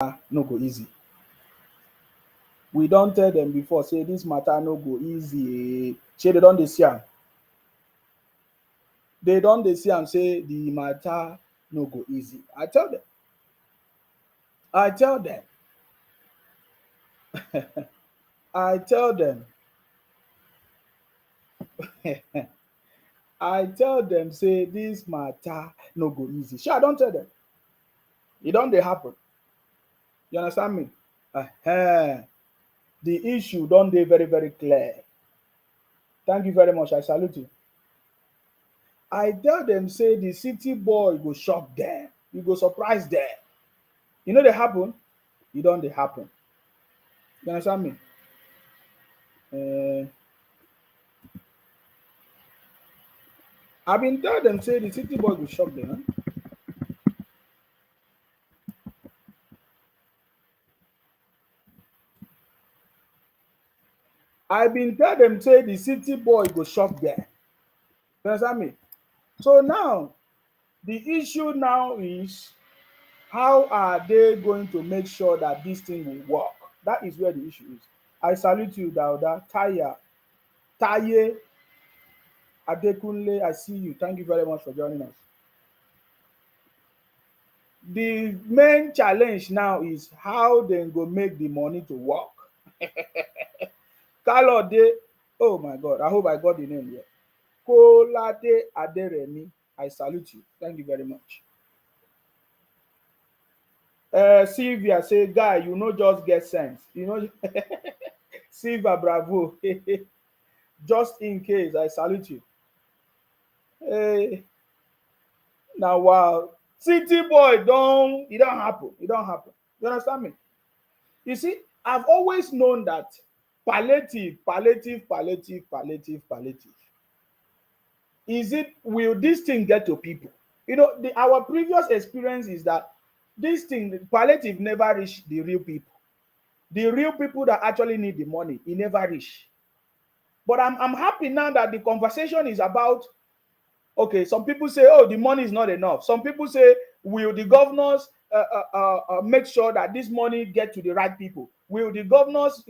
no go easy. We don tell dem before say dis matter no go easy. Shey dey don dey see am. Dey don dey see am say the matter no go easy. I tell dem. I tell dem. I tell dem. I tell dem say dis matter no go easy. Shey I don tell dem. E don dey happen. You understand me? The issue don dey very very clear. Thank you very much. I salute you. I tell dem say the city boy go shock dem. E go surprise dem. E no dey happen? E don dey happen. You understand me? I bin tell dem say the city boy go shock dem. I bin tell dem say the city boy go shock dem. You understand me? So now, the issue now is how are they going to make sure that this thing will work? That is where the issue is. I salute you, Dauda, Taye, Adekunle, I see you. Thank you very much for joining us. The main challenge now is how they go make the money to work. Kalode, oh my God, I hope I got the name here. Kolade Aderemi, I salute you. Thank you very much. Sylvia say, guy, you know, just get sense. You know, Sylvia, bravo. Just in case, I salute you. Hey, now wow, city boy it don't happen. It don't happen. You understand me? You see, I've always known that palliative. Is it, will this thing get to people? You know, our previous experience is that this thing, palliative, never reach the real people. The real people that actually need the money, it never reach. But I'm happy now that the conversation is about, okay, some people say, oh, the money is not enough. Some people say, will the governors make sure that this money get to the right people? Will the governors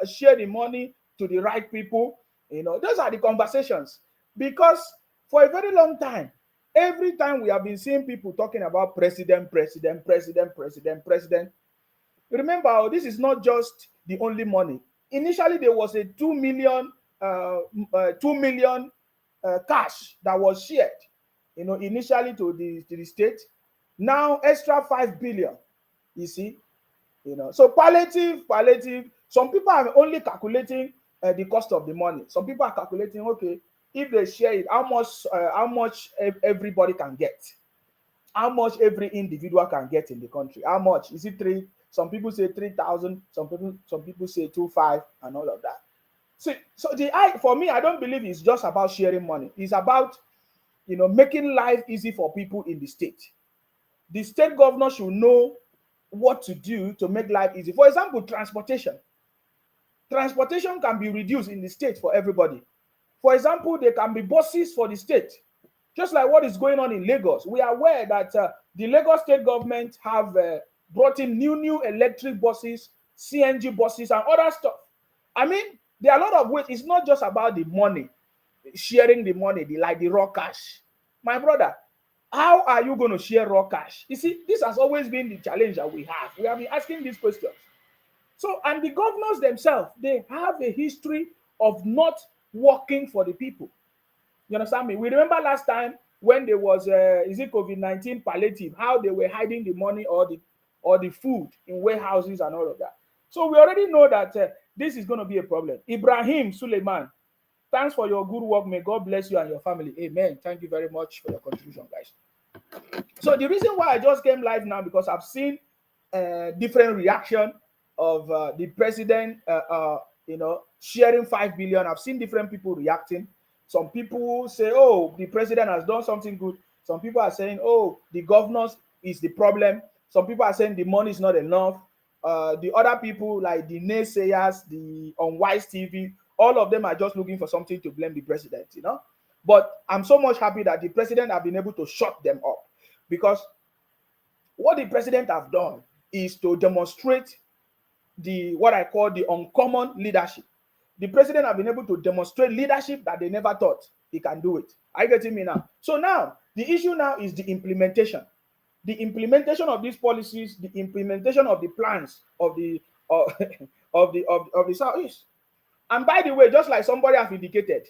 share the money to the right people? You know, those are the conversations. Because for a very long time, every time we have been seeing people talking about president. Remember, this is not just the only money. Initially, there was a 2 million cash that was shared, you know, initially to the state. Now extra 5 billion. You see, you know. So palliative. Some people are only calculating the cost of the money. Some people are calculating, okay, if they share it, how much everybody can get, how much every individual can get in the country. How much is it? Some people say 3,000. Some people say 2,500 and all of that. So for me, I don't believe it's just about sharing money. It's about, you know, making life easy for people in the state. The state governor should know what to do to make life easy. For example, transportation. Transportation can be reduced in the state for everybody. For example, there can be buses for the state, just like what is going on in Lagos. We are aware that the Lagos state government have brought in new electric buses, CNG buses, and other stuff. I mean, there are a lot of ways. It's not just about the money, sharing the money, like the raw cash. My brother, how are you going to share raw cash? You see, this has always been the challenge that we have. We have been asking these questions. So, and the governors themselves, they have a history of not working for the people. You understand me? We remember last time when there was is it COVID-19 palliative, how they were hiding the money or the food in warehouses and all of that. So we already know that this is going to be a problem. Ibrahim Suleiman, thanks for your good work. May God bless you and your family. Amen. Thank you very much for your contribution, guys. So the reason why I just came live now, because I've seen different reaction of the president, you know, sharing 5 billion. I've seen different people reacting. Some people say, oh, the president has done something good. Some people are saying, oh, the governors is the problem. Some people are saying the money is not enough. The other people, like the naysayers, the unwise TV, all of them are just looking for something to blame the president, you know. But I'm so much happy that the president have been able to shut them up, because what the president have done is to demonstrate what I call the uncommon leadership. The president have been able to demonstrate leadership that they never thought he can do it. Are you getting me now? So now the issue now is the implementation. The implementation of these policies, the implementation of the plans of the of the Southeast. And by the way, just like somebody has indicated,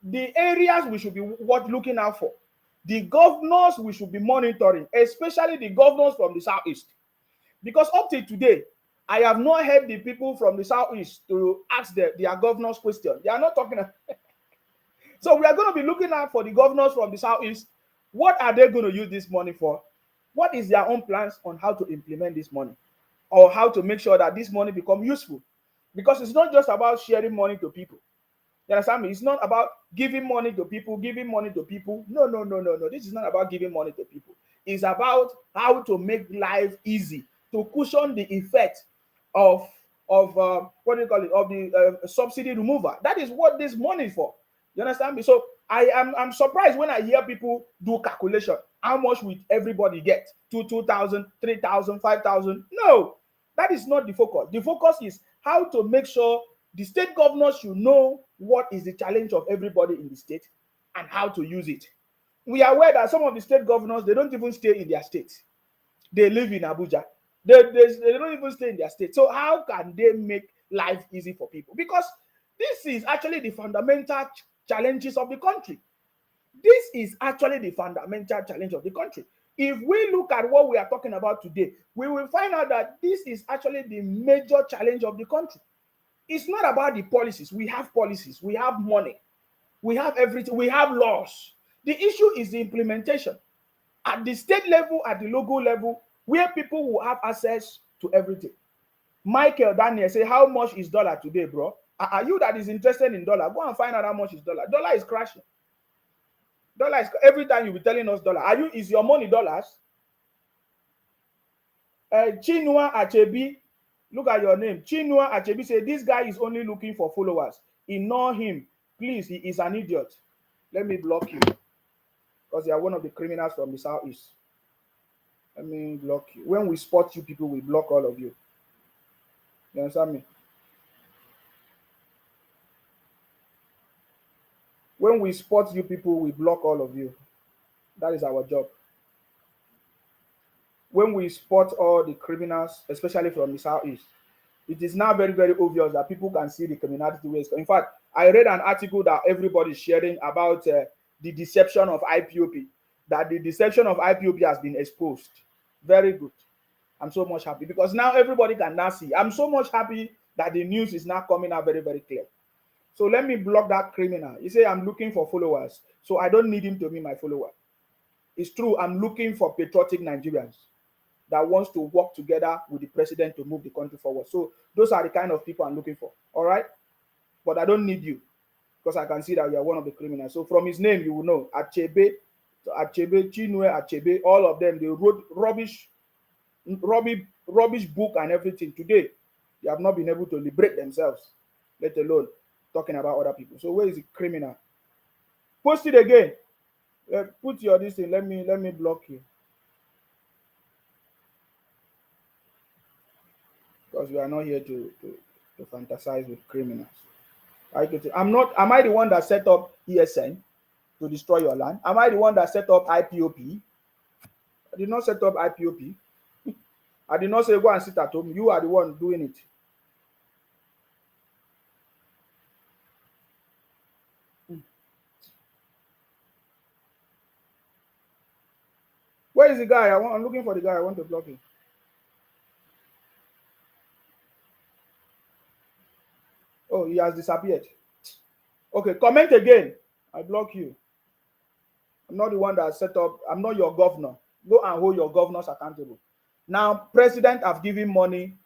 the areas we should be looking out for, the governors we should be monitoring, especially the governors from the Southeast. Because up till today, I have not heard the people from the Southeast to ask their governors question. They are not talking. So we are going to be looking out for the governors from the Southeast. What are they going to use this money for? What is their own plans on how to implement this money, or how to make sure that this money become useful? Because it's not just about sharing money to people. You understand me? It's not about giving money to people, No, no, no, no, no. This is not about giving money to people. It's about how to make life easy, to cushion the effect of what do you call it, of the subsidy removal. That is what this money is for. You understand me? So I'm surprised when I hear people do calculation. How much will everybody get? 2,000, 3,000, 5,000? No, that is not the focus. The focus is how to make sure the state governors should know what is the challenge of everybody in the state and how to use it. We are aware that some of the state governors, they don't even stay in their states. They live in Abuja. They don't even stay in their state. So how can they make life easy for people? Because this is actually the fundamental challenges of the country. This is actually the fundamental challenge of the country. If we look at what we are talking about today, we will find out that this is actually the major challenge of the country. It's not about the policies. We have policies, we have money, we have everything, we have laws. The issue is the implementation at the state level, at the local level, where people will have access to everything. Michael Daniel say, how much is dollar today, bro? Are you that is interested in dollar? Go and find out how much is dollar. Dollar is crashing. Dollar is, every time you be telling us dollar. Is your money dollars? Chinua Achebe, look at your name. Chinua Achebe say, this guy is only looking for followers. Ignore him. Please, he is an idiot. Let me block you. Because you are one of the criminals from the Southeast. Let me block you. When we spot you people, we block all of you. You understand me? When we spot you people, we block all of you. That is our job. When we spot all the criminals, especially from the Southeast, it is now very, very obvious that people can see the criminality ways. In fact, I read an article that everybody is sharing about the deception of IPOB, that the deception of IPOB has been exposed. Very good. I'm so much happy because now everybody can now see. I'm so much happy that the news is now coming out very, very clear. So let me block that criminal. He say, I'm looking for followers, so I don't need him to be my follower. It's true, I'm looking for patriotic Nigerians that wants to work together with the president to move the country forward. So those are the kind of people I'm looking for, all right? But I don't need you because I can see that you are one of the criminals. So from his name, you will know, Achebe, Chinua Achebe, all of them, they wrote rubbish book and everything. Today, they have not been able to liberate themselves, let alone talking about other people. So where is the criminal? Post it again. Put your this thing. Let me block you. Because we are not here to fantasize with criminals. Am I the one that set up ESN to destroy your land? Am I the one that set up IPOB? I did not set up IPOB. I did not say go and sit at home. You are the one doing it. Where is the guy? I'm looking for the guy. I want to block him. Oh, he has disappeared. Okay, comment again. I block you. I'm not the one that set up. I'm not your governor. Go and hold your governors accountable. Now, president have given money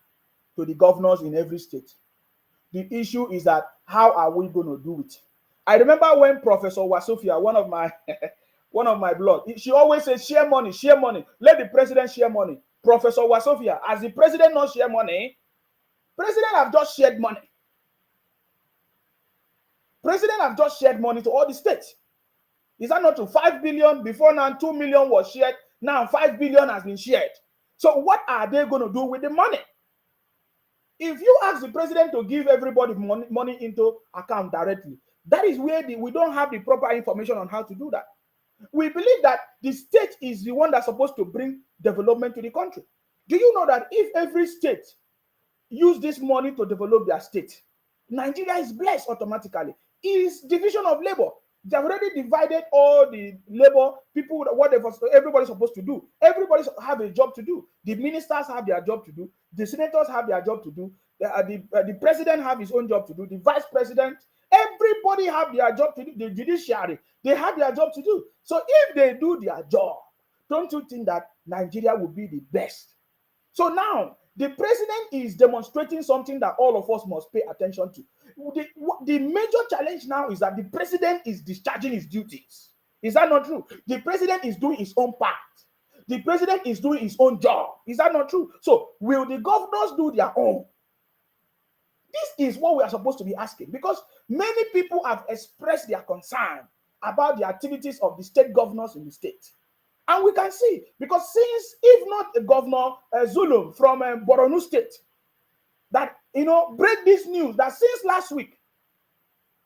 to the governors in every state. The issue is that how are we going to do it? I remember when Professor Wasofia, one of my blogs, she always says share money, let the president share money. Professor Wasofia, as the president not share money, president have just shared money. President have just shared money to all the states. Is that not true? 5 billion before now, 2 million was shared. Now 5 billion has been shared. So what are they going to do with the money? If you ask the president to give everybody money into account directly, that is where we don't have the proper information on how to do that. We believe that the state is the one that's supposed to bring development to the country. Do you know that if every state use this money to develop their state, Nigeria is blessed automatically? Is division of labor. They have already divided all the labor people, whatever everybody's supposed to do. Everybody have a job to do. The ministers have their job to do. The senators have their job to do. The president have his own job to do. The vice president, everybody have their job to do. The judiciary, they have their job to do. So if they do their job, don't you think that Nigeria will be the best? So now the president is demonstrating something that all of us must pay attention to. The major challenge now is that the president is discharging his duties. Is that not true? The president is doing his own part. The president is doing his own job. Is that not true? So will the governors do their own? This is what we are supposed to be asking, because many people have expressed their concern about the activities of the state governors in the state. And we can see, because since, if not Governor Zulum from Borno State, that, break this news, that since last week,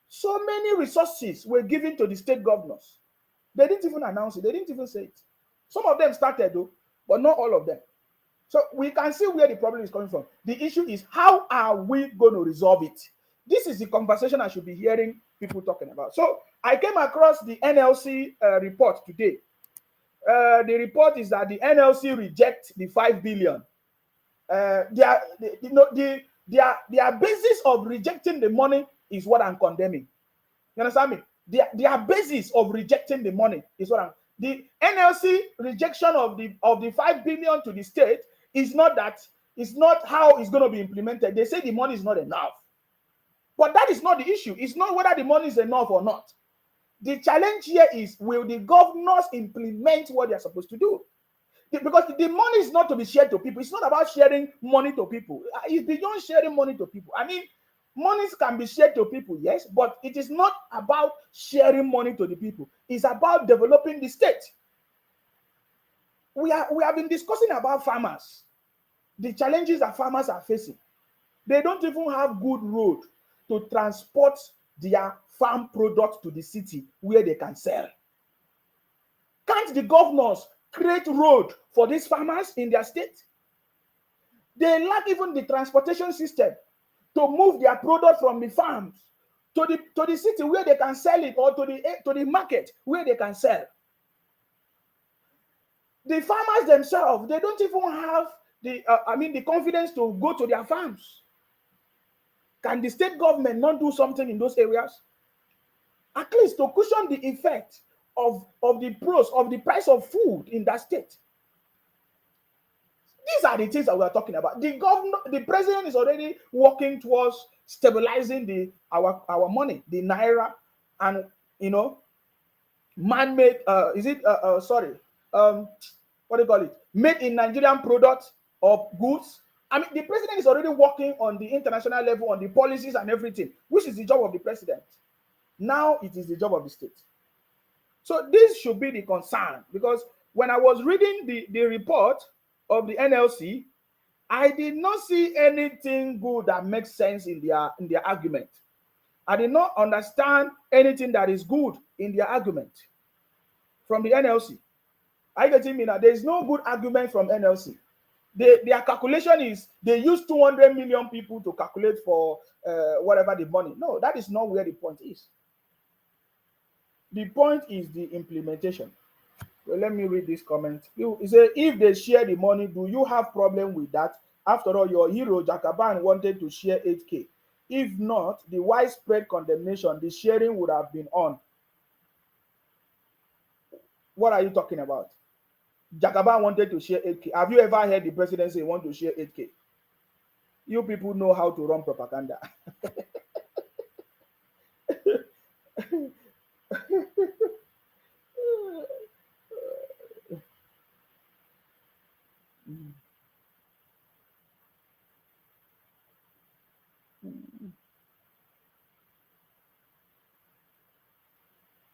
so many resources were given to the state governors. They didn't even announce it. They didn't even say it. Some of them started though, but not all of them. So we can see where the problem is coming from. The issue is, how are we going to resolve it? This is the conversation I should be hearing people talking about. So I came across the NLC report today. The report is that the NLC reject the 5 billion. Their basis of rejecting the money is what I'm condemning. You understand me? Their basis of rejecting the money is what the NLC rejection of the 5 billion to the state is not how it's going to be implemented. They say the money is not enough. But that is not the issue. It's not whether the money is enough or not. The challenge here is, will the governors implement what they are supposed to do? Because the money is not to be shared to people. It's not about sharing money to people. It's beyond sharing money to people. I mean, monies can be shared to people, yes, but it is not about sharing money to the people. It's about developing the state. We have been discussing about farmers, the challenges that farmers are facing. They don't even have good road to transport their farm products to the city where they can sell. Can't the governors create road for these farmers in their state? They lack even the transportation system to move their product from the farms to the city where they can sell it, or to the market where they can sell. The farmers themselves, they don't even have the confidence to go to their farms. Can the state government not do something in those areas? At least to cushion the effect of the price of food in that state. These are the things that we are talking about. The president is already working towards stabilizing our money, the naira, and man-made. What do you call it? Made in Nigerian products or goods. I mean, the president is already working on the international level, on the policies and everything, which is the job of the president. Now it is the job of the state. So this should be the concern, because when I was reading the report of the NLC, I did not see anything good that makes sense in their argument. I did not understand anything that is good in their argument from the NLC. Are you getting me now? There is no good argument from NLC. Their calculation is they use 200 million people to calculate for whatever the money. No, that is not where the point is. The point is the implementation. Well, let me read this comment. You say, if they share the money, do you have problem with that? After all, your hero Jakaban wanted to share 8K. If not, the widespread condemnation, the sharing would have been on. What are you talking about? Jakaban wanted to share 8K. Have you ever heard the president say want to share 8K? You people know how to run propaganda.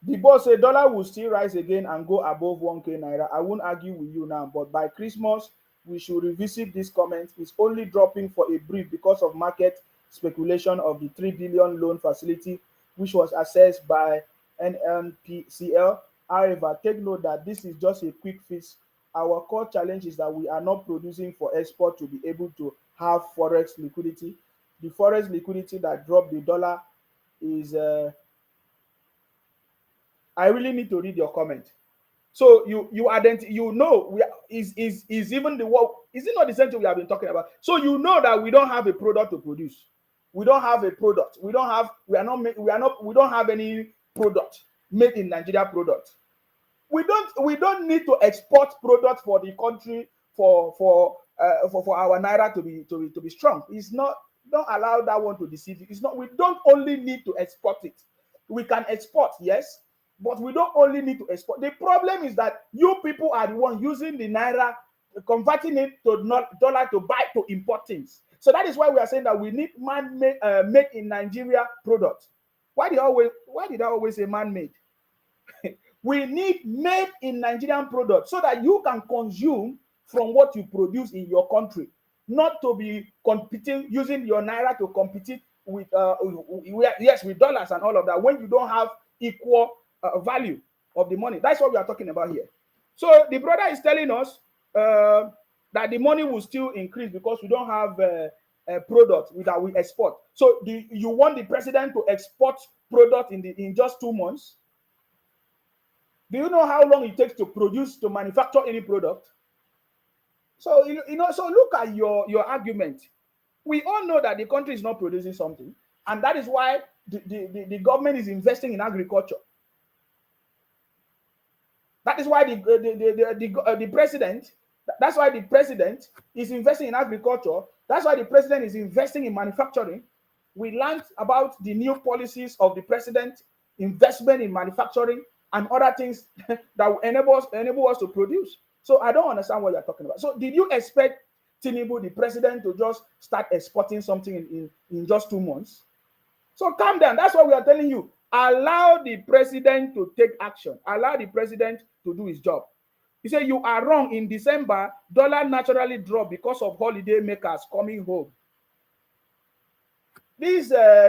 The boss said dollar will still rise again and go above 1K naira. I won't argue with you now, but by Christmas, we should revisit this comment. It's only dropping for a brief because of market speculation of the 3 billion loan facility, which was assessed by NNPCL. However, take note that this is just a quick fix. Our core challenge is that we are not producing for export to be able to have forex liquidity. The forex liquidity that dropped the dollar is I really need to read your comment. So is even the work, is it not the same thing we have been talking about? So you know that we don't have a product to produce. We don't have a product. We don't have any product made in Nigeria product. We don't need to export products for the country for our naira to be strong. It's not, don't allow that one to deceive you. It's not, we don't only need to export it. We can export, yes, but we don't only need to export. The problem is that you people are the one using the naira, converting it to dollar to buy, to import things. So that is why we are saying that we need made in Nigeria products. Why did I always say man-made? We need made in Nigerian products so that you can consume from what you produce in your country, not to be competing, using your naira to compete with with dollars and all of that, when you don't have equal value of the money. That's what we are talking about here. So the brother is telling us that the money will still increase because we don't have a product that we export. So you want the president to export product in just 2 months? Do you know how long it takes to manufacture any product? So so look at your argument. We all know that the country is not producing something, and that is why the government is investing in agriculture. That is why the president. That's why the president is investing in agriculture. That's why the president is investing in manufacturing. We learned about the new policies of the president, investment in manufacturing and other things that will enable us to produce. So I don't understand what you're talking about. So did you expect Tinubu, the president, to just start exporting something in just 2 months? So calm down. That's what we are telling you. Allow the president to take action. Allow the president to do his job. He said, you are wrong. In December, dollar naturally dropped because of holiday makers coming home. This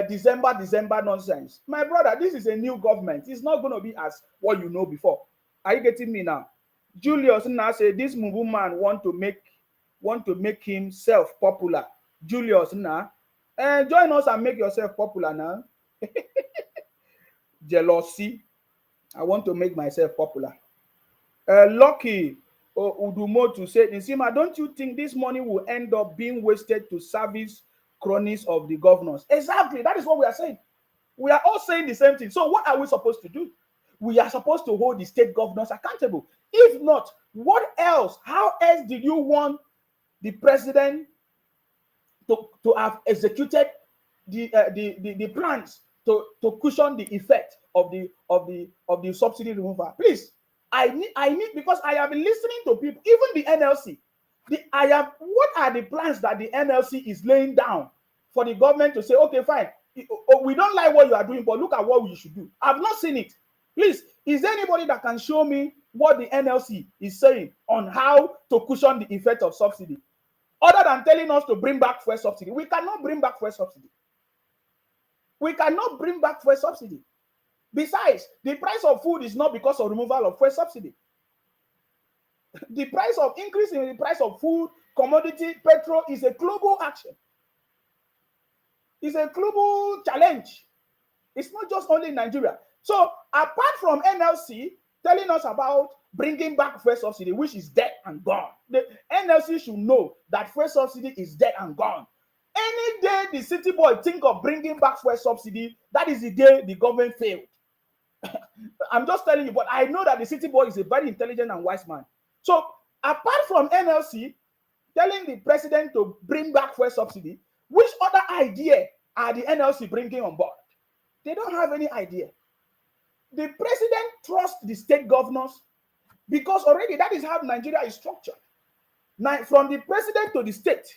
December nonsense. My brother, this is a new government. It's not going to be as what you know before. Are you getting me now? Julius now said this Mubu man want to make himself popular. Julius now, join us and make yourself popular now. Jealousy. I want to make myself popular. Lucky Udumotu said, Nsima, don't you think this money will end up being wasted to service cronies of the governors? Exactly. That is what we are saying. We are all saying the same thing. So what are we supposed to do? We are supposed to hold the state governors accountable. If not, what else? How else did you want the president to have executed the plans to cushion the effect of the subsidy removal? Please, I need because I have been listening to people, even the NLC. What are the plans that the NLC is laying down for the government to say, okay, fine, we don't like what you are doing, but look at what we should do? I've not seen it. Please, is there anybody that can show me what the NLC is saying on how to cushion the effect of subsidy? Other than telling us to bring back fuel subsidy. We cannot bring back fuel subsidy. We cannot bring back fuel subsidy. Besides, the price of food is not because of removal of fuel subsidy. The price of increase in the price of food, commodity, petrol is a global action. It's a global challenge. It's not just only in Nigeria. So apart from NLC telling us about bringing back fuel subsidy, which is dead and gone, the NLC should know that fuel subsidy is dead and gone. Any day the city boy think of bringing back fuel subsidy, that is the day the government failed. I'm just telling you, but I know that the city boy is a very intelligent and wise man. So apart from NLC telling the president to bring back fuel subsidy, which other idea are the NLC bringing on board? They don't have any idea. The president trusts the state governors because already that is how Nigeria is structured. Now, from the president to the state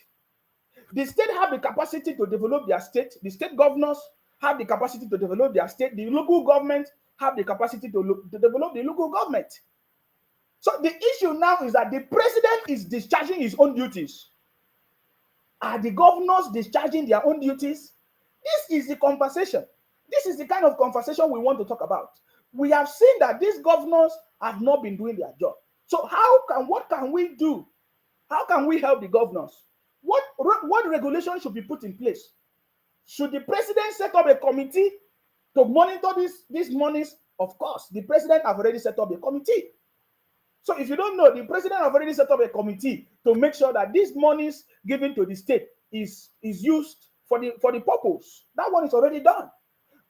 have the capacity to develop their state. The state governors have the capacity to develop their state. The local government have the capacity to develop the local government. So the issue now is that the president is discharging his own duties. Are the governors discharging their own duties? This is the conversation. This is the kind of conversation we want to talk about. We have seen that these governors have not been doing their job. So what can we do? How can we help the governors? What regulation should be put in place? Should the president set up a committee to monitor these monies? Of course, the president have already set up a committee. So if you don't know, the president have already set up a committee to make sure that these monies given to the state is used for the purpose. That one is already done.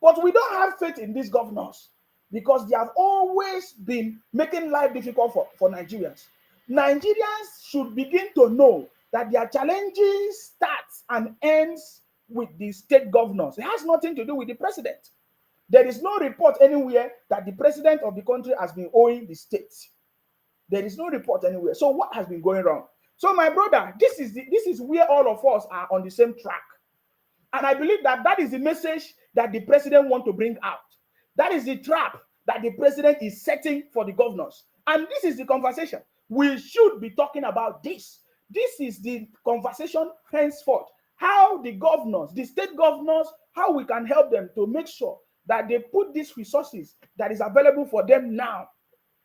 But we don't have faith in these governors because they have always been making life difficult for Nigerians. Nigerians should begin to know that their challenges starts and ends with the state governors. It has nothing to do with the president. There is no report anywhere that the president of the country has been owing the state. There is no report anywhere. So what has been going wrong? So my brother, this is where all of us are on the same track. And I believe that is the message that the president wants to bring out. That is the trap that the president is setting for the governors. And this is the conversation. We should be talking about this. This is the conversation henceforth. How the governors, the state governors, how we can help them to make sure that they put these resources that is available for them now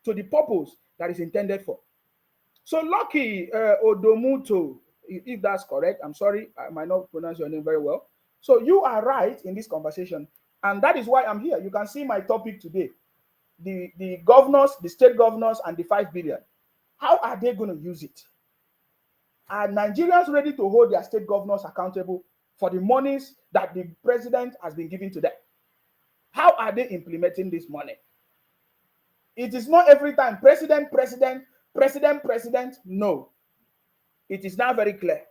to the purpose that is intended for. So Lucky Odomuto, if that's correct, I'm sorry, I might not pronounce your name very well. So you are right in this conversation, and that is why I'm here. You can see my topic today. The governors, the state governors, and the 5 billion. How are they going to use it? Are Nigerians ready to hold their state governors accountable for the monies that the president has been giving to them? How are they implementing this money? It is not every time president. No. It is now very clear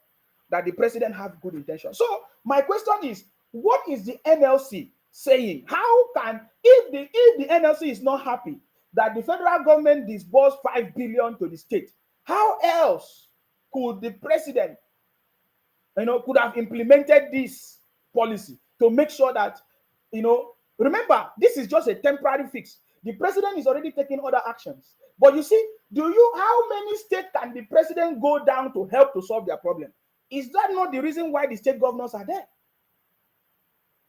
that the president have good intentions. So my question is, what is the NLC saying? How can, if the NLC is not happy that the federal government disbursed 5 billion to the state, how else could the president, could have implemented this policy to make sure that, remember, this is just a temporary fix. The president is already taking other actions. But you see, how many states can the president go down to help to solve their problem? Is that not the reason why the state governors are there?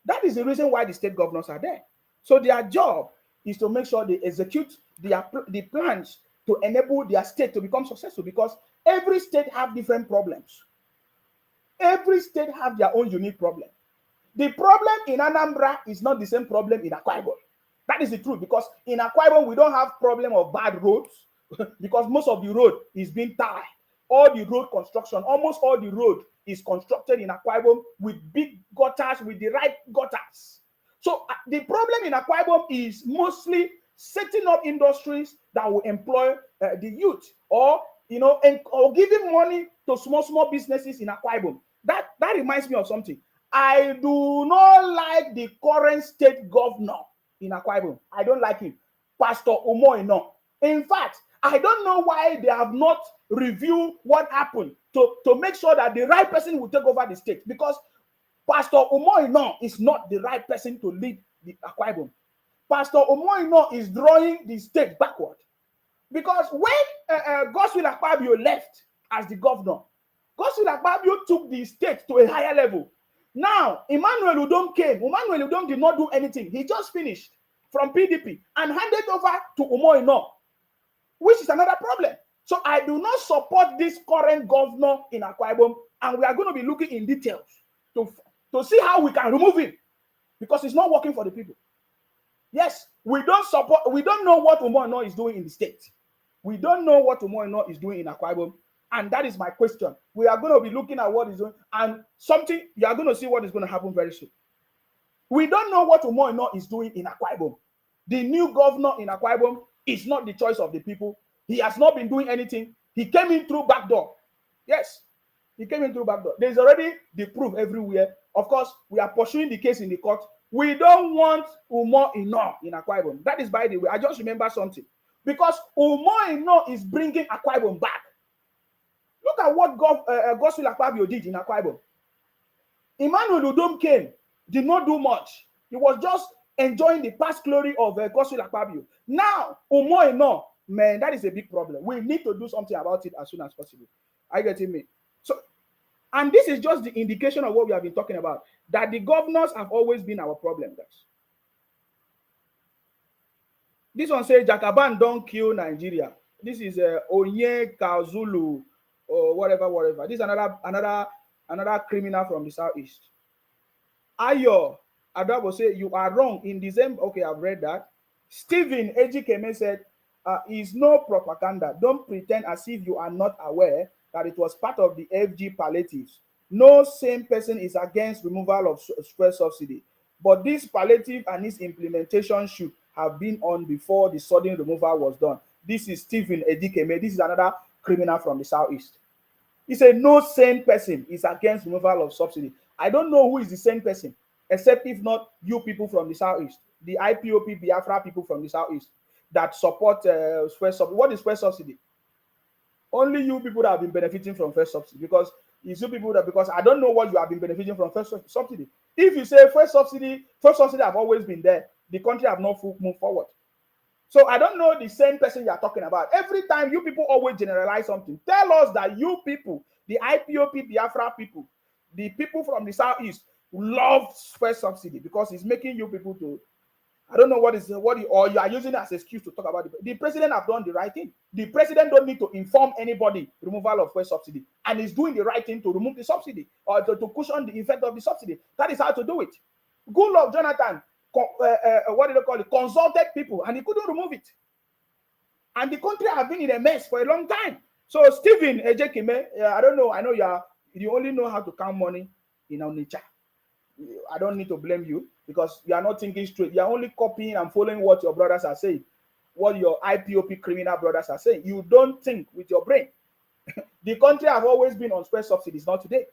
That is the reason why the state governors are there. So their job is to make sure they execute the plans to enable their state to become successful, because every state have different problems. Every state have their own unique problem. The problem in Anambra is not the same problem in Akwa Ibom. That is the truth, because in Akwa Ibom, we don't have problem of bad roads because most of the road is being tarred. All the road construction, almost all the road is constructed in Akwa Ibom with big gutters, with the right gutters. So the problem in Akwa Ibom is mostly setting up industries that will employ the youth, or or giving money to small businesses in Akwa Ibom. That reminds me of something. I do not like the current state governor in Akwa Ibom. I don't like him, Pastor Umoino. In fact, I don't know why they have not reviewed what happened to make sure that the right person will take over the state, because Pastor Umoino is not the right person to lead the Akwa Ibom. Pastor Umoino is drawing the state backward, because when Godswill Akpabio left as the governor, Godswill Akpabio took the state to a higher level. Now, Emmanuel Udom came. Emmanuel Udom did not do anything. He just finished from PDP and handed over to Umoino, which is another problem. So I do not support this current governor in Akwa Ibom, and we are going to be looking in details to see how we can remove him, because it's not working for the people. Yes, we don't know what Umoino is doing in the state. We don't know what Umoino is doing in Akwa Ibom, and that is my question. We are going to be looking at what he's doing, and you are going to see what is going to happen very soon. We don't know what Umoino is doing in Akwa Ibom. The new governor in Akwa Ibom is not the choice of the people. He has not been doing anything. He came in through back door. Yes, he came in through back door. There's already the proof everywhere. Of course, we are pursuing the case in the court. We don't want Umoino in Akwa Ibom. That is, by the way, I just remember something. Because Umoino is bringing Akwa Ibom back. Look at what Godswill Akpabio did in Akwa Ibom. Emmanuel Udom came, did not do much. He was just enjoying the past glory of Godswill Akpabio. Now, Umoino man, that is a big problem. We need to do something about it as soon as possible. Are you getting me? So, and this is just the indication of what we have been talking about, that the governors have always been our problem, guys. This one says Jakaban don't kill Nigeria. This is Onye Kazulu or whatever. This is another criminal from the southeast. Ayo Adabo say you are wrong. In December, okay, I've read that. Stephen Ejikeme said, is no propaganda. Don't pretend as if you are not aware that it was part of the FG palliatives. No same person is against removal of fuel subsidy, but this palliative and its implementation should have been on before the sudden removal was done. This is Stephen Ejikeme. This is another criminal from the southeast. He said no sane person is against removal of subsidy. I don't know who is the same person, except if not you people from the southeast, the IPOP Biafra people from the southeast that support fuel subsidy. What is fuel subsidy? Only you people that have been benefiting from fuel subsidy, because it's you people that, because I don't know what you have been benefiting from fuel subsidy. If you say fuel subsidy have always been there, the country have not moved forward. So I don't know the same person you are talking about. Every time you people always generalize something. Tell us that you people, the IPOP Biafra people, the people from the southeast, love fuel subsidy because it's making you people to, I don't know or you are using it as an excuse to talk about it. The president have done the right thing. The president don't need to inform anybody removal of fuel subsidy, and is doing the right thing to remove the subsidy or to cushion the effect of the subsidy. That is how to do it. Goodluck Jonathan, what do they call it? Consulted people, and he couldn't remove it. And the country have been in a mess for a long time. So Stephen Ejekime, I don't know. I know you only know how to count money in Onitsha. I don't need to blame you because you are not thinking straight. You are only copying and following what your brothers are saying, what your IPOP criminal brothers are saying. You don't think with your brain. The country have always been on fuel subsidies, not today.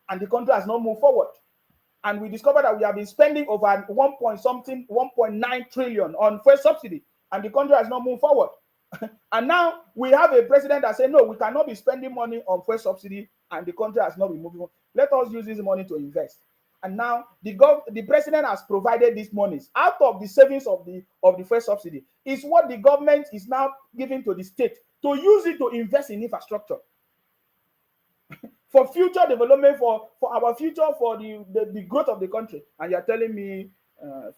And the country has not moved forward. And we discovered that we have been spending over 1.9 trillion on fuel subsidy, and the country has not moved forward. And now we have a president that said, no, we cannot be spending money on fuel subsidy, and the country has not been moving forward. Let us use this money to invest. And now the president has provided these monies out of the savings of the fuel subsidy. Is what the government is now giving to the state to use it to invest in infrastructure. For future development, for our future, for the growth of the country. And you're telling me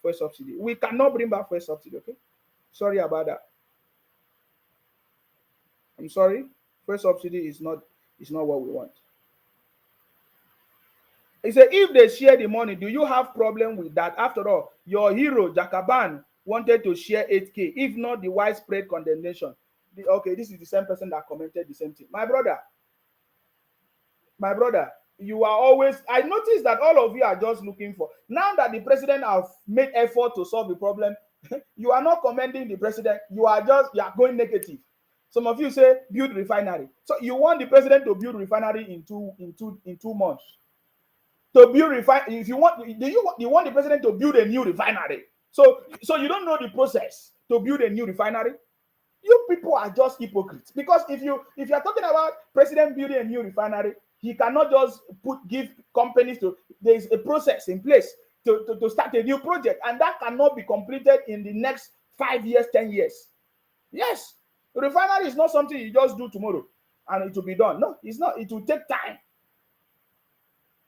fuel subsidy. We cannot bring back fuel subsidy, okay? Sorry about that. I'm sorry. Fuel subsidy is not what we want. He said, if they share the money, do you have problem with that? After all, your hero, Jakaban, wanted to share 8K, if not the widespread condemnation. Okay, this is the same person that commented the same thing. My brother, you are always, I noticed that all of you are just looking for, now that the president have made effort to solve the problem, you are not commending the president, you are going negative. Some of you say build refinery. So you want the president to build refinery in two months. To build refinery, if you want, you want the president to build a new refinery. So you don't know the process to build a new refinery. You people are just hypocrites, because if you are talking about president building a new refinery, he cannot just give companies to, there is a process in place to start a new project, and that cannot be completed in the next 5 years, 10 years. Yes, the refinery is not something you just do tomorrow and it will be done. No, it's not. It will take time.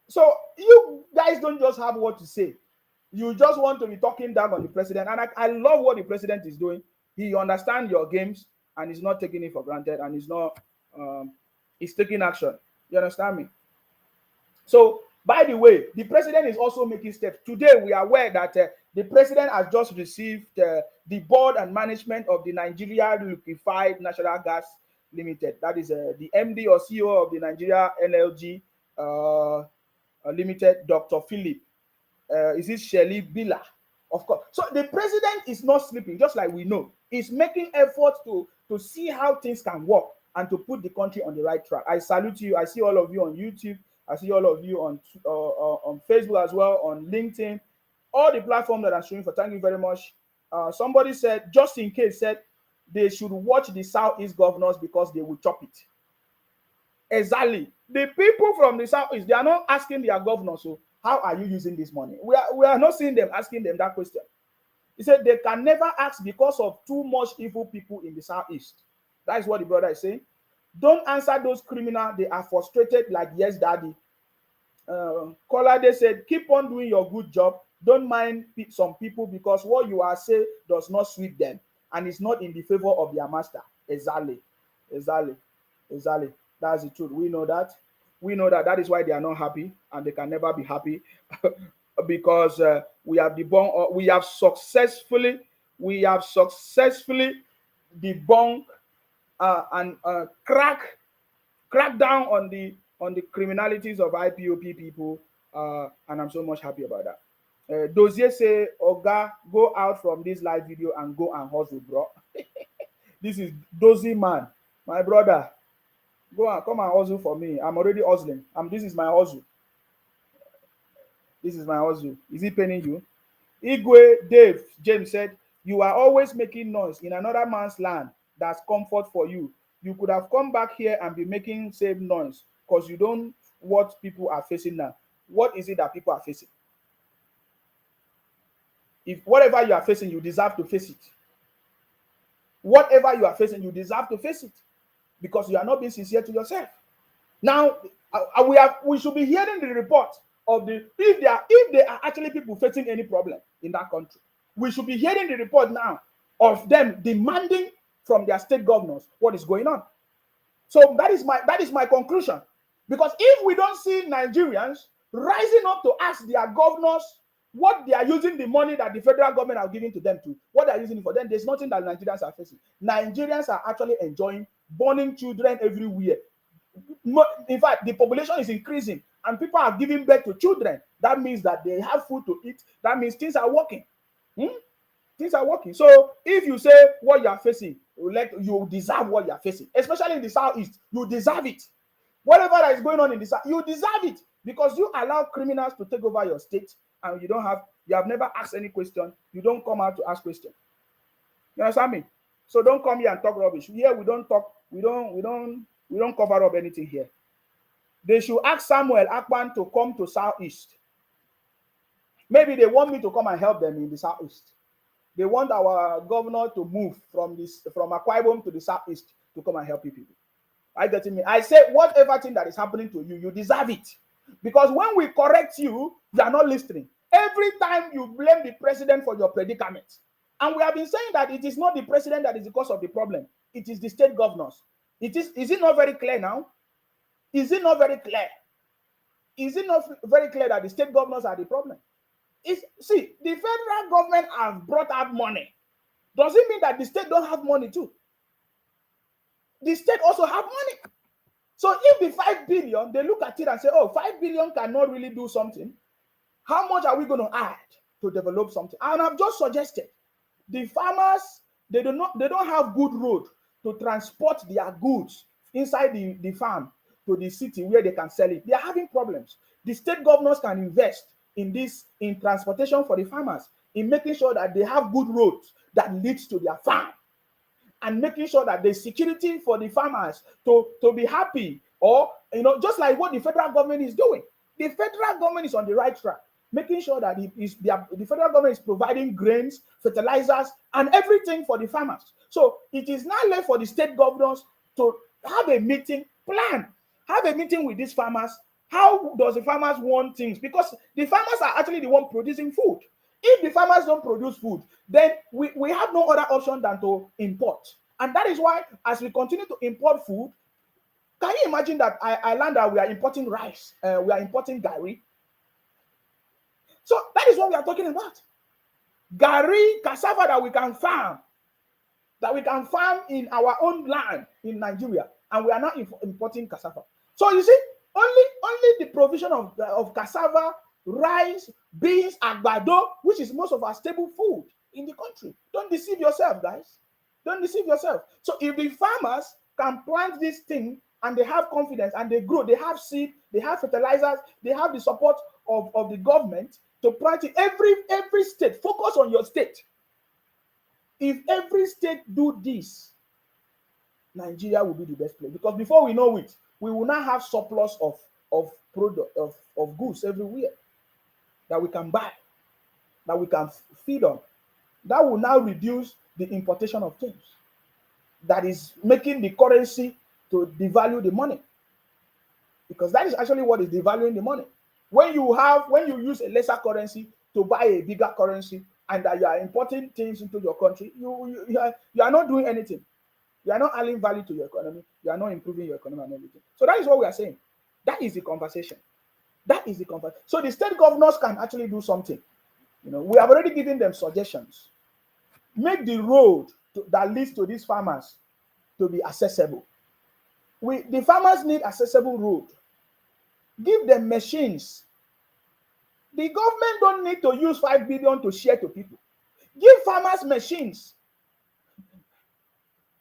So you guys don't just have what to say. You just want to be talking down on the president. And I love what the president is doing. He understands your games and he's not taking it for granted, and he's taking action. You understand me? So, by the way, the president is also making steps. Today, we are aware that the president has just received the board and management of the Nigeria Liquefied Natural Gas Limited. That is the MD or CEO of the Nigeria NLG Limited, Dr. Philip. Is it Shelley Bila? Of course. So the president is not sleeping, just like we know. He's making efforts to see how things can work and to put the country on the right track. I salute you. I see all of you on YouTube. I see all of you on Facebook as well, on LinkedIn, all the platforms that I'm showing for. Thank you very much. Somebody said, just in case, said they should watch the Southeast governors because they will chop it. Exactly. The people from the Southeast, they are not asking their governors, so how are you using this money? We are not seeing them asking them that question. He said they can never ask because of too much evil people in the southeast. That is what the brother is saying. Don't answer those criminals. They are frustrated like, yes, daddy. Kolade said, keep on doing your good job. Don't mind some people because what you are saying does not suit them and it's not in the favor of their master. Exactly. That's the truth. We know that. That is why they are not happy and they can never be happy because we have successfully debunked and crack down on the criminalities of IPOP people, and I'm so much happy about that. Dozier say, Oga, go out from this live video and go and hustle, bro. This is Dozy man, my brother. Go and come and hustle for me. I'm already hustling. This is my hustle. Is it paining you? Igwe Dave James said, you are always making noise in another man's land. That's comfort for you. You could have come back here and be making same noise because you don't what people are facing now. What is it that people are facing? If whatever you are facing, you deserve to face it. Whatever you are facing, you deserve to face it because you are not being sincere to yourself. Now, we should be hearing the report of if there are actually people facing any problem in that country. We should be hearing the report now of them demanding from their state governors what is going on. So that is my conclusion. Because if we don't see Nigerians rising up to ask their governors what they are using the money that the federal government are giving to them to, what they are using it for, then there's nothing that Nigerians are facing. Nigerians are actually enjoying burning children everywhere. In fact, the population is increasing and people are giving birth to children. That means that they have food to eat. That means things are working. Things are working. So if you say what you are facing, you deserve what you are facing, especially in the southeast, you deserve it. Whatever that is going on in the south, you deserve it because you allow criminals to take over your state and you have never asked any question. You don't come out to ask questions. You understand me? So don't come here and talk rubbish. Here we don't talk. We don't cover up anything here. They should ask Samuel Akpan to come to southeast. Maybe they want me to come and help them in the southeast. They want our governor to move from Akwa Ibom to the southeast to come and help people. Are you getting me? I say whatever thing that is happening to you, you deserve it. Because when we correct you, you are not listening. Every time you blame the president for your predicament. And we have been saying that it is not the president that is the cause of the problem. It is the state governors. Is it not very clear now? Is it not very clear? Is it not very clear that the state governors are the problem? See, the federal government has brought out money. Does it mean that the state don't have money too? The state also have money. So if the 5 billion, they look at it and say, oh, 5 billion cannot really do something. How much are we going to add to develop something? And I've just suggested the farmers, they don't have good road to transport their goods inside the farm to the city where they can sell it. They are having problems. The state governors can invest in transportation for the farmers, in making sure that they have good roads that leads to their farm, and making sure that there's security for the farmers to be happy, or just like what the federal government is doing. The federal government is on the right track, making sure that the federal government is providing grains, fertilizers, and everything for the farmers. So it is now left for the state governors to have a meeting, have a meeting with these farmers. How does the farmers want things? Because the farmers are actually the one producing food. If the farmers don't produce food, then we have no other option than to import. And that is why, as we continue to import food, can you imagine that I learned that we are importing rice, we are importing gari. So that is what we are talking about. Gari, cassava that we can farm in our own land in Nigeria, and we are not importing cassava. So you see, only the provision of cassava, rice, beans, agbado, which is most of our staple food in the country. Don't deceive yourself, guys. Don't deceive yourself. So if the farmers can plant this thing and they have confidence and they grow, they have seed, they have fertilizers, they have the support of the government to plant it. Every state, focus on your state. If every state do this, Nigeria will be the best place. Because before we know it, we will not have surplus of goods everywhere that we can buy, that we can feed on. That will now reduce the importation of things. That is making the currency to devalue the money. Because that is actually what is devaluing the money. When you use a lesser currency to buy a bigger currency, and that you are importing things into your country, you are not doing anything. You are not adding value to your economy. You are not improving your economy and everything. So that is what we are saying. That is the conversation. That is the conversation. So the state governors can actually do something. We have already given them suggestions. Make the road that leads to these farmers to be accessible. The farmers need accessible road. Give them machines. The government don't need to use 5 billion to share to people. Give farmers machines.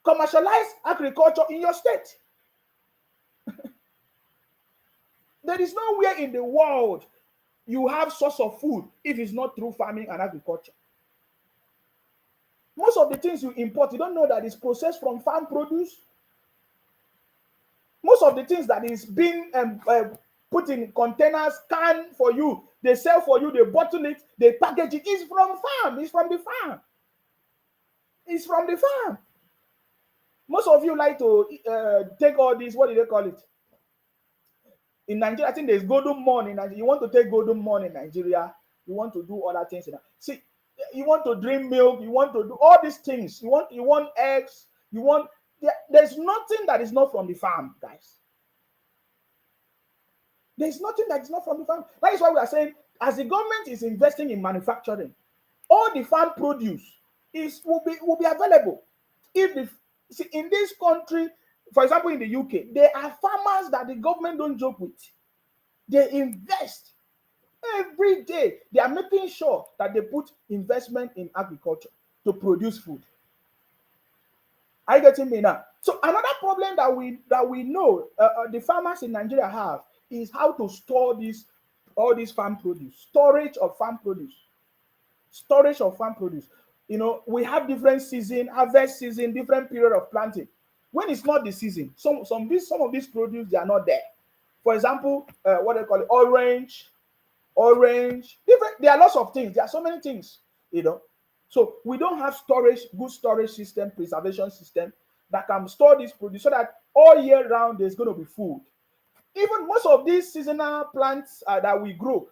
Commercialize agriculture in your state. There is nowhere in the world you have source of food if it's not through farming and agriculture. Most of the things you import, you don't know that it's processed from farm produce. Most of the things that is being put in containers, canned for you, they sell for you, they bottle it, they package it. It's from farm. It's from the farm. It's from the farm. Most of you like to take all this, what do they call it? In Nigeria, I think there's golden morn in Nigeria. You want to take golden morn in Nigeria, you want to do other things. See, you want to drink milk, you want to do all these things. You want eggs, there's nothing that is not from the farm, guys. There's nothing that is not from the farm. That is why we are saying, as the government is investing in manufacturing, all the farm produce will be available. In this country, for example, in the UK, there are farmers that the government don't joke with. They invest every day. They are making sure that they put investment in agriculture to produce food. Are you getting me now? So another problem that we know the farmers in Nigeria have is how to store all these farm produce. Storage of farm produce. We have different season, harvest season, different period of planting. When it's not the season, some of these produce, they are not there. For example, what they call it, orange, different. There are lots of things. There are so many things, So we don't have good storage system, preservation system that can store this produce so that all year round there's going to be food. Even most of these seasonal plants that we grow,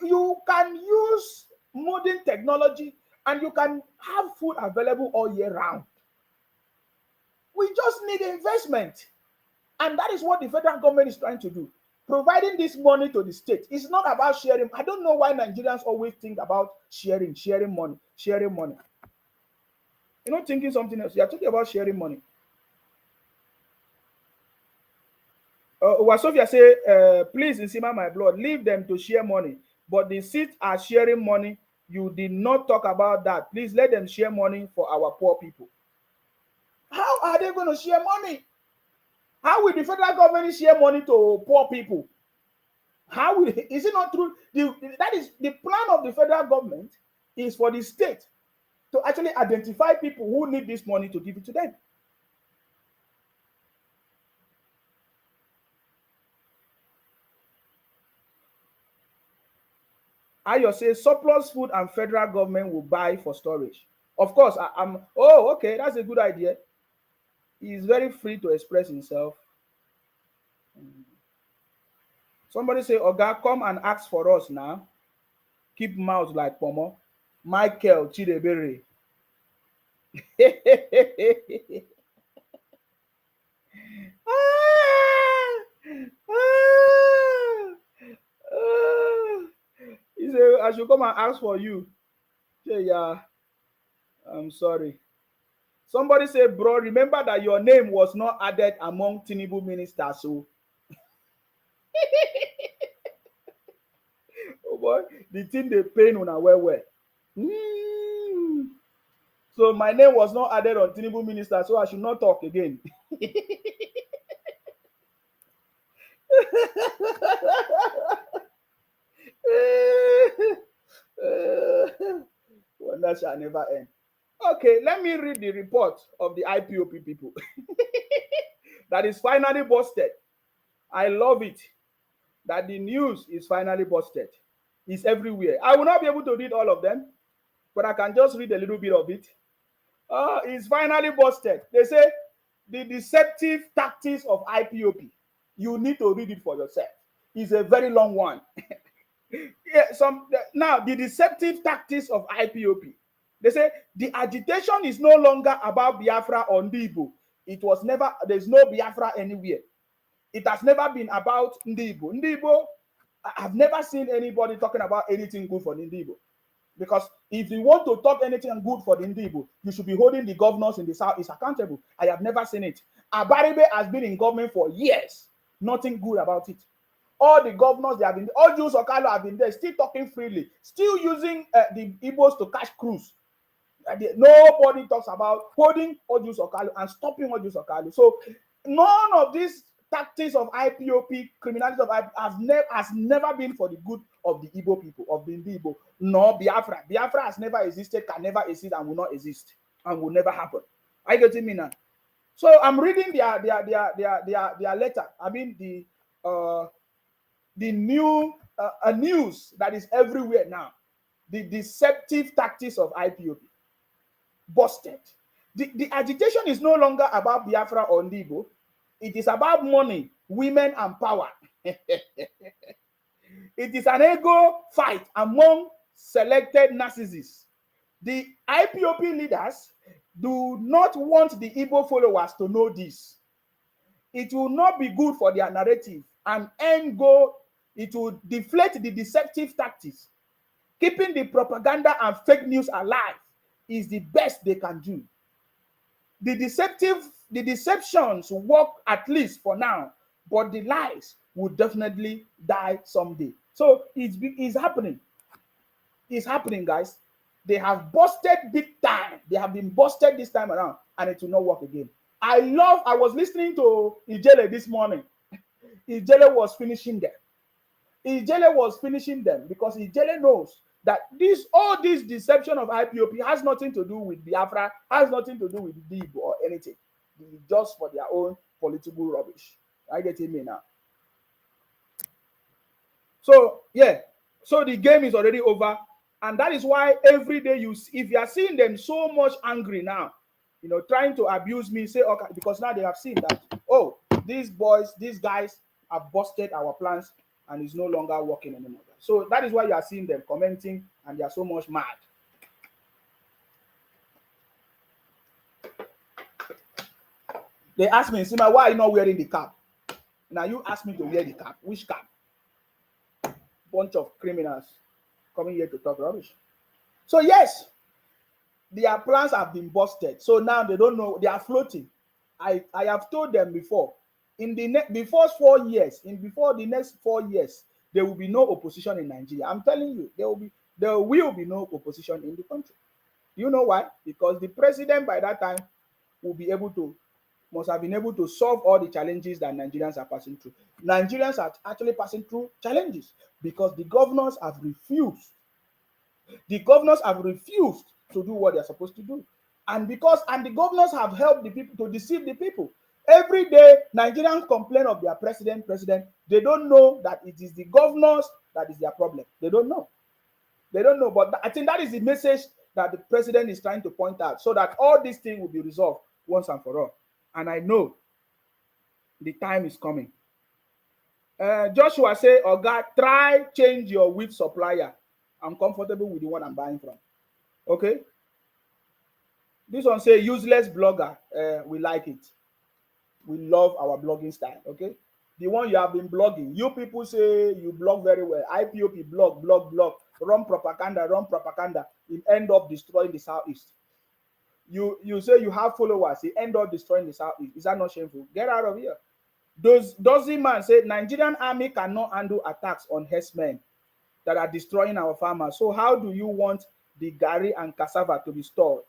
you can use modern technology and you can have food available all year round. We just need investment. And that is what the federal government is trying to do. Providing this money to the state. It's not about sharing. I don't know why Nigerians always think about sharing money. You're not thinking something else. You're talking about sharing money. Wasofia say, please, Nsima my blood, leave them to share money. But the seats are sharing money. You did not talk about that. Please let them share money for our poor people. How are they going to share money? How will the federal government share money to poor people? Is it not true? That is the plan of the federal government, is for the state to actually identify people who need this money to give it to them. Ayo says surplus food and federal government will buy for storage. Of course, okay, that's a good idea. He is very free to express himself. Somebody say, Oga, come and ask for us now. Keep mouth like Pomo. Michael Chidebere. He said, I should come and ask for you. Say, yeah, I'm sorry. Somebody said, bro, remember that your name was not added among Tinubu ministers. So, oh boy, the thing they pain on our well. So my name was not added on Tinubu minister, so I should not talk again. Wonder shall never end. Okay, let me read the report of the IPOP people. That is finally busted. I love it. That the news is finally busted. It's everywhere. I will not be able to read all of them. but I can just read a little bit of it. It's finally busted. They say the deceptive tactics of IPOP. You need to read it for yourself. It's a very long one. Now the deceptive tactics of IPOP. They say the agitation is no longer about Biafra or Ndibo. It was never. There's no Biafra anywhere. It has never been about Ndibo. Ndibo, I've never seen anybody talking about anything good for Ndibo. Because if you want to talk anything good for the Ndibo, you should be holding the governors in the South is accountable. I have never seen it. Abaribe has been in government for years. Nothing good about it. All the governors, they have been, all Jews Okalo have been there, still talking freely, still using the Igbos to catch crews. Nobody talks about holding Ojus Okalo and stopping Ojus Okalo. So none of these tactics of IPOP, criminality of IPOP has never been for the good of the Igbo people, of the Igbo, nor Biafra. Biafra has never existed, can never exist, and will not exist, and will never happen. Are you getting me now? So I'm reading their letter. I mean the new news that is everywhere now. The deceptive tactics of IPOP. Busted. The agitation is no longer about Biafra or Ndibo. It is about money, women, and power. It is an ego fight among selected narcissists. The IPOP leaders do not want the Igbo followers to know this. It will not be good for their narrative and end goal. It will deflate the deceptive tactics. Keeping the propaganda and fake news alive is the best they can do. The deceptions work at least for now, but the lies will definitely die someday. So it's happening. It's happening, guys. They have busted big time. They have been busted this time around, and it will not work again. I was listening to Ijele this morning. Ijele was finishing them. Ijele was finishing them because Ijele knows that all this deception of IPOP has nothing to do with Biafra, has nothing to do with Igbo or anything. It's just for their own political rubbish. I get me now. So yeah, so the game is already over, and that is why every day if you are seeing them so much angry now, trying to abuse me, say okay, because now they have seen that these guys have busted our plans and it's no longer working anymore. So that is why you are seeing them commenting and they are so much mad. They asked me, Sima, why are you not wearing the cap? Now you asked me to wear the cap. Which cap? Bunch of criminals coming here to talk rubbish. So yes, their plans have been busted. So now they don't know, they are floating. I have told them before, before the next 4 years, there will be no opposition in Nigeria. I'm telling you, there will be no opposition in the country. You know why? Because the president by that time must have been able to solve all the challenges that Nigerians are passing through. Nigerians are actually passing through challenges because the governors have refused. The governors have refused to do what they're supposed to do. And the governors have helped the people to deceive the people. Every day, Nigerians complain of their president. They don't know that it is the governors that is their problem. They don't know. But I think that is the message that the president is trying to point out so that all these things will be resolved once and for all. And I know the time is coming. Joshua say, Oga, try change your wheat supplier. I'm comfortable with the one I'm buying from. Okay? This one say, useless blogger. We like it. We love our blogging style. Okay? The one you have been blogging. You people say you blog very well. IPOP blog. Run propaganda. You end up destroying the Southeast. You say you have followers. You end up destroying the Southeast. Is that not shameful? Get out of here. Dozy man say Nigerian army cannot handle attacks on herdsmen that are destroying our farmers. So how do you want the gari and cassava to be stored?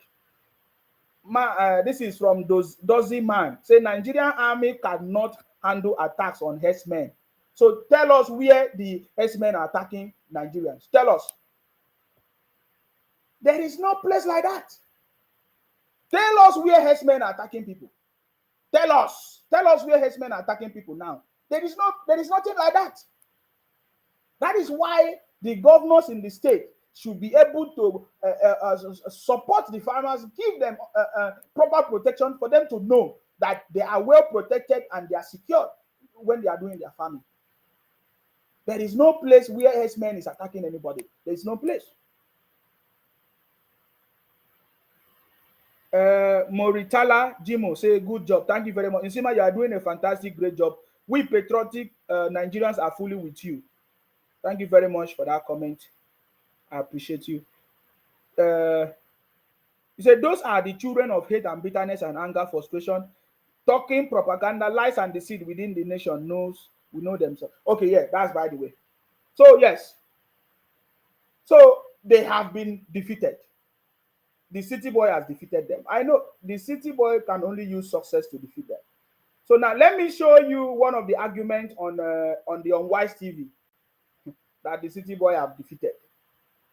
This is from Dozy man. Say Nigerian army cannot handle attacks on herdsmen. So tell us where the herdsmen are attacking Nigerians. Tell us. There is no place like that. Tell us where herdsmen are attacking people. Tell us where herdsmen are attacking people now. There is nothing like that. That is why the governors in the state, should be able to support the farmers, give them proper protection for them to know that they are well protected and they are secure when they are doing their farming. There is no place where herdsmen is attacking anybody. There is no place. Moritala Jimo say good job. Thank you very much. Nsima, you are doing a fantastic, great job. We patriotic Nigerians are fully with you. Thank you very much for that comment. I appreciate you. He said, those are the children of hate and bitterness and anger, frustration, talking propaganda, lies and deceit within the nation. We know themselves. Okay, yeah, that's by the way. So, yes. So, they have been defeated. The city boy has defeated them. I know the city boy can only use success to defeat them. So now let me show you one of the arguments on the Unwise TV that the city boy have defeated.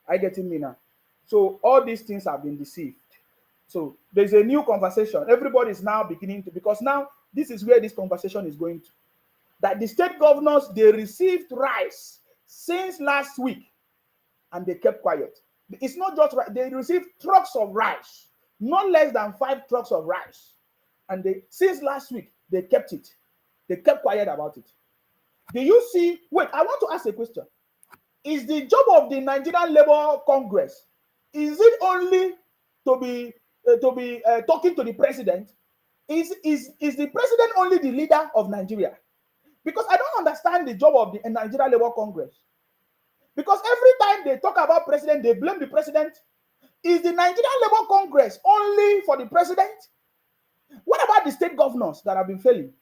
I getting me now? So all these things have been deceived. So there's a new conversation. Everybody is now beginning to, because now this is where this conversation is going to. That the state governors, they received rice since last week and they kept quiet. It's not just rice, they received trucks of rice, not less than 5 trucks of rice. And they, since last week, they kept it. They kept quiet about it. Do you see? Wait, I want to ask a question. Is the job of the Nigerian Labour Congress, is it only to be talking to the president? Is the president only the leader of Nigeria? Because I don't understand the job of the Nigerian Labour Congress. Because every time they talk about president, they blame the president. Is the Nigerian Labour Congress only for the president? What about the state governors that have been failing?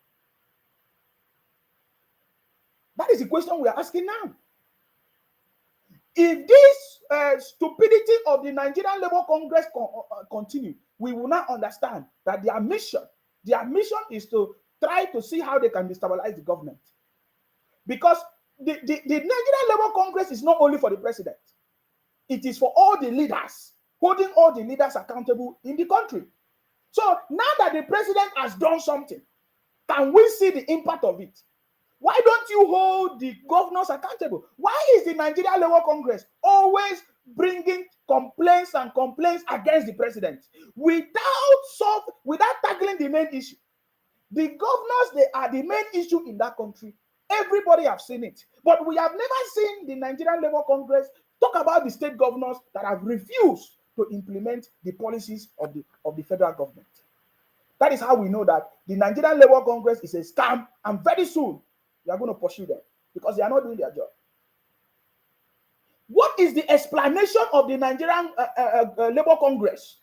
That is the question we are asking now. If this stupidity of the Nigerian Labour Congress continue, we will not understand that their mission is to try to see how they can destabilize the government. Because the Nigerian Labour Congress is not only for the president. It is for all the leaders, holding all the leaders accountable in the country. So now that the president has done something, can we see the impact of it? Why don't you hold the governors accountable? Why is the Nigerian Labour Congress always bringing complaints against the president without tackling the main issue? The governors, they are the main issue in that country. Everybody have seen it. But we have never seen the Nigerian Labour Congress talk about the state governors that have refused to implement the policies of the federal government. That is how we know that the Nigerian Labour Congress is a scam, and very soon we are going to pursue them because they are not doing their job. What is the explanation of the Nigerian Labour Congress?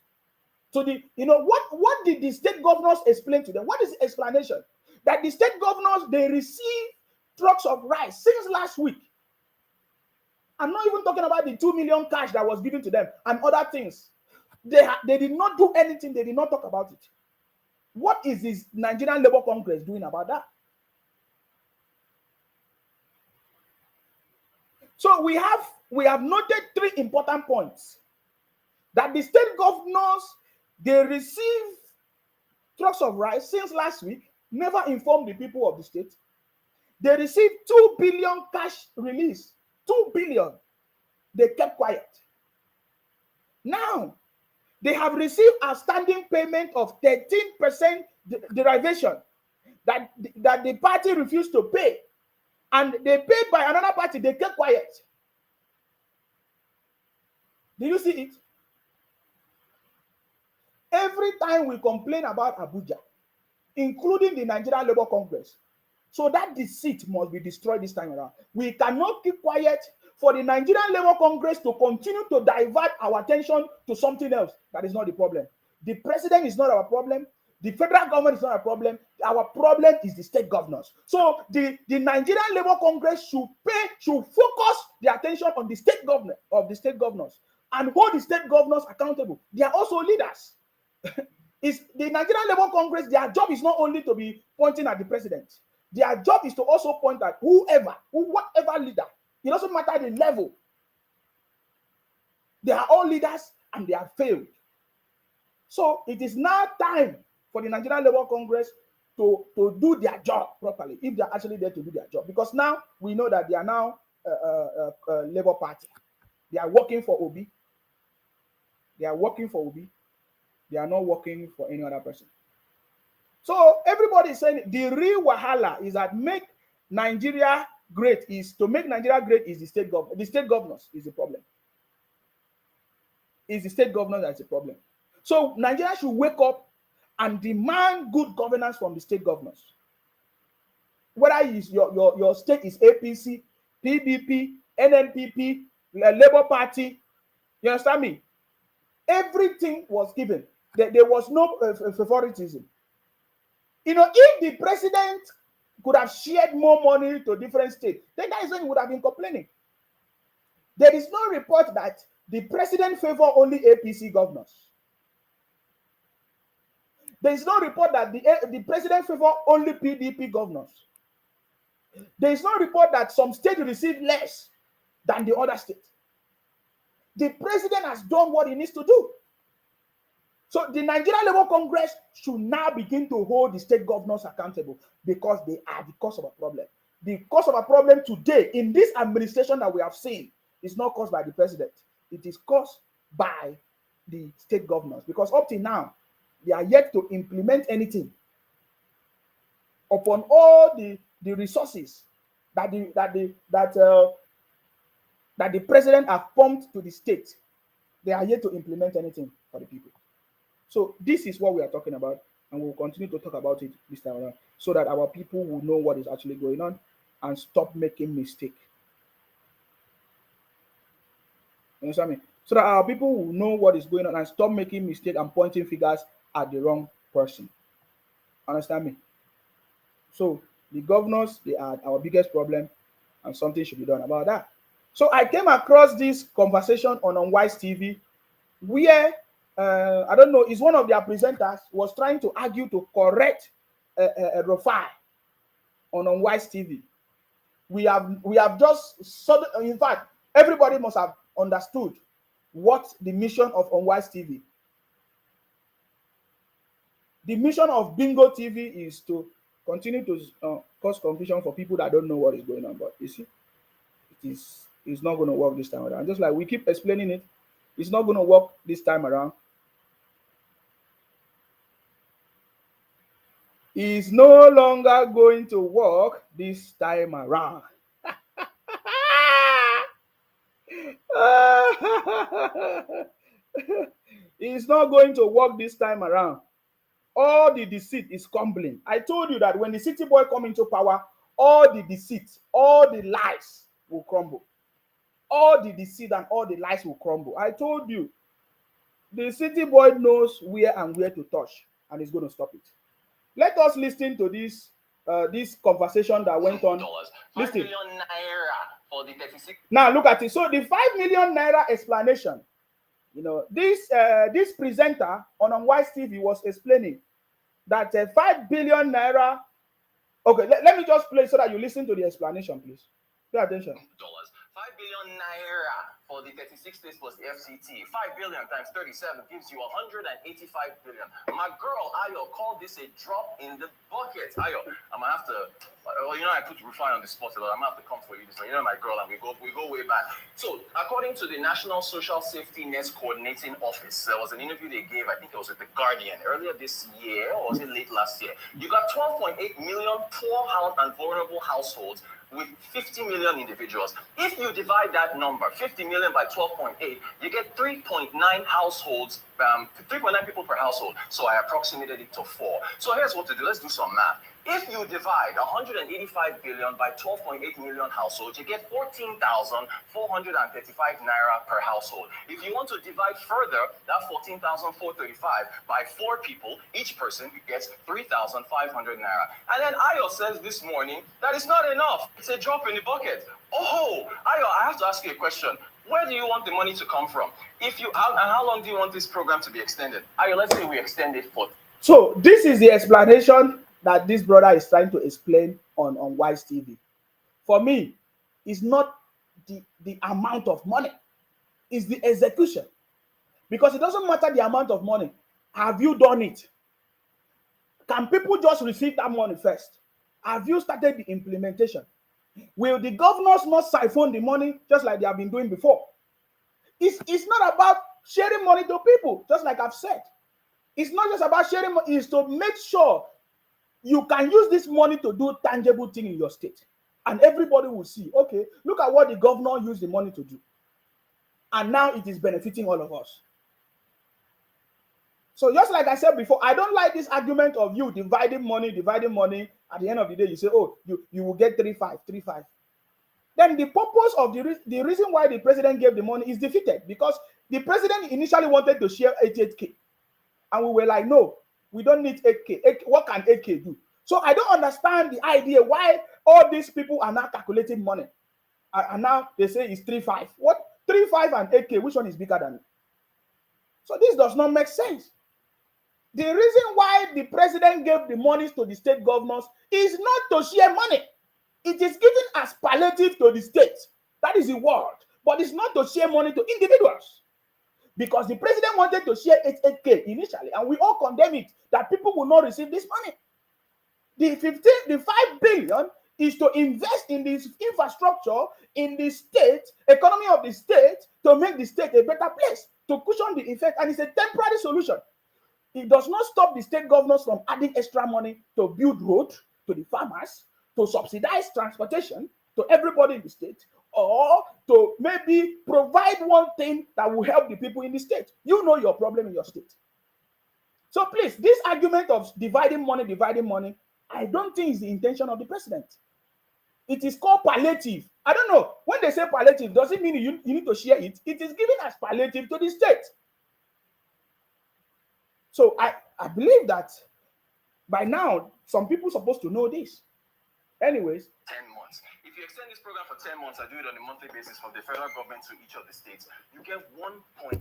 So what did the state governors explain to them? What is the explanation? That the state governors, they receive trucks of rice since last week. I'm not even talking about the 2 million cash that was given to them and other things. They did not do anything. They did not talk about it. What is this Nigerian Labour Congress doing about that? So we have noted 3 important points. That the state governors, they receive trucks of rice since last week, never informed the people of the state. They received 2 billion cash release. 2 billion. They kept quiet. Now, they have received outstanding payment of 13% derivation that the party refused to pay. And they paid by another party. They kept quiet. Do you see it? Every time we complain about Abuja, including the Nigerian Labour Congress, so that deceit must be destroyed this time around. We cannot keep quiet for the Nigerian Labour Congress to continue to divert our attention to something else. That is not the problem. The president is not our problem. The federal government is not a problem. Our problem is the state governors. So the Nigerian Labour Congress should focus their attention on the state governors and hold the state governors accountable. They are also leaders. Is the Nigerian Labour Congress, their job is not only to be pointing at the president. Their job is to also point at whatever leader. It doesn't matter the level. They are all leaders and they have failed. So it is now time for the Nigerian Labour Congress to do their job properly, if they are actually there to do their job. Because now we know that they are now Labour Party. They are working for Obi. They are working for Obi. They are not working for any other person. So everybody is saying the real wahala is that make Nigeria great is to make Nigeria great is the state government. The state governors is the problem. It's the state governors that's the problem. So Nigeria should wake up and demand good governance from the state governors. Whether your state is APC, PDP, NNPP, Labour Party, you understand me? Everything was given. There was no favoritism. You know, if the president could have shared more money to different states, then that is when he would have been complaining. There is no report that the president favor only APC governors. There is no report that the president favor only PDP governors. There is no report that some states receive less than the other states. The president has done what he needs to do. So the Nigerian Labour Congress should now begin to hold the state governors accountable because they are the cause of a problem. The cause of a problem today in this administration that we have seen is not caused by the president. It is caused by the state governors because up to now, they are yet to implement anything upon all the resources that the president have pumped to the state. They are yet to implement anything for the people. So this is what we are talking about, and we'll continue to talk about it this time around so that our people will know what is actually going on and stop making mistakes. You understand me? So that our people will know what is going on and stop making mistakes and pointing fingers at the wrong person. Understand me? So the governors, they are our biggest problem, and something should be done about that. So I came across this conversation on Unwise TV where I don't know, is one of their presenters was trying to argue to correct a Rufai on Unwise TV. We have just in fact, everybody must have understood what the mission of Unwise TV. The mission of Bingo TV is to continue to cause confusion for people that don't know what is going on. But you see, it's not going to work this time around. Just like we keep explaining it, it's not going to work this time around. Is no longer going to work this time around. It's not going to work this time around. All the deceit is crumbling. I told you that when the city boy come into power, all the deceit, all the lies will crumble. All the deceit and all the lies will crumble. I told you, the city boy knows where and where to touch, and he's going to stop it. Let us listen to this this conversation that went on. Listen. 5 million naira for the 36. Now look at it. So the 5 million naira explanation, you know, this presenter on Unwise TV was explaining that 5 billion naira. Okay, let me just play so that you listen to the explanation, please. Pay attention. 5 billion naira for the 36 states plus the FCT. 5 billion times 37 gives you 185 billion. My girl Ayo called this a drop in the bucket. Ayo, I'm gonna have to. Well, you know, I put Rufai on the spot a lot. I'm gonna have to come for you this one. You know, my girl, and we go way back. So, according to the National Social Safety Nets Coordinating Office, there was an interview they gave. I think it was with the Guardian earlier this year, or was it late last year? You got 12.8 million poor and vulnerable households with 50 million individuals. If you divide that number, 50 million by 12.8, you get 3.9 households, 3.9 people per household. So I approximated it to 4. So here's what to do. Let's do some math. If you divide 185 billion by 12.8 million households, you get 14,435 naira per household. If you want to divide further, that 14,435 by 4 people, each person gets 3,500 naira. And then Ayo says this morning that it's not enough. It's a drop in the bucket. Oh, Ayo, I have to ask you a question. Where do you want the money to come from? How long do you want this program to be extended? Ayo, let's say we extend it for. So this is the explanation that this brother is trying to explain on Wise TV. For me, it's not the amount of money, it's the execution. Because it doesn't matter the amount of money. Have you done it? Can people just receive that money first? Have you started the implementation? Will the governors not siphon the money just like they have been doing before? It's not about sharing money to people, just like I've said. It's not just about sharing money, it's to make sure you can use this money to do tangible thing in your state. And everybody will see, okay, look at what the governor used the money to do. And now it is benefiting all of us. So just like I said before, I don't like this argument of you dividing money. At the end of the day, you say, oh, you will get 3.5. Then the purpose of the reason why the president gave the money is defeated, because the president initially wanted to share 88K. And we were like, no, we don't need 8K. What can 8K do? So I don't understand the idea why all these people are now calculating money. And now they say it's 3.5. What? 3.5 and 8K, which one is bigger than it? So this does not make sense. The reason why the president gave the monies to the state governors is not to share money. It is given as palliative to the state. That is the word. But it's not to share money to individuals. Because the president wanted to share 8K initially, and we all condemn it, that people will not receive this money. The 5 billion is to invest in this infrastructure in the state, economy of the state, to make the state a better place, to cushion the effect, and it's a temporary solution. It does not stop the state governors from adding extra money to build roads to the farmers, to subsidize transportation to everybody in the state, or to maybe provide one thing that will help the people in the state. You know your problem in your state. So please, this argument of dividing money, I don't think is the intention of the president. It is called palliative. I don't know. When they say palliative, does it mean you need to share it? It is given as palliative to the state. So I believe that by now, some people are supposed to know this. Anyways. 10 months. If you extend this program for 10 months, I do it on a monthly basis from the federal government to each of the states, you get 1.8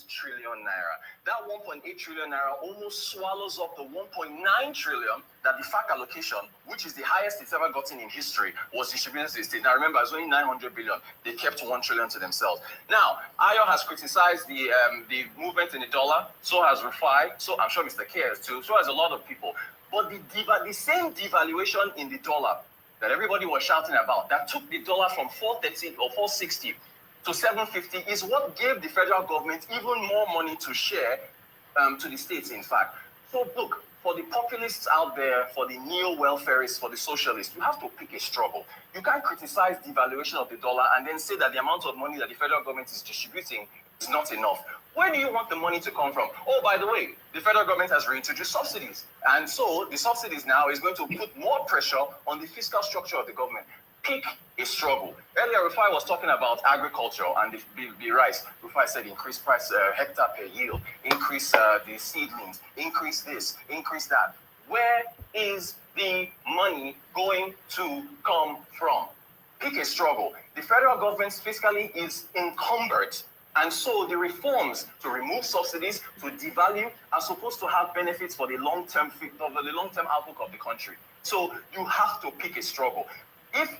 trillion naira. That 1.8 trillion naira almost swallows up the 1.9 trillion that the FAC allocation, which is the highest it's ever gotten in history, was distributed to the state. Now remember, it's only 900 billion. They kept 1 trillion to themselves. Now, Ayo has criticized the movement in the dollar, so has Rufai, so I'm sure Mr. K has too, so has a lot of people. But the same devaluation in the dollar that everybody was shouting about, that took the dollar from 430 or 460 to 750, is what gave the federal government even more money to share to the states, in fact. So look, for the populists out there, for the neo-welfarists, for the socialists, you have to pick a struggle. You can't criticize devaluation of the dollar and then say that the amount of money that the federal government is distributing is not enough. Where do you want the money to come from? Oh, by the way, the federal government has reintroduced subsidies. And so the subsidies now is going to put more pressure on the fiscal structure of the government. Pick a struggle. Earlier, Rufai was talking about agriculture and the rice. Rufai said increase price hectare per yield, increase the seedlings, increase this, increase that. Where is the money going to come from? Pick a struggle. The federal government fiscally is encumbered. And so the reforms to remove subsidies, to devalue, are supposed to have benefits for the long-term outlook of the country. So you have to pick a struggle.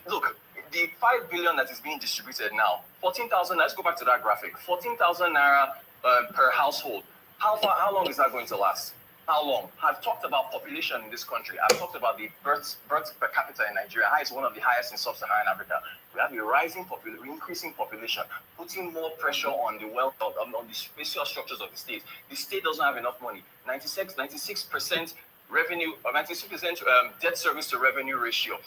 Look, the 5 billion that is being distributed now, 14,000, let's go back to that graphic, 14,000 naira per household. How long is that going to last? How long? I've talked about population in this country. I've talked about the births per capita in Nigeria. How it's one of the highest in sub-Saharan Africa. We have a rising increasing population, putting more pressure on the wealth on the spatial structures of the state. The state doesn't have enough money. 96% revenue, 96% debt service to revenue ratio,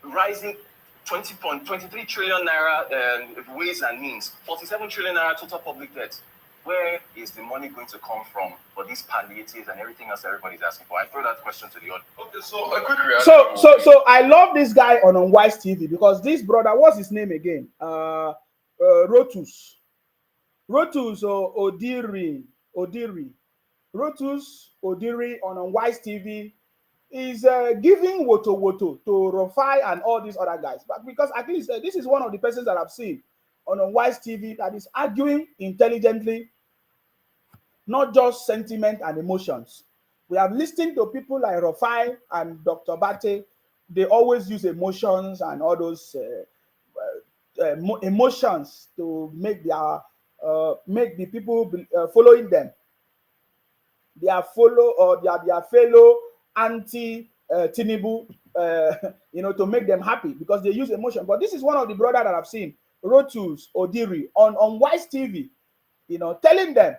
rising 20.23 trillion naira ways and means, 47 trillion naira total public debt. Where is the money going to come from for these palliatives and everything else everybody's asking for? I throw that question to the audience. Okay, so a quick reaction. So I love this guy on Wise TV, because this brother, what's his name again? Rotus Odiri. Rotus Odiri on Wise TV is giving woto to Rufai and all these other guys. But because at least this is one of the persons that I've seen on Wise TV that is arguing intelligently, not just sentiment and emotions. We have listened to people like Rufai and Dr. Bate. They always use emotions and all those emotions to make the people following them, their fellow anti Tinubu, to make them happy, because they use emotion. But this is one of the brothers that I've seen Rotus Odiri on Wise TV, telling them,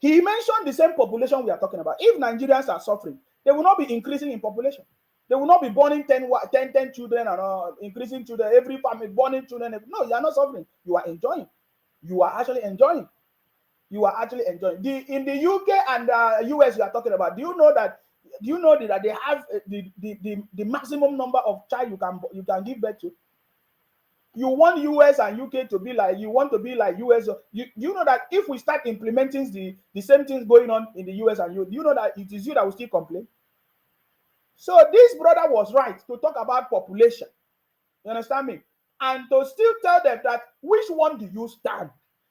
he mentioned the same population we are talking about. If Nigerians are suffering, they will not be increasing in population. They will not be burning 10 children and increasing children, every family burning children. No, you are not suffering. You are enjoying. You are actually enjoying. You are actually enjoying. In the UK and US you are talking about, do you know that they have the maximum number of child you can give birth to? You want US and UK to be like, you want to be like US. You know that if we start implementing the same things going on in the US and you know that it is you that will still complain. So this brother was right to talk about population. You understand me? And to still tell them that which one do you stand?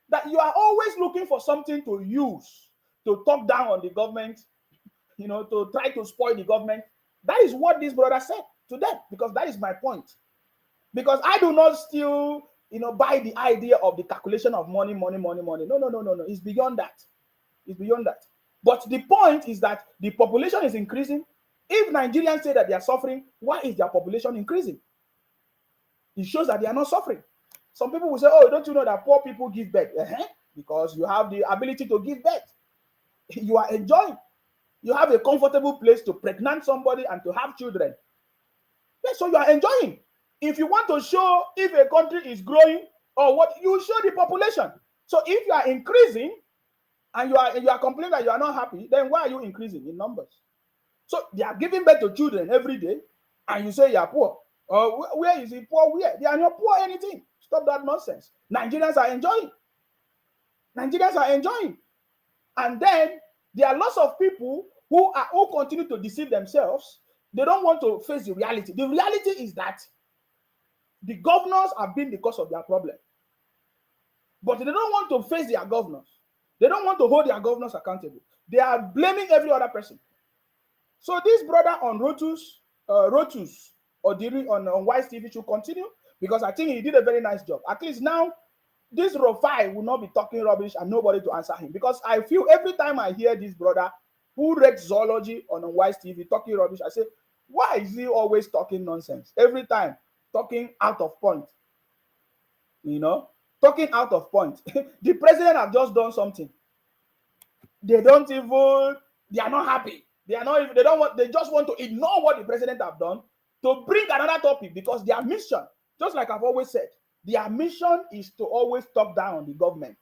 That you are always looking for something to use to talk down on the government, to try to spoil the government. That is what this brother said to them, because that is my point. Because I do not still, buy the idea of the calculation of money. No. It's beyond that. It's beyond that. But the point is that the population is increasing. If Nigerians say that they are suffering, why is their population increasing? It shows that they are not suffering. Some people will say, oh, don't you know that poor people give birth? Because you have the ability to give birth. You are enjoying. You have a comfortable place to pregnant somebody and to have children. Yeah, so you are enjoying. If you want to show if a country is growing or what, you show the population. So if you are increasing and you are complaining that you are not happy, then why are you increasing in numbers? So they are giving birth to children every day, and you say you are poor. Where is it poor? Where? They are not poor anything. Stop that nonsense. Nigerians are enjoying. Nigerians are enjoying. And then there are lots of people who continue to deceive themselves. They don't want to face the reality. The reality is that the governors have been the cause of their problem. But they don't want to face their governors. They don't want to hold their governors accountable. They are blaming every other person. So this brother on Rotus Odiri on Wise TV should continue, because I think he did a very nice job. At least now, this Rufai will not be talking rubbish and nobody to answer him. Because I feel every time I hear this brother who read zoology on Wise TV talking rubbish, I say, why is he always talking nonsense? Every time, talking out of point. Talking out of point. The president have just done something. They are not happy. They just want to ignore what the president have done to bring another topic, because their mission, just like I've always said, their mission is to always talk down on the government.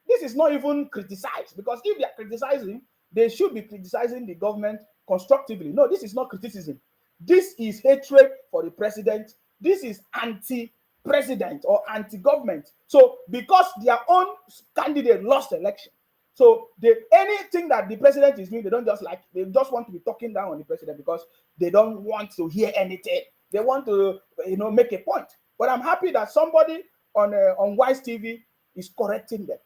This is not even criticized, because if they are criticizing, they should be criticizing the government constructively. No, this is not criticism. This is hatred for the president. This is anti-president or anti-government. So because their own candidate lost election, so anything that the president is doing, they don't just like. They just want to be talking down on the president because they don't want to hear anything. They want to, make a point. But I'm happy that somebody on Wise TV is correcting them.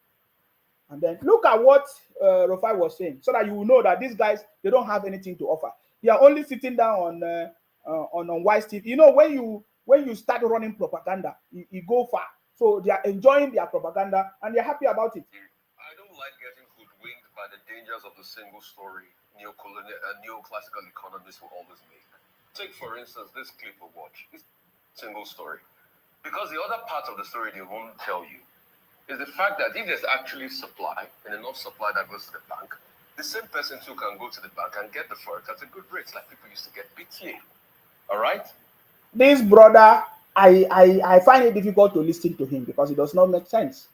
And then look at what Rufai was saying, so that you will know that these guys, they don't have anything to offer. They are only sitting down on Wise TV. When you start running propaganda, you go far. So they are enjoying their propaganda and they're happy about it. I don't like getting hoodwinked by the dangers of the single story neoclassical economists will always make. Take, for instance, this clip of watch. This single story. Because the other part of the story they won't tell you is the fact that if there's actually supply and enough supply that goes to the bank, the same person too can go to the bank and get the forex at a good rate, like people used to get BTA. All right? This brother, I find it difficult to listen to him because it does not make sense.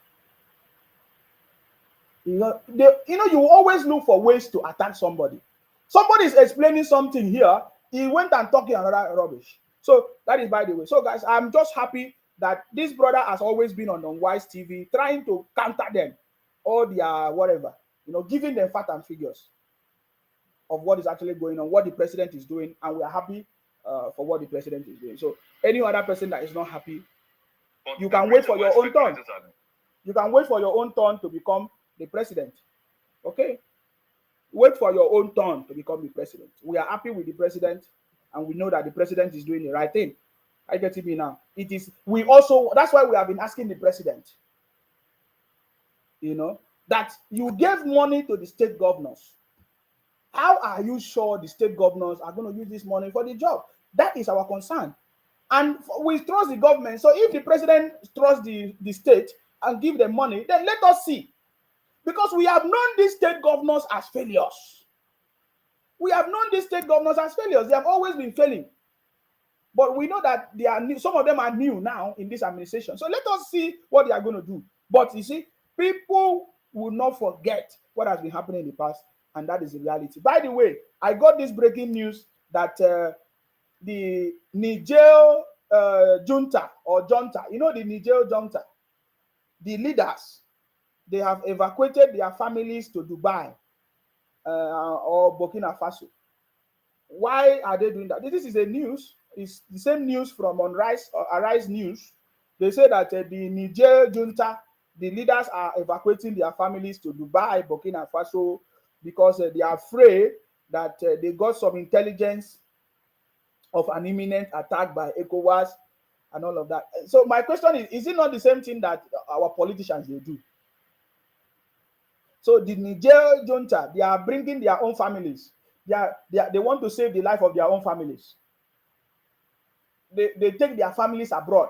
You always look for ways to attack somebody. Somebody is explaining something here, he went and talking another rubbish. So that is by the way. So guys, I'm just happy that this brother has always been on Wise TV, trying to counter them, or their whatever, giving them facts and figures of what is actually going on, what the president is doing, and we are happy for what the president is doing. So any other person that is not happy, you can wait for your own turn. You can wait for your own turn to become the president. Okay? Wait for your own turn to become the president. We are happy with the president, and we know that the president is doing the right thing. I get it now. That's why we have been asking the president, that you gave money to the state governors. How are you sure the state governors are going to use this money for the job? That is our concern. And we trust the government. So if the president trusts the state and give them money, then let us see. Because we have known these state governors as failures. We have known these state governors as failures. They have always been failing. But we know that they are new. Some of them are new now in this administration. So let us see what they are going to do. But you see, people will not forget what has been happening in the past, and that is the reality. By the way, I got this breaking news that the Niger junta, the Niger junta, the leaders, they have evacuated their families to Dubai or Burkina Faso. Why are they doing that? This is a news. It's the same news from Arise News. They say that the Niger junta, the leaders are evacuating their families to Dubai, Burkina Faso, because they are afraid that they got some intelligence of an imminent attack by ECOWAS and all of that. So my question is it not the same thing that our politicians they do? So the Niger junta, they are bringing their own families. They want to save the life of their own families. They take their families abroad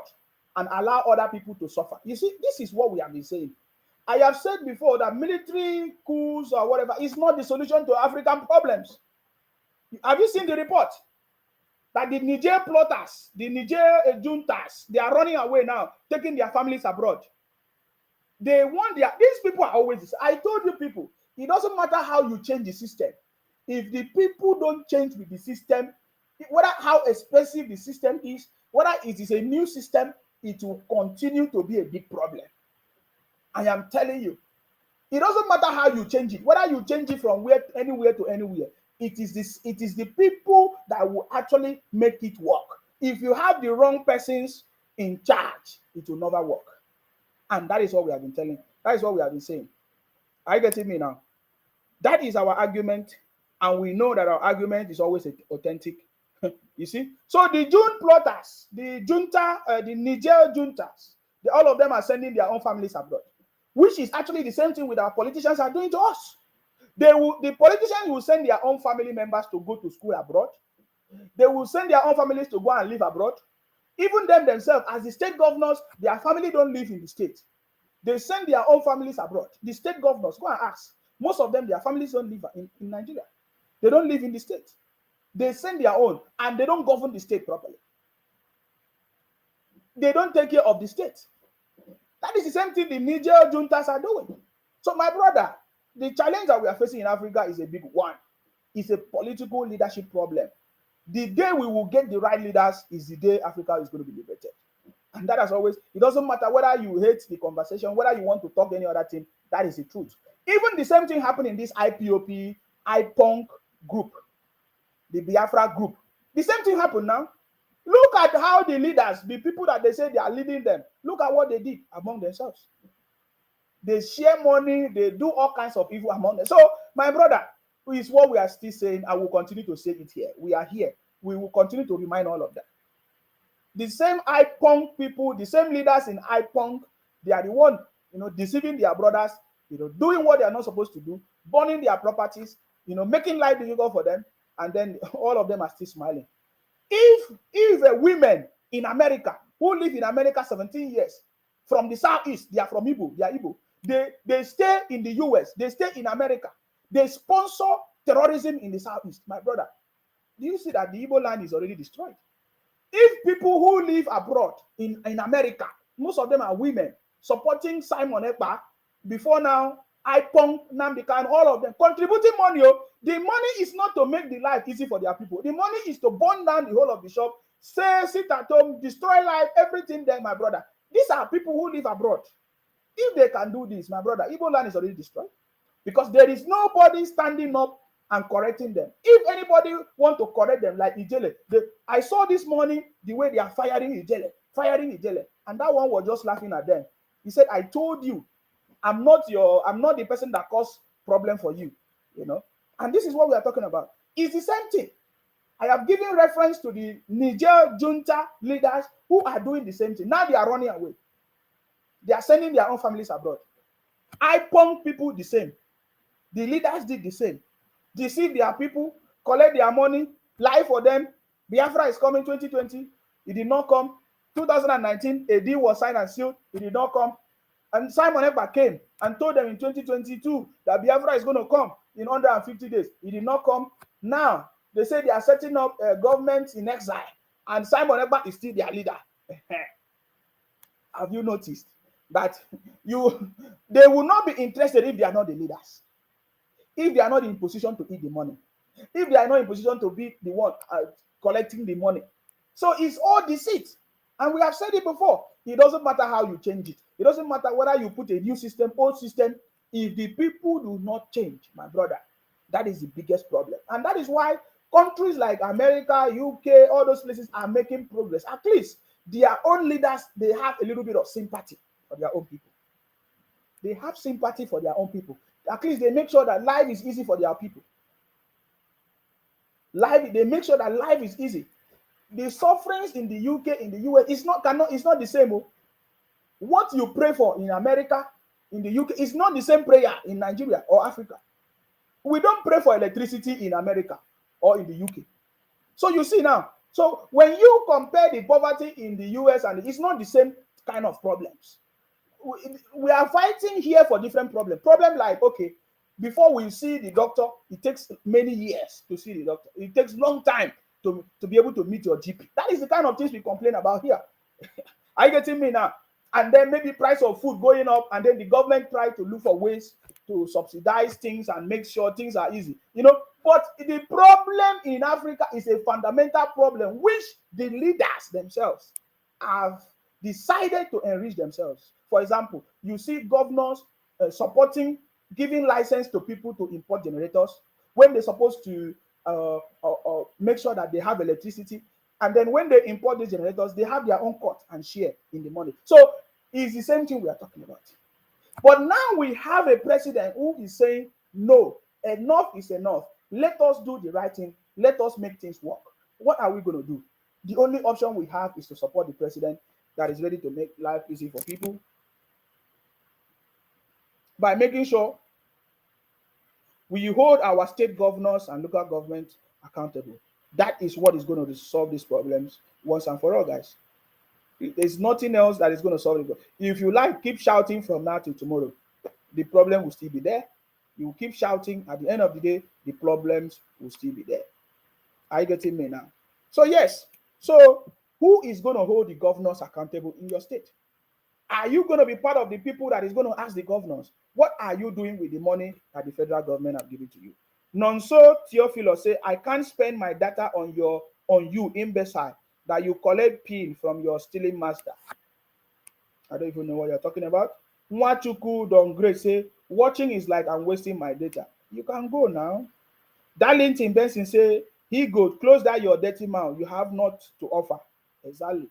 and allow other people to suffer. You see, this is what we have been saying. I have said before that military coups or whatever is not the solution to African problems. Have you seen the report? That the Niger plotters, the Niger juntas, they are running away now, taking their families abroad. They want these people are always, I told you people, it doesn't matter how you change the system. If the people don't change with the system, whether how expensive the system is, whether it is a new system, it will continue to be a big problem. I am telling you, it doesn't matter how you change it, whether you change it from anywhere to anywhere. It is the people that will actually make it work. If you have the wrong persons in charge, it will never work. And that is what we have been telling. That is what we have been saying. Are you getting me now? That is our argument, and we know that our argument is always authentic. You see? So the June plotters, the junta, the Niger juntas, all of them are sending their own families abroad, which is actually the same thing with our politicians are doing to us. The politicians will send their own family members to go to school abroad. They will send their own families to go and live abroad. Even them themselves, as the state governors, their family don't live in the state. They send their own families abroad. The state governors, go and ask. Most of them, their families don't live in Nigeria. They don't live in the state. They send their own, and they don't govern the state properly. They don't take care of the state. That is the same thing the Niger juntas are doing. So my brother, the challenge that we are facing in Africa is a big one. It's a political leadership problem. The day we will get the right leaders is the day Africa is going to be liberated. And that has always, it doesn't matter whether you hate the conversation, whether you want to talk any other thing, that is the truth. Even the same thing happened in this IPOP, IPONC group, the Biafra group. The same thing happened now. Look at how the leaders, the people that they say they are leading them, look at what they did among themselves. They share money, they do all kinds of evil among them. So, my brother, is what we are still saying. I will continue to say it here. We are here. We will continue to remind all of them. The same IPONC people, the same leaders in IPONC, they are the one, deceiving their brothers, doing what they are not supposed to do, burning their properties, making life difficult for them, and then all of them are still smiling. If a women in America who live in America 17 years from the southeast, they are from Igbo, they are Igbo. They stay in the US, they stay in America. They sponsor terrorism in the southeast. My brother, do you see that the Igbo land is already destroyed? If people who live abroad in America, most of them are women, supporting Simon Ekpa, before now, IPONC, Nnamdi Kanu, all of them, contributing money. The money is not to make the life easy for their people. The money is to burn down the whole of the shop, sit at home, destroy life, everything there, my brother. These are people who live abroad. If they can do this, my brother, Igbo land is already destroyed. Because there is nobody standing up and correcting them. If anybody want to correct them, like Ijele, I saw this morning the way they are firing Ijele, and that one was just laughing at them. He said, "I told you, I'm not the person that caused problem for you, And this is what we are talking about. It's the same thing. I have given reference to the Niger junta leaders who are doing the same thing. Now they are running away. They are sending their own families abroad. IPONC people the same. The leaders did the same. Deceive their people, collect their money, lie for them. Biafra is coming 2020. He did not come. 2019, a deal was signed and sealed. He did not come. And Simon Ekpa came and told them in 2022 that Biafra is going to come in 150 days. He did not come. Now, they say they are setting up a government in exile, and Simon Ekpa is still their leader. Have you noticed that they will not be interested if they are not the leaders, if they are not in position to eat the money, if they are not in position to be the one collecting the money? So it's all deceit. And we have said it before. It doesn't matter how you change it. It doesn't matter whether you put a new system, old system. If the people do not change, my brother, that is the biggest problem. And that is why countries like America, UK, all those places are making progress. At least their own leaders, they have a little bit of sympathy for their own people. They have sympathy for their own people. At least they make sure that life is easy for their people. They make sure that life is easy. The sufferings in the UK, in the US, it's not the same. What you pray for in America, in the UK, is not the same prayer in Nigeria or Africa. We don't pray for electricity in America or in the UK. So you see now, so when you compare the poverty in the US and it's not the same kind of problems. We are fighting here for different problems. Problem like, okay, before we see the doctor, it takes many years to see the doctor. It takes long time to be able to meet your GP. That is the kind of things we complain about here. Are you getting me now? And then maybe price of food going up, and then the government try to look for ways to subsidize things and make sure things are easy. But the problem in Africa is a fundamental problem which the leaders themselves have decided to enrich themselves. For example, you see governors supporting, giving license to people to import generators when they're supposed to make sure that they have electricity. And then when they import these generators, they have their own cut and share in the money. So it's the same thing we are talking about. But now we have a president who is saying, no, enough is enough. Let us do the right thing. Let us make things work. What are we going to do? The only option we have is to support the president that is ready to make life easy for people by making sure we hold our state governors and local government accountable. That is what is going to solve these problems once and for all, guys. There's nothing else that is going to solve it. If you like, keep shouting from now till tomorrow. The problem will still be there. You will keep shouting. At the end of the day, the problems will still be there. Are you getting me now? So yes. So who is going to hold the governors accountable in your state? Are you going to be part of the people that is going to ask the governors, what are you doing with the money that the federal government have given to you? Nonso Theophilus say, I can't spend my data on you, imbecile, that you collect PIN from your stealing master. I don't even know what you're talking about. Nwachuku Dongre say, watching is like I'm wasting my data. You can go now. Darlington Benson say, he good, close that your dirty mouth. You have not to offer. Exactly.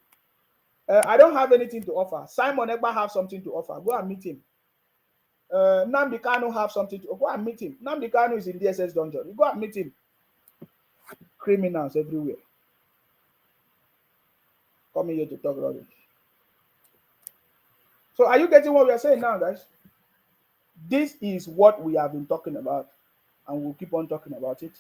I don't have anything to offer. Simon Ekpa have something to offer. Go and meet him. Nnamdi Kanu have something to go and meet him. Nnamdi Kanu is in DSS dungeon. You go and meet him. Criminals everywhere. Coming here to talk rubbish. So are you getting what we are saying now, guys? This is what we have been talking about, and we'll keep on talking about it.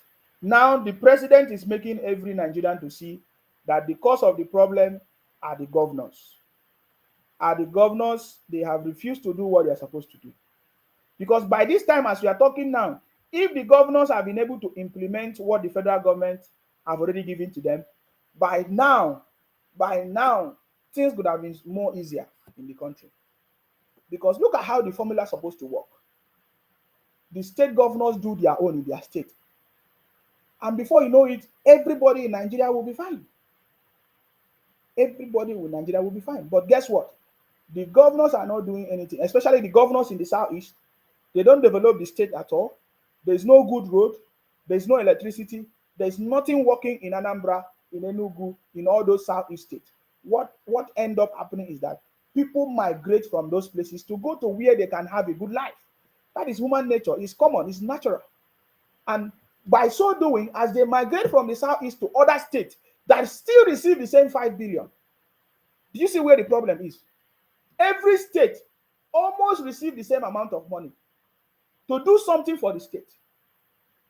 Now, the president is making every Nigerian to see that the cause of the problem are the governors. They have refused to do what they are supposed to do. Because by this time, as we are talking now, if the governors have been able to implement what the federal government have already given to them, by now, things could have been more easier in the country. Because look at how the formula is supposed to work. The state governors do their own in their state. And before you know it, everybody in Nigeria will be fine. Everybody in Nigeria will be fine. But guess what? The governors are not doing anything, especially the governors in the southeast. They don't develop the state at all. There's no good road. There's no electricity. There's nothing working in Anambra, in Enugu, in all those southeast states. What end up happening is that people migrate from those places to go to where they can have a good life. That is human nature. It's common. It's natural. And by so doing, as they migrate from the southeast to other states that still receive the same 5 billion, do you see where the problem is? Every state almost receive the same amount of money to do something for the state.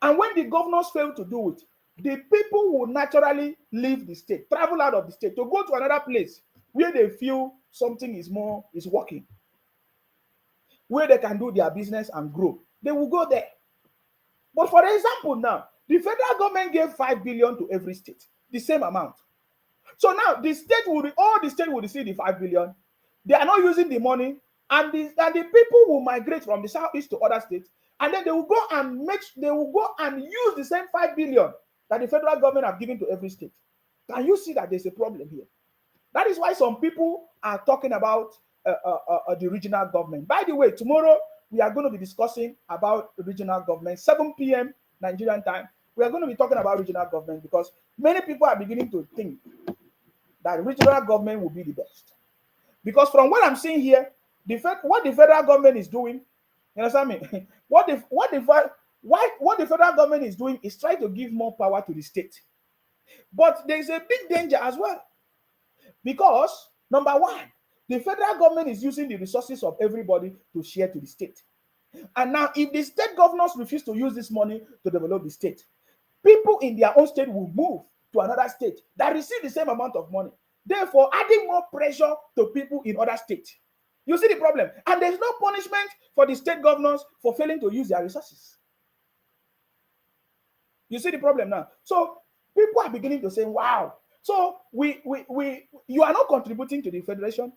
And when the governors fail to do it, the people will naturally leave the state, travel out of the state to go to another place where they feel something is working, where they can do their business and grow. They will go there. But for example, now the federal government gave 5 billion to every state, the same amount. So now all the state will receive the 5 billion. They are not using the money, and the people will migrate from the southeast to other states, and then they will go and use the same 5 billion that the federal government have given to every state. Can you see that there's a problem here? That is why some people are talking about the regional government. By the way, tomorrow we are going to be discussing about regional government, 7 p.m. Nigerian time. We are going to be talking about regional government because many people are beginning to think that regional government will be the best. Because from what I'm seeing here, what the federal government is doing, you understand me? What the federal government is doing is trying to give more power to the state. But there is a big danger as well. Because, number one, the federal government is using the resources of everybody to share to the state. And now, if the state governors refuse to use this money to develop the state, people in their own state will move to another state that receive the same amount of money, therefore adding more pressure to people in other states. You see the problem? And there's no punishment for the state governors for failing to use their resources. You see the problem now? So people are beginning to say, wow. So you are not contributing to the federation.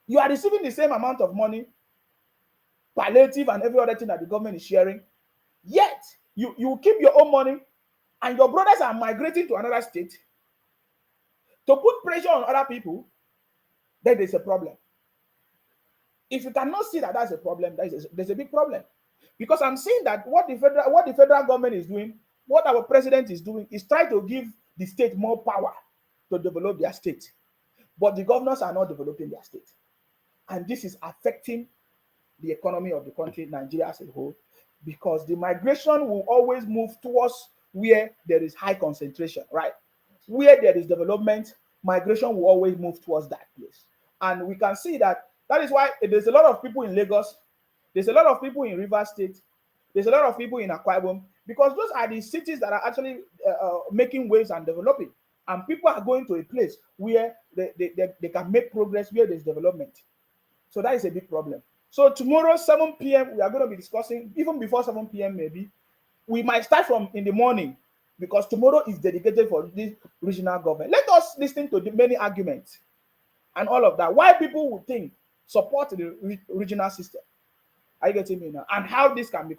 You are receiving the same amount of money, palliative and every other thing that the government is sharing. Yet, you keep your own money and your brothers are migrating to another state to put pressure on other people, then there's a problem. If you cannot see that that's a problem, there's a big problem. Because I'm seeing that what the federal government is doing, what our president is doing, is trying to give the state more power to develop their state. But the governors are not developing their state. And this is affecting the economy of the country, Nigeria as a whole, because the migration will always move towards where there is high concentration, right? Where there is development, migration will always move towards that place. And we can see that is why there's a lot of people in Lagos, there's a lot of people in Rivers State, there's a lot of people in Akwa Ibom, because those are the cities that are actually making waves and developing. And people are going to a place where they can make progress, where there's development. So that is a big problem. So tomorrow, 7 p.m., we are going to be discussing, even before 7 p.m. maybe, we might start from in the morning, because tomorrow is dedicated for this regional government. Let us listen to the many arguments and all of that. Why people would think support the regional system. Are you getting me now? And how this can be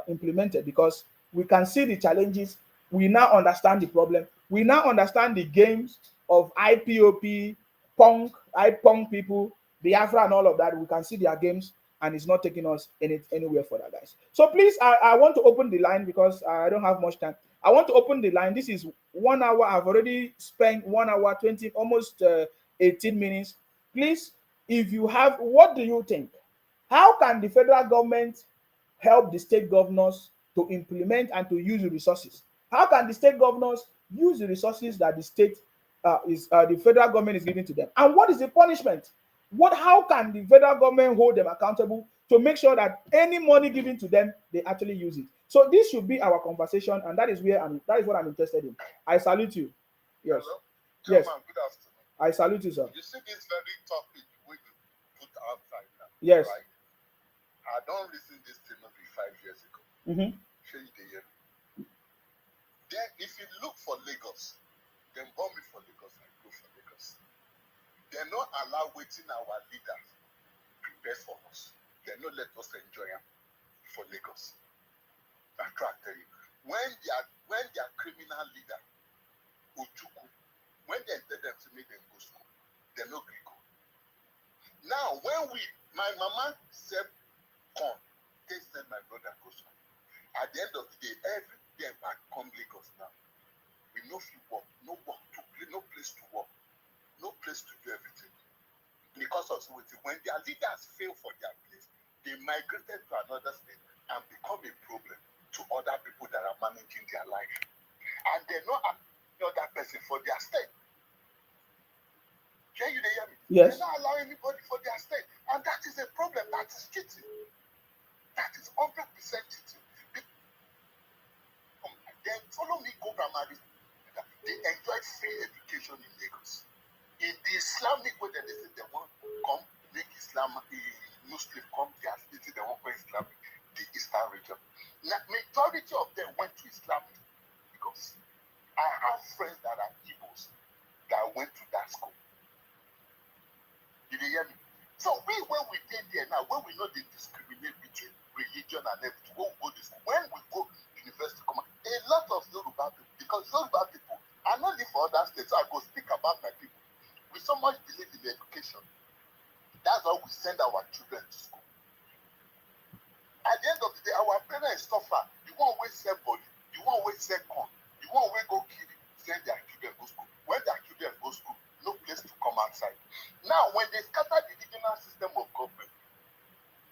implemented, because we can see the challenges. We now understand the problem. We now understand the games of IPOP, IPONG people, Biafra and all of that. We can see their games, and it's not taking us anywhere further, guys. So please, I want to open the line because I don't have much time. I want to open the line. This is 1 hour. I've already spent 1 hour, 20, almost 18 minutes. Please, if you have, what do you think? How can the federal government help the state governors to implement and to use the resources? How can the state governors use the resources that the federal government is giving to them? And what is the punishment? How can the federal government hold them accountable to make sure that any money given to them, they actually use it? So this should be our conversation, and that is what I'm interested in. I salute you. Yes. Hello? Yes. Chairman, good afternoon. I salute you, sir. You see this very topic we put outside now. Yes. Right? I don't listen this thing maybe 5 years ago. Mm-hmm. Then if you look for Lagos, then bomb me for Lagos and go for Lagos. They not allow waiting our leaders prepare for us. They not let us enjoy them for Lagos. I try to tell you. When their criminal leader, Uchuku, when they tell them to make them go school, they no agree go. Now, when my mama said, come, they send my brother go school. At the end of the day, every day back come Lagos now. We no fit work, no place to work, no place to do everything. Because of something, when their leaders fail for their place, they migrated to another state and become a problem to other people that are managing their life. And they're not another person for their state. Can you hear me? Yes. They don't allow anybody for their state. And that is a problem. That is cheating. That is 100% cheating. Then that region. Now, majority of them went to Islam because I have friends that are Igbos that went to that school. Did you hear me? So when we did there now, when we know they discriminate between religion and everything, when we go to school, when we go to university, a lot of Yoruba people, because Yoruba people, I not live for other states, so I go speak about my people. We so much believe in education. That's why we send our children to school. At the end of the day, our parents suffer. You want to sell body, you want to sell corn, you want to go kill it, send their children go school. When their children go school, no place to come outside. Now, when they scatter the regional system of government,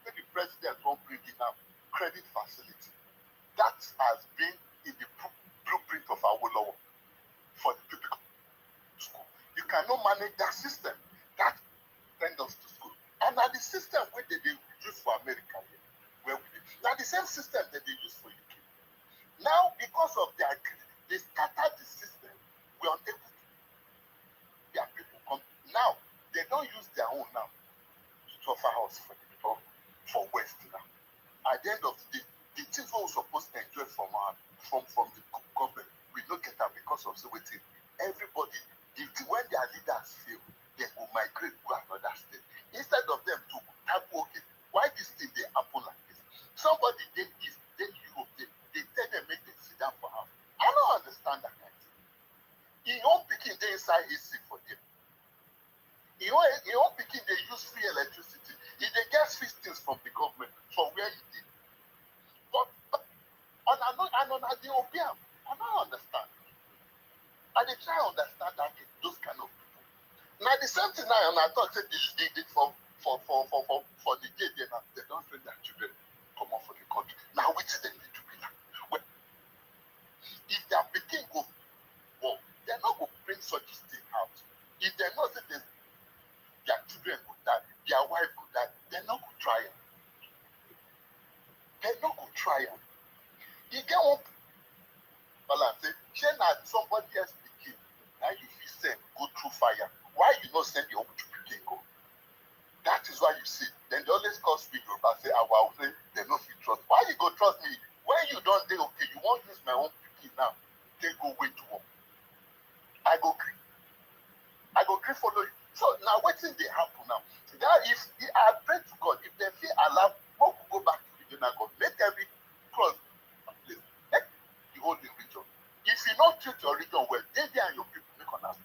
the president won't bring in a credit facility. That has been in the blueprint of our law for the people school. You cannot manage that system. That send us to school. And now the system where they use for America, where we did. Now the same system that they use for UK. Now, because of their they scattered the system, we are able to their people come. Now, they don't use their own now to suffer us for the people for West now. At the end of the day, the things we were supposed to enjoy from the government, we don't get that because of the waiting. Everybody, when their leaders fail, they will migrate to another state. Instead of them to have okay, why this thing they happen like this? Somebody then Europe, they tell them make them sit down for half. I don't understand that kind of thing. You don't begin the inside AC for them. You don't begin they use free electricity. If they get free things from the government from where you did. But on the opium, I don't understand. I dey try understand that those kind of people. Now the same thing now, and I thought say they did for the day they don't send their children come out for the country. Now which they need to be now. Well, if their pikin go, well, they're not going to bring such a thing out. If they're not say their children go die, their wife go die, they're not going to try it. They're not going to try it. You get one balance, say, share not somebody else pikin, now you feel send go through fire. Why you not send your own pikin go? That is why you see. Then they always call speak Yoruba, say, I will say, they no fit trust. Why you go trust me? When you don't say, okay, you won't use my own pikin now, they go wait to work. I go green follow you. So now what thing they happen now? That if I pray to God, if they feel allowed, more will go back to the regional God. Make every cross place. Make the whole region. If you not treat your region well, they and your people make on us.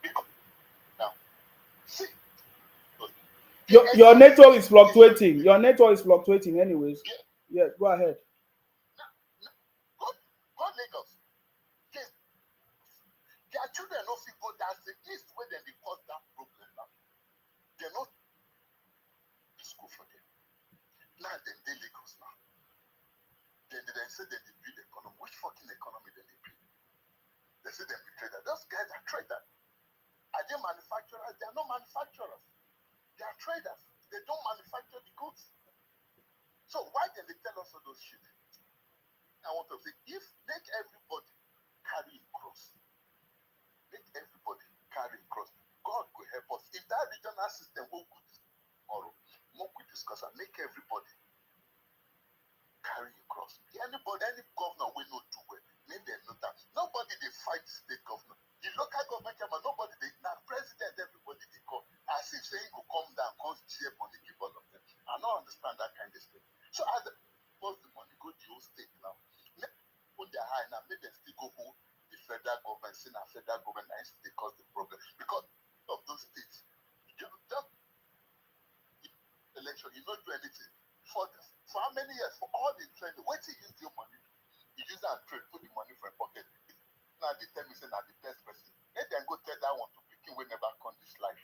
Because now, see. Your network is fluctuating. Your network is fluctuating anyways. Yeah, go ahead. Go Lagos. Their children no fit go that the east where they cause that problem now. They're not in school for them. Now they Lagos now. They say they build economy. Which fucking economy they build? They say they be traders. Those guys are traders. Are they manufacturers? They are not manufacturers. They are traders. They don't manufacture the goods. So why did they tell us all those shit? I want to say, if make everybody carry a cross, make everybody carry a cross, God will help us. If that regional system will go tomorrow, more we discuss and make everybody carry a cross. Anybody, any governor will not do well. Make them know that. Nobody they fight state governor. The local government chairman, nobody they now president, everybody they call. As if saying go come down, come share money, give all of them. I don't understand that kind of thing. So as what's the money go to your state now? Let put their eye now, make them still go hold the federal government, say now federal government and they cause the problem. Because of those states, just election, you don't do anything. For how many years? For all the training, wait till you use your money. You use that trade, put the money for a pocket. Now they tell me say now the best person. Let them go tell that one to pikin will never come this life.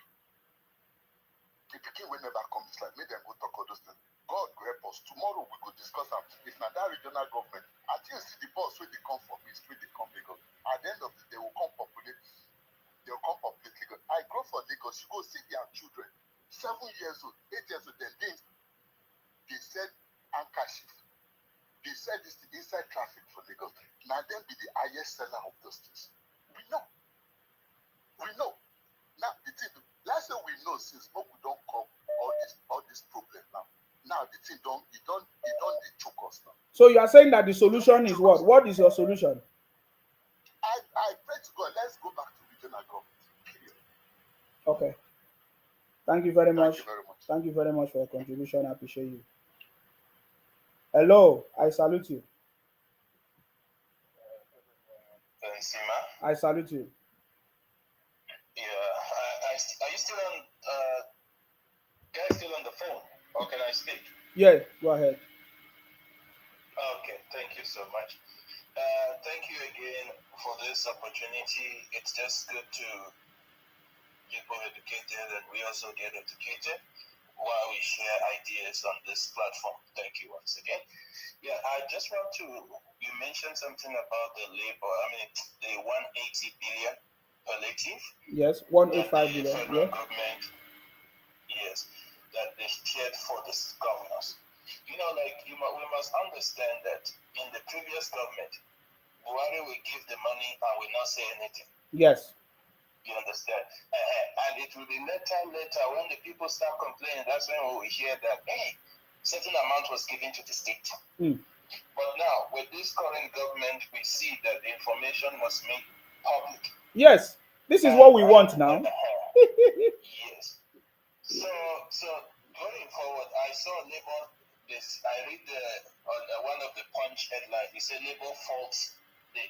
The pikin will never come this life. Make them go talk all those things. God will help us. Tomorrow we go discuss them. If not that regional government, I think see the boss where they come from East, where they come Lagos. At the end of the day, they will come populate. They will come populate Lagos. I grow for Lagos. You go see their children, 7 years old, 8 years old. Then they said handkerchief. They said this inside traffic for Lagos. Now them be the highest seller of those things. We know. Now the thing, last year we know since we don't come all this problem now. Now the thing it don't So you are saying that the solution is what? What is your solution? I pray to God, let's go back to regional government. Period. Okay. Thank you very much. Thank you very much. Thank you very much for your contribution. I appreciate you. Hello, I salute you. Benzema? I salute you. Yeah, are you still on? Guys, still on the phone, or can I speak? Yeah, go ahead. Okay, thank you so much. Thank you again for this opportunity. It's just good to people educated, and we also get educated while we share ideas on this platform. Thank you once again. Yeah, I just want to, you mentioned something about the labor, the 180 billion palliative. Yes, 185 that the billion. federal Yeah. government, yes, that they shared for the governors. You know, like we must understand that in the previous government, Buhari will give the money and will not say anything. Yes. You understand? And it will be later when the people start complaining, that's when we will hear that, hey, certain amount was given to the state. But now, with this current government, we see that the information was made public. Yes, this is what we want now. Yes. So going forward, I saw Labour. I read on one of the Punch headlines. He said Labour faults the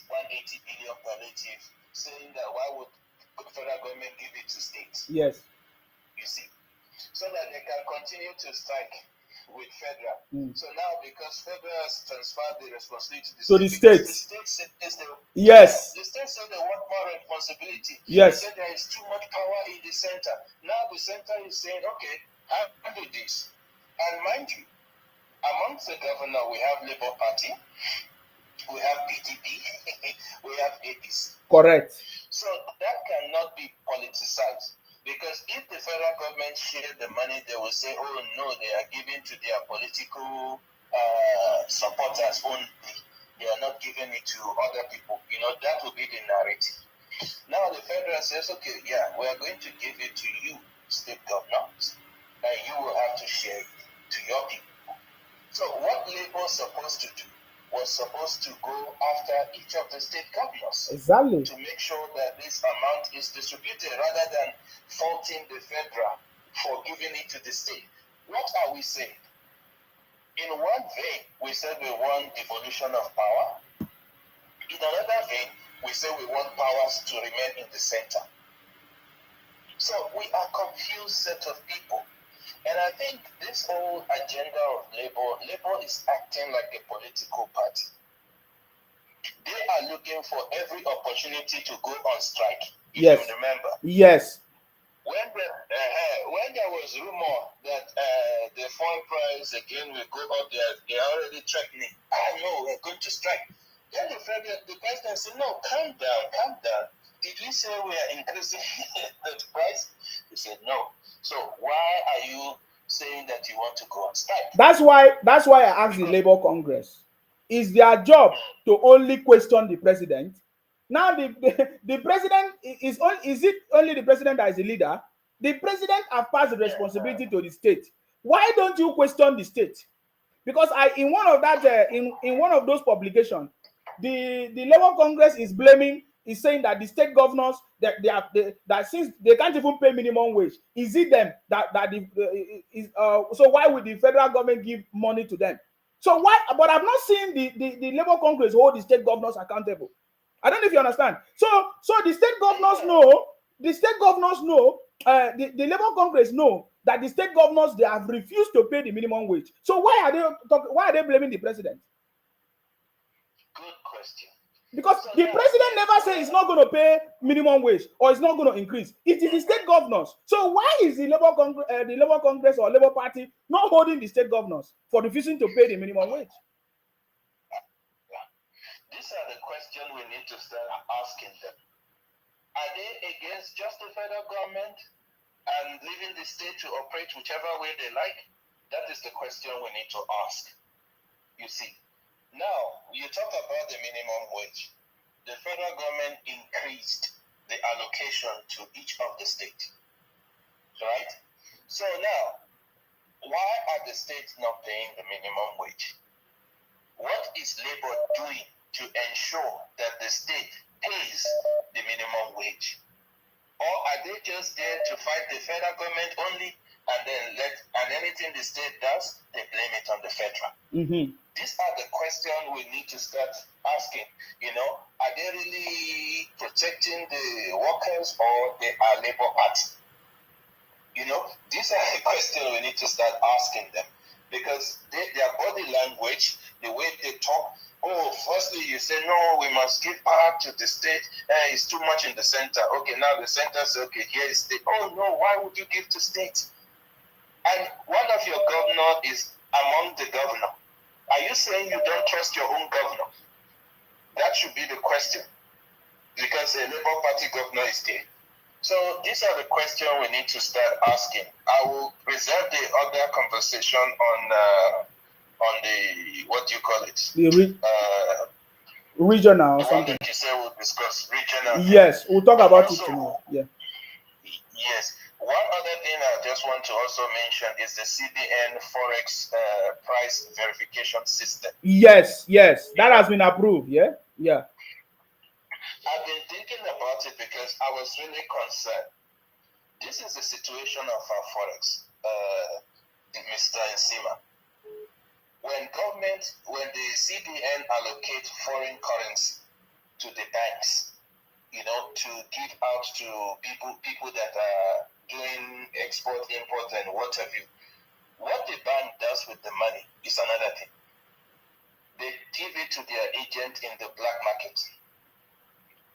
180 billion palliative, saying that why would the federal government give it to states? Yes. You see, so that they can continue to strike with federal. So now, because federal has transferred the responsibility to the states. The state says yes. The state said they want more responsibility. Yes. They said there is too much power in the center. Now the center is saying, okay, handle this. And mind you, amongst the governor, we have Labour Party, we have PDP, we have APC. Correct. So that cannot be politicized. Because if the federal government share the money, they will say, oh no, they are giving to their political supporters only. They are not giving it to other people. You know, that will be the narrative. Now the federal says, okay, yeah, we are going to give it to you, state governors, and you will have to share it to your people. So what Labour was supposed to do was supposed to go after each of the state governors. Exactly. To make sure that this amount is distributed rather than faulting the federal for giving it to the state. What are we saying? In one vein, we said we want devolution of power. In another vein, we say we want powers to remain in the center. So we are confused set of people. And I think this whole agenda of Labour is acting like a political party. They are looking for every opportunity to go on strike. If yes. you remember. Yes. When there was rumor that the fuel price again will go up, they are already threatening. No, we're going to strike. Then the president said, no, calm down. Did we say we are increasing the price? He said, no. So why are you saying that you want to go on strike? That's why I asked the Labour Congress. Is their job to only question the president? Now the president is it only the president that is the leader? The president has passed the responsibility to the state. Why don't you question the state? Because in one of that in one of those publications, the Labour Congress is saying that the state governors that since they can't even pay minimum wage, is it them so why would the federal government give money to them? So why? But I've not seen the Labour Congress hold the state governors accountable. I don't know if you understand. So the state governors know. The state governors know. The Labour Congress know that the state governors, they have refused to pay the minimum wage. So why are they blaming the president? Good question. Because the president never said it's not going to pay minimum wage or it's not going to increase. It is the state governors. So why is the Labour Congress or Labour Party not holding the state governors for refusing to pay the minimum wage? These are the questions we need to start asking them. Are they against just the federal government and leaving the state to operate whichever way they like? That is the question we need to ask. You see. Now, you talk about the minimum wage. The federal government increased the allocation to each of the states, right? So now, why are the states not paying the minimum wage? What is Labour doing to ensure that the state pays the minimum wage? Or are they just there to fight the federal government only, and then anything the state does, they blame it on the federal? These are the questions we need to start asking. Are they really protecting the workers, or they are Labour Party? These are the questions we need to start asking them, because their body language, the way they talk. Firstly, you say, no, we must give power to the state. It's too much in the center. Okay, now the center says, okay, here is state. Oh, no, why would you give to state? And one of your governor is among the governor. Are you saying you don't trust your own governor? That should be the question, because a Labour Party governor is there. So these are the questions we need to start asking. I will reserve the other conversation on the, what do you call it? Regional or something. You say we'll discuss regional. Yes, we'll talk about it tomorrow. Yeah. Yes. One other thing I just want to also mention is the CBN Forex price verification system. Yes, that has been approved. Yeah. I've been thinking about it because I was really concerned. This is the situation of our Forex, Mr. Nsima. When the CBN allocate foreign currency to the banks, to give out to people that are doing export, import, and what have you, what the bank does with the money is another thing. They give it to their agent in the black market.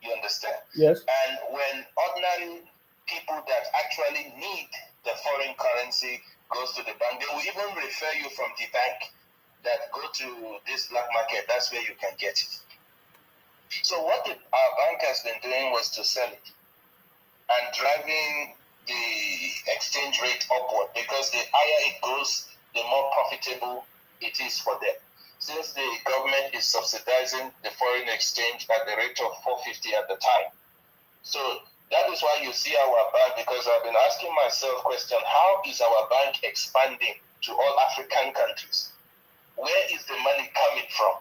You understand? Yes. And when ordinary people that actually need the foreign currency goes to the bank, they will even refer you from the bank that go to this black market. That's where you can get it. So what our bank has been doing was to sell it and driving the exchange rate upward, because the higher it goes, the more profitable it is for them. Since the government is subsidizing the foreign exchange at the rate of 450 at the time. So that is why you see our bank, because I've been asking myself question, how is our bank expanding to all African countries? Where is the money coming from?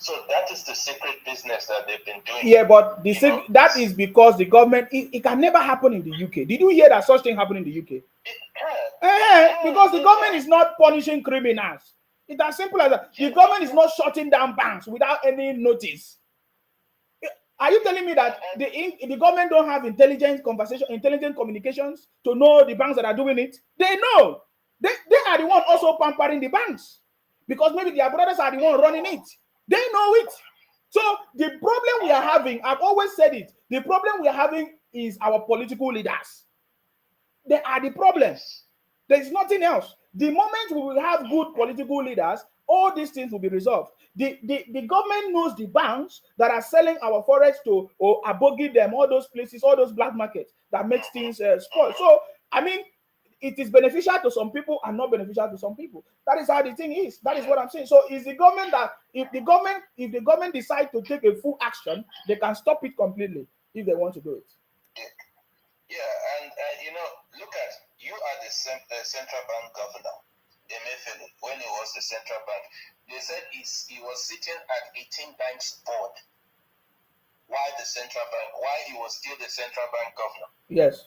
So that is the secret business that they've been doing. Yeah, but that is because the government, it can never happen in the UK. Did you hear that such thing happened in the UK? It can. Because the government is not punishing criminals. It's as simple as that. The government is not shutting down banks without any notice. Are you telling me that the government don't have intelligent communications to know the banks that are doing it? They know. They are the one also pampering the banks, because maybe their brothers are the one running it. They know it. So the problem we are having, I've always said it, the problem we are having is our political leaders. They are the problem. There is nothing else. The moment we will have good political leaders, all these things will be resolved. The government knows the banks that are selling our forex to, or abogi them, all those places, all those black markets that makes things spoil. So, I mean, it is beneficial to some people and not beneficial to some people. That is how the thing is. That is what I'm saying. So is the government that if the government decides to take a full action, they can stop it completely if they want to do it. Yeah, and look at, you are the central bank governor, Emefiele, when he was the central bank. They said he was sitting at 18 banks board. Why he was still the central bank governor? Yes.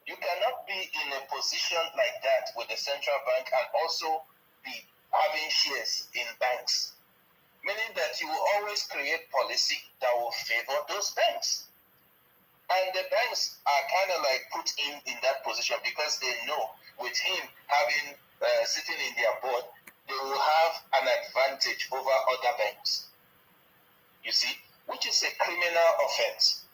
You cannot be in a position like that with the central bank and also be having shares in banks, meaning that you will always create policy that will favor those banks. And the banks are kind of like put in that position because they know with him having sitting in their board, they will have an advantage over other banks. You see, which is a criminal offense.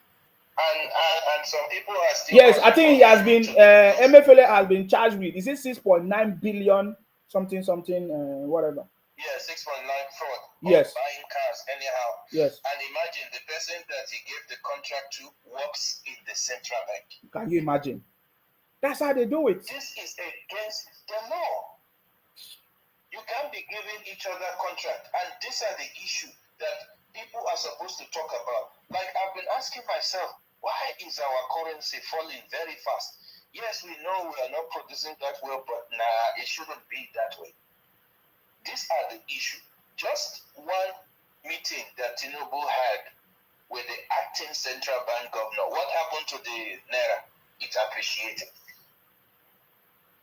And some people are still. Yes, I think he has been Emefiele has been charged with, is it 6.9 billion something whatever. Yeah, 6.9 fraud. Yes. Buying cars anyhow. Yes. And imagine the person that he gave the contract to works in the central bank. Can you imagine? That's how they do it. This is against the law. You can't be giving each other contract, and these are the issue that people are supposed to talk about. Like I've been asking myself, why is our currency falling very fast? Yes, we know we are not producing that well, but it shouldn't be that way. These are the issue. just one meeting that Tinubu had with the acting central bank governor, what happened to the Naira? It appreciated.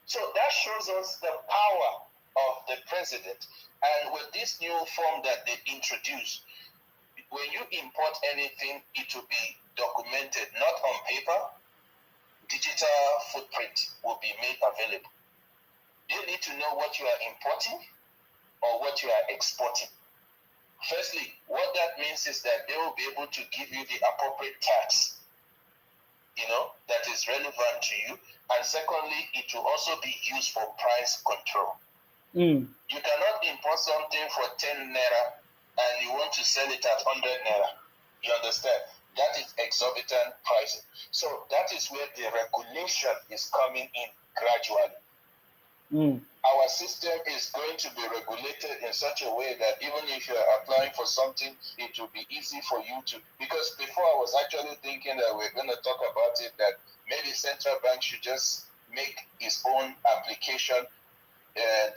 So that shows us the power of the president. And with this new form that they introduced, when you import anything, it will be documented, not on paper. Digital footprint will be made available. You need to know what you are importing or what you are exporting. Firstly, what that means is that they will be able to give you the appropriate tax, that is relevant to you. And secondly, it will also be used for price control. You cannot import something for 10 naira and you want to sell it at 100 naira. You understand? That is exorbitant pricing. So that is where the regulation is coming in gradually. Our system is going to be regulated in such a way that even if you are applying for something, it will be easy for you to, because before I was actually thinking that we're going to talk about it, that maybe central bank should just make its own application,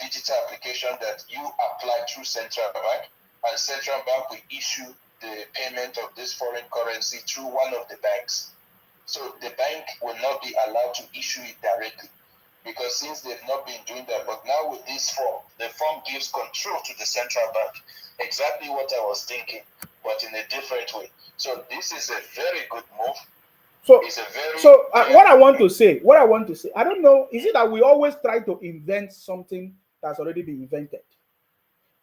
digital application that you apply through central bank, and central bank will issue the payment of this foreign currency through one of the banks. So the bank will not be allowed to issue it directly, because since they've not been doing that, but now with this form, the form gives control to the central bank. Exactly what I was thinking, but in a different way. So this is a very good move. So, it's a very what I want to say, I don't know, is it that we always try to invent something that's already been invented?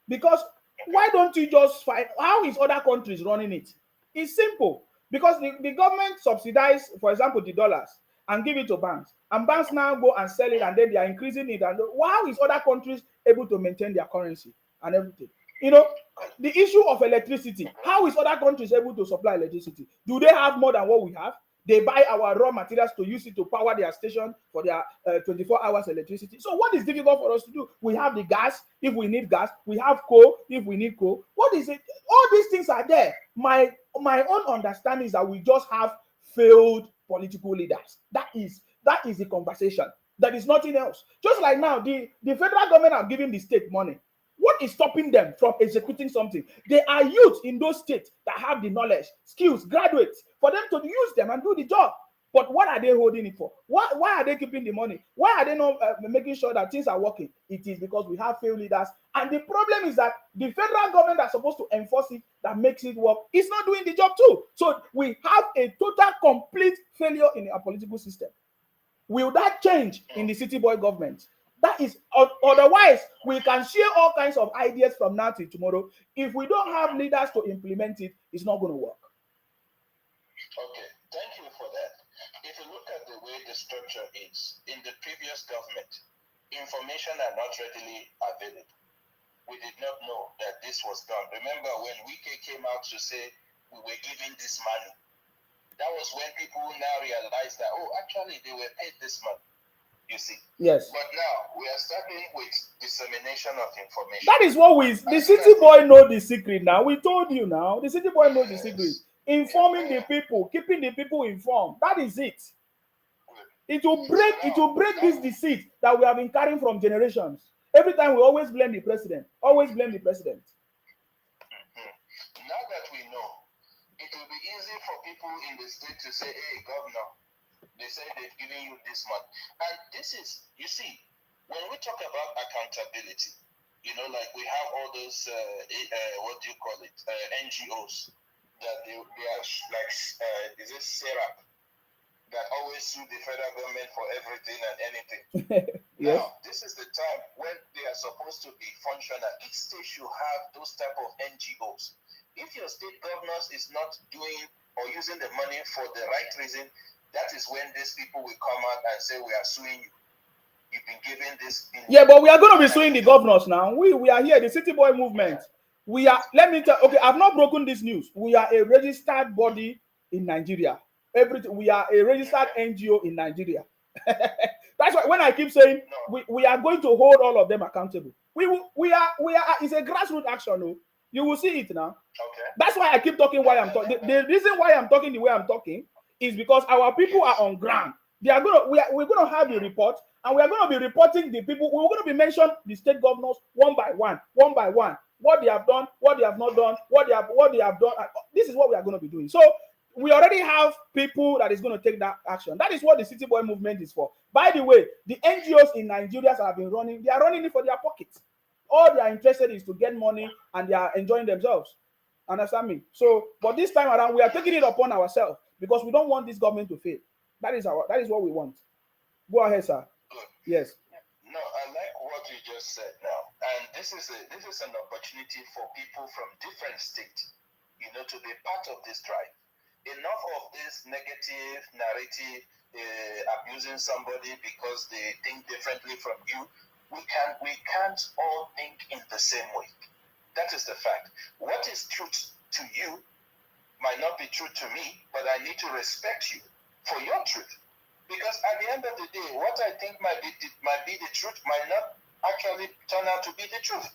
Because why don't you just find, how is other countries running it? It's simple. Because the government subsidize, for example, the dollars and give it to banks. And banks now go and sell it, and then they are increasing it. And how is other countries able to maintain their currency and everything? The issue of electricity, how is other countries able to supply electricity? Do they have more than what we have? They buy our raw materials to use it to power their station for their 24 hours electricity. So what is difficult for us to do? We have the gas if we need gas. We have coal if we need coal. What is it? All these things are there. My own understanding is that we just have failed political leaders. That is the conversation. That is nothing else. Just like now, the federal government are giving the state money. What is stopping them from executing something? There are youth in those states that have the knowledge, skills, graduates, for them to use them and do the job. But what are they holding it for? Why are they keeping the money? Why are they not making sure that things are working? It is because we have failed leaders. And the problem is that the federal government that's supposed to enforce it, that makes it work, is not doing the job too. So we have a total, complete failure in our political system. Will that change in the city boy government? That is, otherwise, we can share all kinds of ideas from now till tomorrow. If we don't have leaders to implement it, it's not going to work. Okay, thank you for that. If you look at the way the structure is, in the previous government, information are not readily available. We did not know that this was done. Remember when Wike came out to say we were giving this money? That was when people now realized that, actually they were paid this money. You see? Yes. But now we are starting with dissemination of information. That is what the city boy know the secret now. We told you now. The city boy knows the secret. Informing the people, keeping the people informed. That is it. It will break this deceit that we have been carrying from generations. Every time we always blame the president. Always blame the president. Now that we know, it will be easy for people in the state to say, hey, governor, they say they've given you this month. And this is, you see, when we talk about accountability, like we have all those, what do you call it, NGOs, that they are like, is it SERAP, that always sue the federal government for everything and anything. Yes. Now, this is the time when they are supposed to be functional. Each state should have those type of NGOs. If your state governors is not doing or using the money for the right reason, that is when these people will come out and say, we are suing you. You've been given this. Yeah, but we are going to be suing the governors now. We are here, the City Boy movement. We are, let me tell, okay, I've not broken this news. We are a registered body in Nigeria. We are a registered NGO in Nigeria. That's why when I keep saying we are going to hold all of them accountable. We are, it's a grassroots action. No? You will see it now. Okay. That's why I keep talking why I'm talking. The reason why I'm talking the way I'm talking is because our people are on ground. We're going to have a report, and we are going to be reporting the people. We're going to be mentioning the state governors one by one. what they have done, what they have not done, what they have done. This is what we are going to be doing. So we already have people that is going to take that action. That is what the City Boy movement is for. By the way, the NGOs in Nigeria that have been running, they are running it for their pockets. All they are interested in is to get money, and they are enjoying themselves. Understand me? So, but this time around, we are taking it upon ourselves because we don't want this government to fail. That is what we want. Go ahead, sir. Good. Yes. No, I like what you just said now, and this is an opportunity for people from different states, to be part of this drive. Enough of this negative narrative, abusing somebody because they think differently from you. We can't all think in the same way. That is the fact. What is truth to you might not be true to me, but I need to respect you for your truth. Because at the end of the day, what I think might be the truth might not actually turn out to be the truth.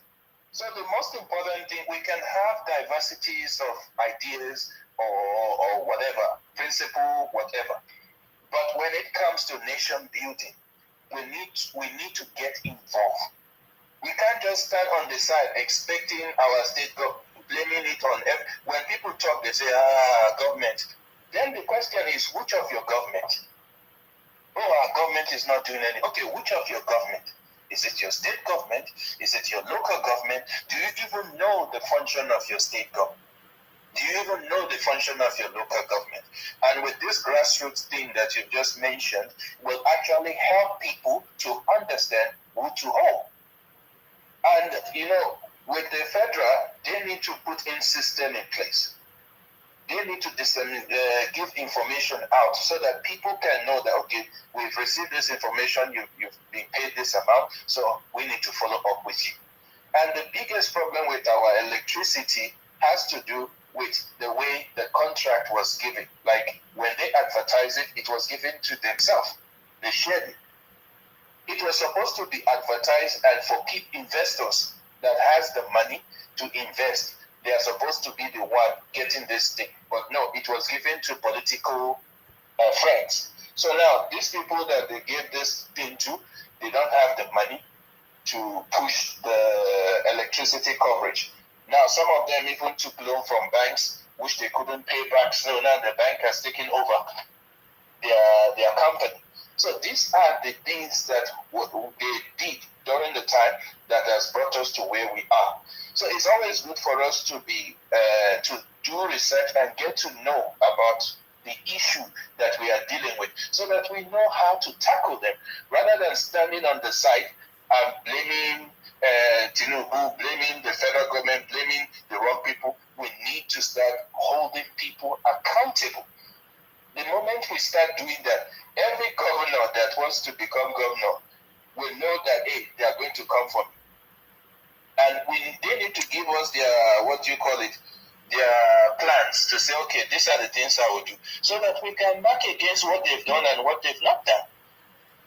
So the most important thing, we can have diversities of ideas or whatever, principle, whatever. But when it comes to nation building, we need to get involved. We can't just stand on the side expecting our state blaming it on them. When people talk, they say, government. Then the question is, which of your government? Oh, our government is not doing anything. Okay, which of your government? Is it your state government? Is it your local government? Do you even know the function of your state government? Do you even know the function of your local government? And with this grassroots thing that you've just mentioned, will actually help people to understand who to hold. And, with the federal, they need to put in system in place. They need to give information out so that people can know that, okay, we've received this information, you've been paid this amount, so we need to follow up with you. And the biggest problem with our electricity has to do with the way the contract was given. Like when they advertise it, it was given to themselves. They shared it. It was supposed to be advertised and for investors that has the money to invest. They are supposed to be the one getting this thing. But no, it was given to political friends. So now, these people that they gave this thing to, they don't have the money to push the electricity coverage. Now, some of them even took loan from banks, which they couldn't pay back. So now the bank has taken over their company. So these are the things that they did during the time that has brought us to where we are. So it's always good for us to be to do research and get to know about the issue that we are dealing with, so that we know how to tackle them, rather than standing on the side and blaming Tinubu, blaming the federal government, blaming the wrong people. We need to start holding people accountable. The moment we start doing that, every governor that wants to become governor will know that, hey, they are going to come for me. And they need to give us their, their plans to say, okay, these are the things I will do, so that we can mark against what they've done and what they've not done.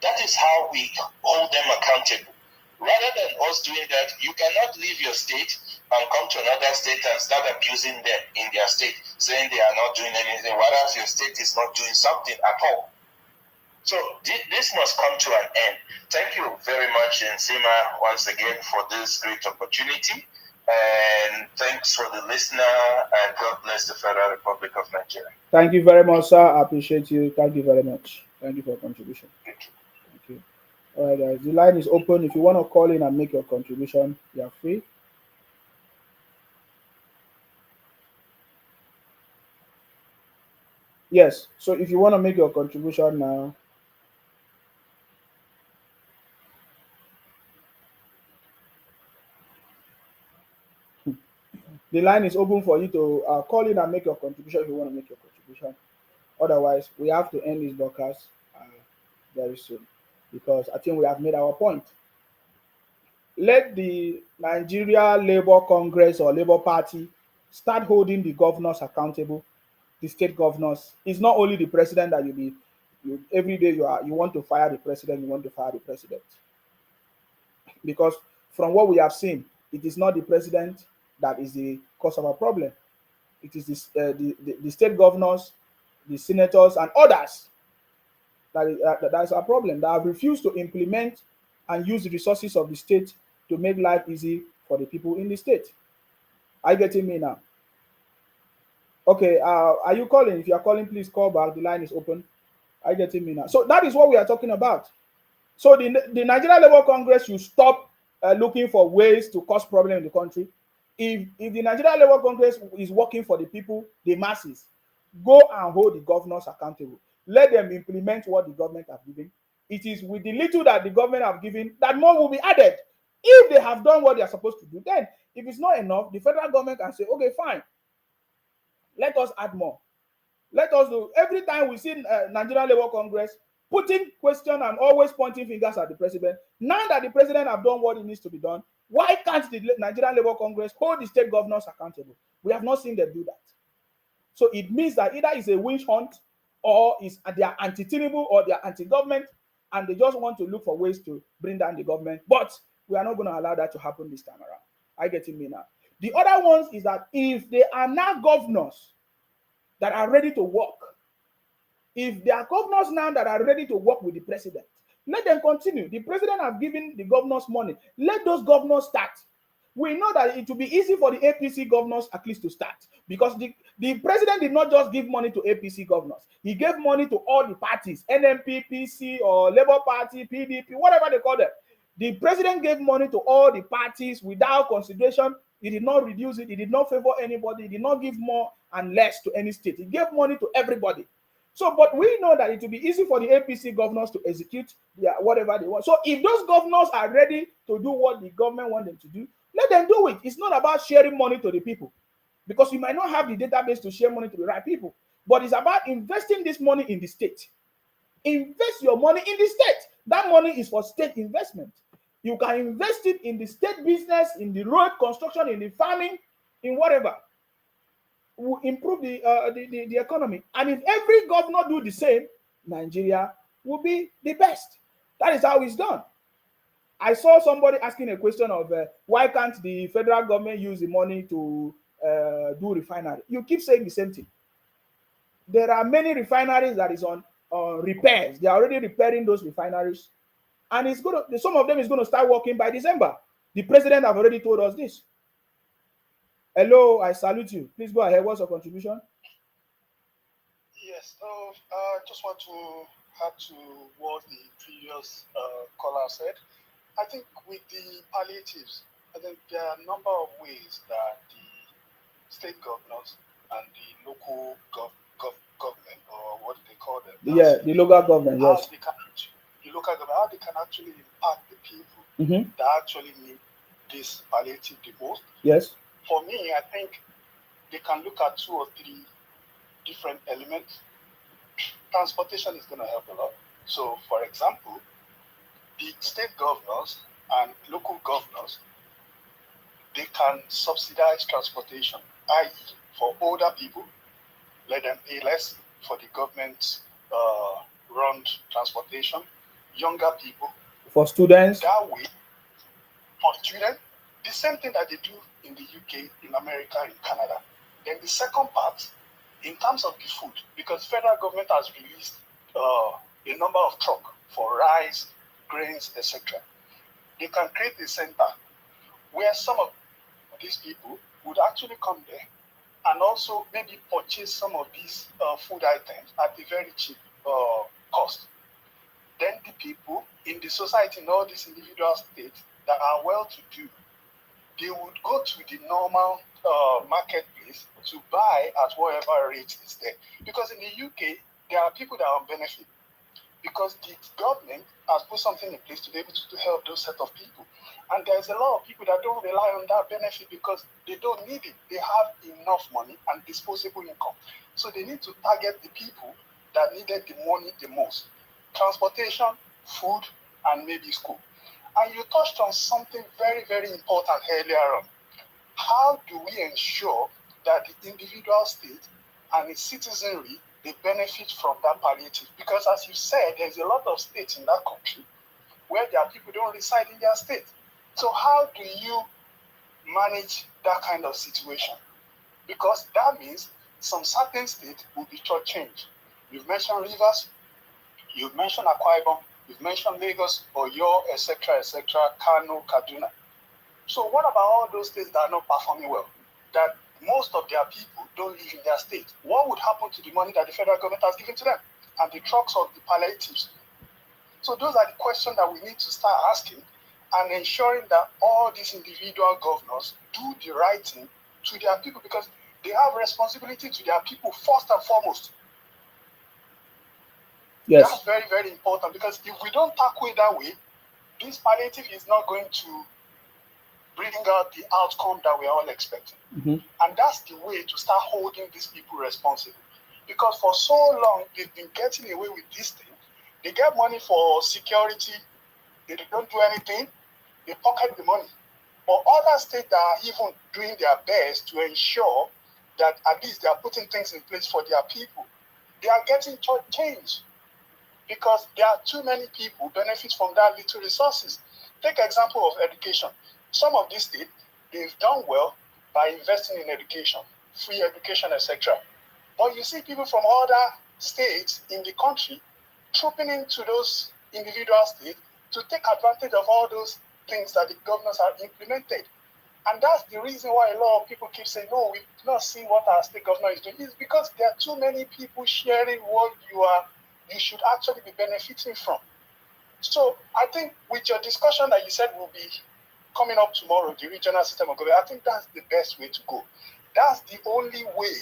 That is how we hold them accountable. Rather than us doing that, you cannot leave your state and come to another state and start abusing them in their state, saying they are not doing anything, whereas your state is not doing something at all. So this must come to an end. Thank you very much, Nsima, once again for this great opportunity. And thanks for the listener, and God bless the Federal Republic of Nigeria. Thank you very much, sir. I appreciate you. Thank you very much. Thank you for your contribution. Thank you. Thank you. All right, guys. The line is open. If you want to call in and make your contribution, you are free. Yes. So if you want to make your contribution now, the line is open for you to call in and make your contribution if you want to make your contribution. Otherwise, we have to end this broadcast very soon, because I think we have made our point. Let the Nigeria Labour Congress or Labour Party start holding the governors accountable, the state governors. It's not only the president that every day you want to fire the president, you want to fire the president. Because from what we have seen, it is not the president that is the cause of our problem. It is the state governors, the senators, and others that is our problem, that have refused to implement and use the resources of the state to make life easy for the people in the state. Are you getting me now? Okay, are you calling? If you are calling, please call back. The line is open. Are you getting me now? So that is what we are talking about. So the Nigerian Labour Congress should stop looking for ways to cause problem in the country. If the Nigerian Labour Congress is working for the people, the masses, go and hold the governors accountable. Let them implement what the government have given. It is with the little that the government have given that more will be added. If they have done what they are supposed to do, then if it's not enough, the federal government can say, okay, fine, let us add more. Let us do. Every time we see Nigerian Labour Congress putting question and always pointing fingers at the president, now that the president have done what it needs to be done, why can't the Nigerian Labour Congress hold the state governors accountable? We have not seen them do that. So it means that either it's a witch hunt, or they are anti-Tinubu, or they are anti-government, and they just want to look for ways to bring down the government. But we are not going to allow that to happen this time around. I get me now. The other ones is that if they are now governors that are ready to work, if there are governors now that are ready to work with the president, let them continue. The president has given the governors money. Let those governors start. We know that it will be easy for the APC governors at least to start, because the president did not just give money to APC governors. He gave money to all the parties, NMP, PC, or Labour Party, PDP, whatever they call them. The president gave money to all the parties without consideration. He did not reduce it. He did not favor anybody. He did not give more and less to any state. He gave money to everybody. So, but we know that it will be easy for the APC governors to execute whatever they want. So if those governors are ready to do what the government wants them to do, let them do it. It's not about sharing money to the people, because you might not have the database to share money to the right people, but it's about investing this money in the state. Invest your money in the state. That money is for state investment. You can invest it in the state business, in the road construction, in the farming, in whatever. Will improve the economy. And if every governor do the same, Nigeria will be the best. That is how it's done. I saw somebody asking a question of why can't the federal government use the money to do refinery? You keep saying the same thing. There are many refineries that is on repairs. They are already repairing those refineries, and it's going to, some of them is going to start working by December. The president have already told us this. Hello, I salute you. Please go ahead. What's your contribution? Yes, I just want to add to what the previous caller said. I think with the palliatives, I think there are a number of ways that the state governors and the local government, or what do they call them? Yeah, the local government, yes. The local government, how they can actually impact the people that actually need this palliative the most. Yes. For me, I think they can look at 2 or 3 different elements. Transportation is going to help a lot. So, for example, the state governors and local governors, they can subsidize transportation, i.e., for older people, let them pay less for the government-run transportation. Younger people, for students, that way, for students, the same thing that they do in the UK, in America, in Canada. Then the second part, in terms of the food, because federal government has released a number of trucks for rice, grains, etc. They can create a center where some of these people would actually come there and also maybe purchase some of these food items at a very cheap cost. Then the people in the society, in all these individual states that are well-to-do, they would go to the normal marketplace to buy at whatever rate is there. Because in the UK, there are people that are on benefit, because the government has put something in place to be able to help those set of people. And there's a lot of people that don't rely on that benefit because they don't need it. They have enough money and disposable income. So they need to target the people that needed the money the most. Transportation, food, and maybe school. And you touched on something very, very important earlier on. How do we ensure that the individual state and its citizenry, they benefit from that palliative? Because as you said, there's a lot of states in that country where their people don't reside in their state. So how do you manage that kind of situation? Because that means some certain states will be shortchanged. You've mentioned Rivers, you've mentioned Akwa Ibom, you've mentioned Lagos, Oyo, etc., Kano, Kaduna. So what about all those states that are not performing well? that most of their people don't live in their state. What would happen to the money that the federal government has given to them and the trucks of the palliatives? So those are the questions that we need to start asking and ensuring that all these individual governors do the right thing to their people, because they have responsibility to their people first and foremost. Yes. That's very, very important, because if we don't tackle it that way, this palliative is not going to bring out the outcome that we are all expecting. Mm-hmm. And that's the way to start holding these people responsible. Because for so long, they've been getting away with this thing. They get money for security, they don't do anything, they pocket the money. But other states that are even doing their best to ensure that at least they are putting things in place for their people, they are getting change. Because there are too many people benefit from that little resources. Take example of education. Some of these states, they've done well by investing in education, free education, etc. But you see people from other states in the country trooping into those individual states to take advantage of all those things that the governors have implemented. And that's the reason why a lot of people keep saying, no, we've not seen what our state governor is doing. It's because there are too many people sharing what you should actually be benefiting from. So I think with your discussion that you said will be coming up tomorrow, the regional system of government, I think that's the best way to go. That's the only way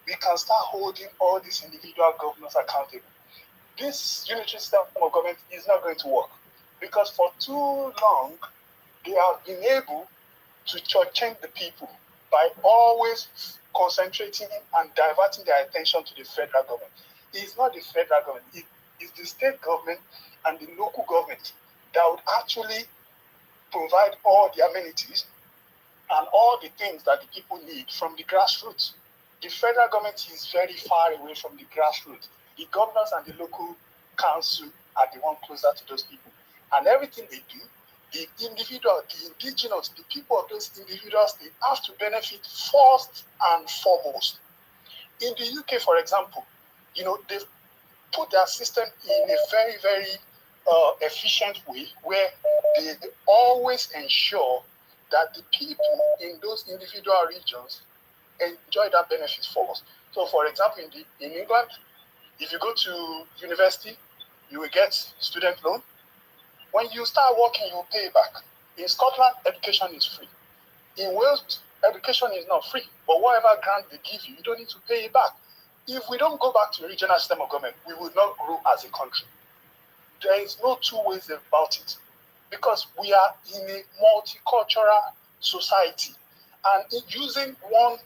we can start holding all these individual governors accountable. This unitary system of government is not going to work, because for too long they have been able to change the people by always concentrating and diverting their attention to the federal government. It's not the federal government, it is the state government and the local government that would actually provide all the amenities and all the things that the people need from the grassroots. The federal government is very far away from the grassroots. The governors and the local council are the one closer to those people. And everything they do, the individual, the indigenous, the people of those individual states have to benefit first and foremost. In the UK, for example, they've put their system in a very, very efficient way where they always ensure that the people in those individual regions enjoy that benefit first. So, for example, in England, if you go to university, you will get student loan. When you start working, you will pay it back. In Scotland, education is free. In Wales, education is not free, but whatever grant they give you, you don't need to pay it back. If we don't go back to a regional system of government, we will not grow as a country. There is no two ways about it, because we are in a multicultural society, and using one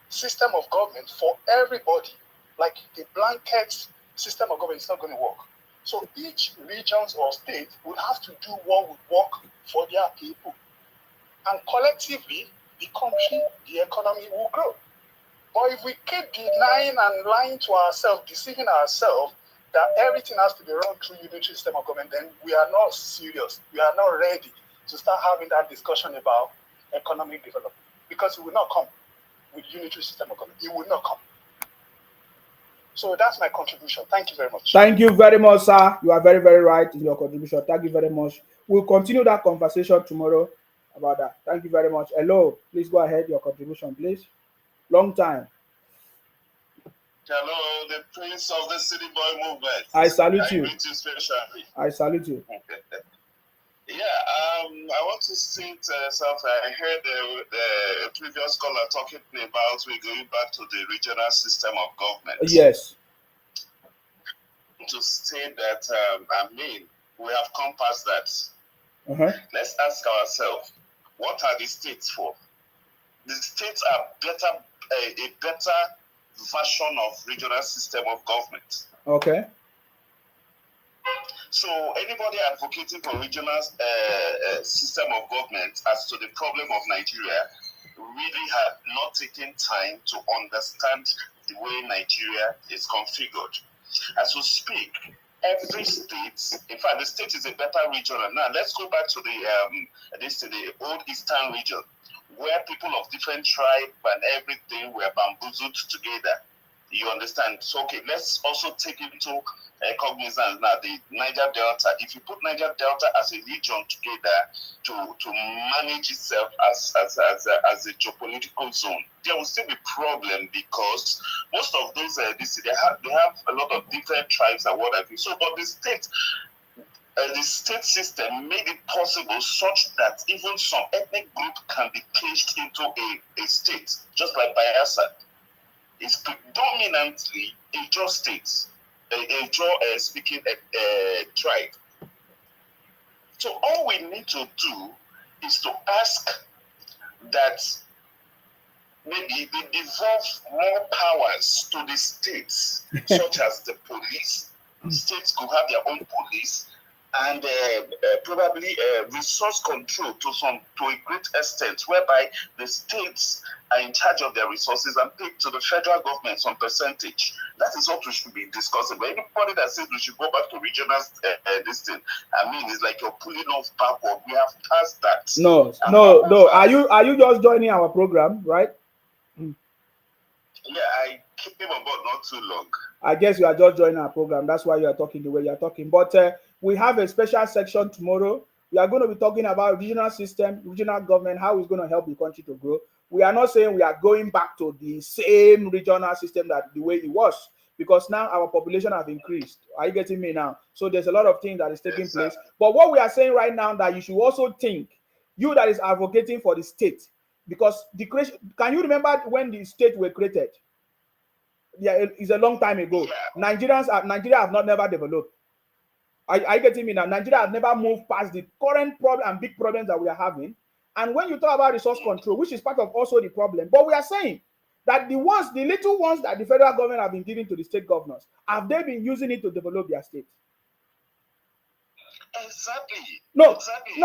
system of government for everybody, like a blanket system of government, is not going to work. So each region or state would have to do what would work for their people. And collectively, the country, the economy will grow. But if we keep denying and lying to ourselves, deceiving ourselves, that everything has to be run through unitary system of government, then we are not serious. We are not ready to start having that discussion about economic development, because it will not come with unitary system of government. It will not come. So that's my contribution. Thank you very much. Thank you very much, sir. You are very, very right in your contribution. Thank you very much. We'll continue that conversation tomorrow about that. Thank you very much. Hello, please go ahead. Your contribution, please. Long time. Hello, the prince of the city boy movement. I salute you. I greet you specially. I salute you. I want to state something. I heard the previous caller talking about we're going back to the regional system of government. Yes. To state that, we have come past that. Uh-huh. Let's ask ourselves, what are the states for? The states are a better version of regional system of government. Okay. So anybody advocating for regional system of government as to the problem of Nigeria really have not taken time to understand the way Nigeria is configured. As we speak, every state, in fact, the state is a better region. Now let's go back to the old eastern region, where people of different tribes and everything were bamboozled together. You understand? So, okay, let's also take into cognizance now the Niger Delta. If you put Niger Delta as a region together to manage itself as a geopolitical zone, there will still be problem because most of those they have a lot of different tribes and what have you. So, but the state system made it possible such that even some ethnic group can be caged into a state, just like Bayelsa. It's predominantly a Jaw state, a Jaw speaking tribe. So all we need to do is to ask that maybe they devolve more powers to the states, such as the police. States could have their own police, and probably resource control to a great extent, whereby the states are in charge of their resources and pay to the federal government some percentage. That is what we should be discussing. But anybody that says we should go back to regional this thing, I mean, it's like you're pulling off backward. We have passed that. No. Are you just joining our program, right? Yeah, I came on board not too long. I guess you are just joining our program. That's why you are talking the way you are talking. But we have a special section tomorrow. We are going to be talking about regional system, regional government, how it's going to help the country to grow. We are not saying we are going back to the same regional system that the way it was, because now our population have increased. Are you getting me now? So there's a lot of things that is taking place. But what we are saying right now, that you should also think, you that is advocating for the state, because the creation, can you remember when the state were created? Yeah, it's a long time ago. Yeah. Nigeria have never developed. Are you getting me now? Nigeria has never moved past the current problem and big problems that we are having. And when you talk about resource control, which is part of also the problem, but we are saying that the little ones that the federal government have been giving to the state governors, have they been using it to develop their state? Exactly. No,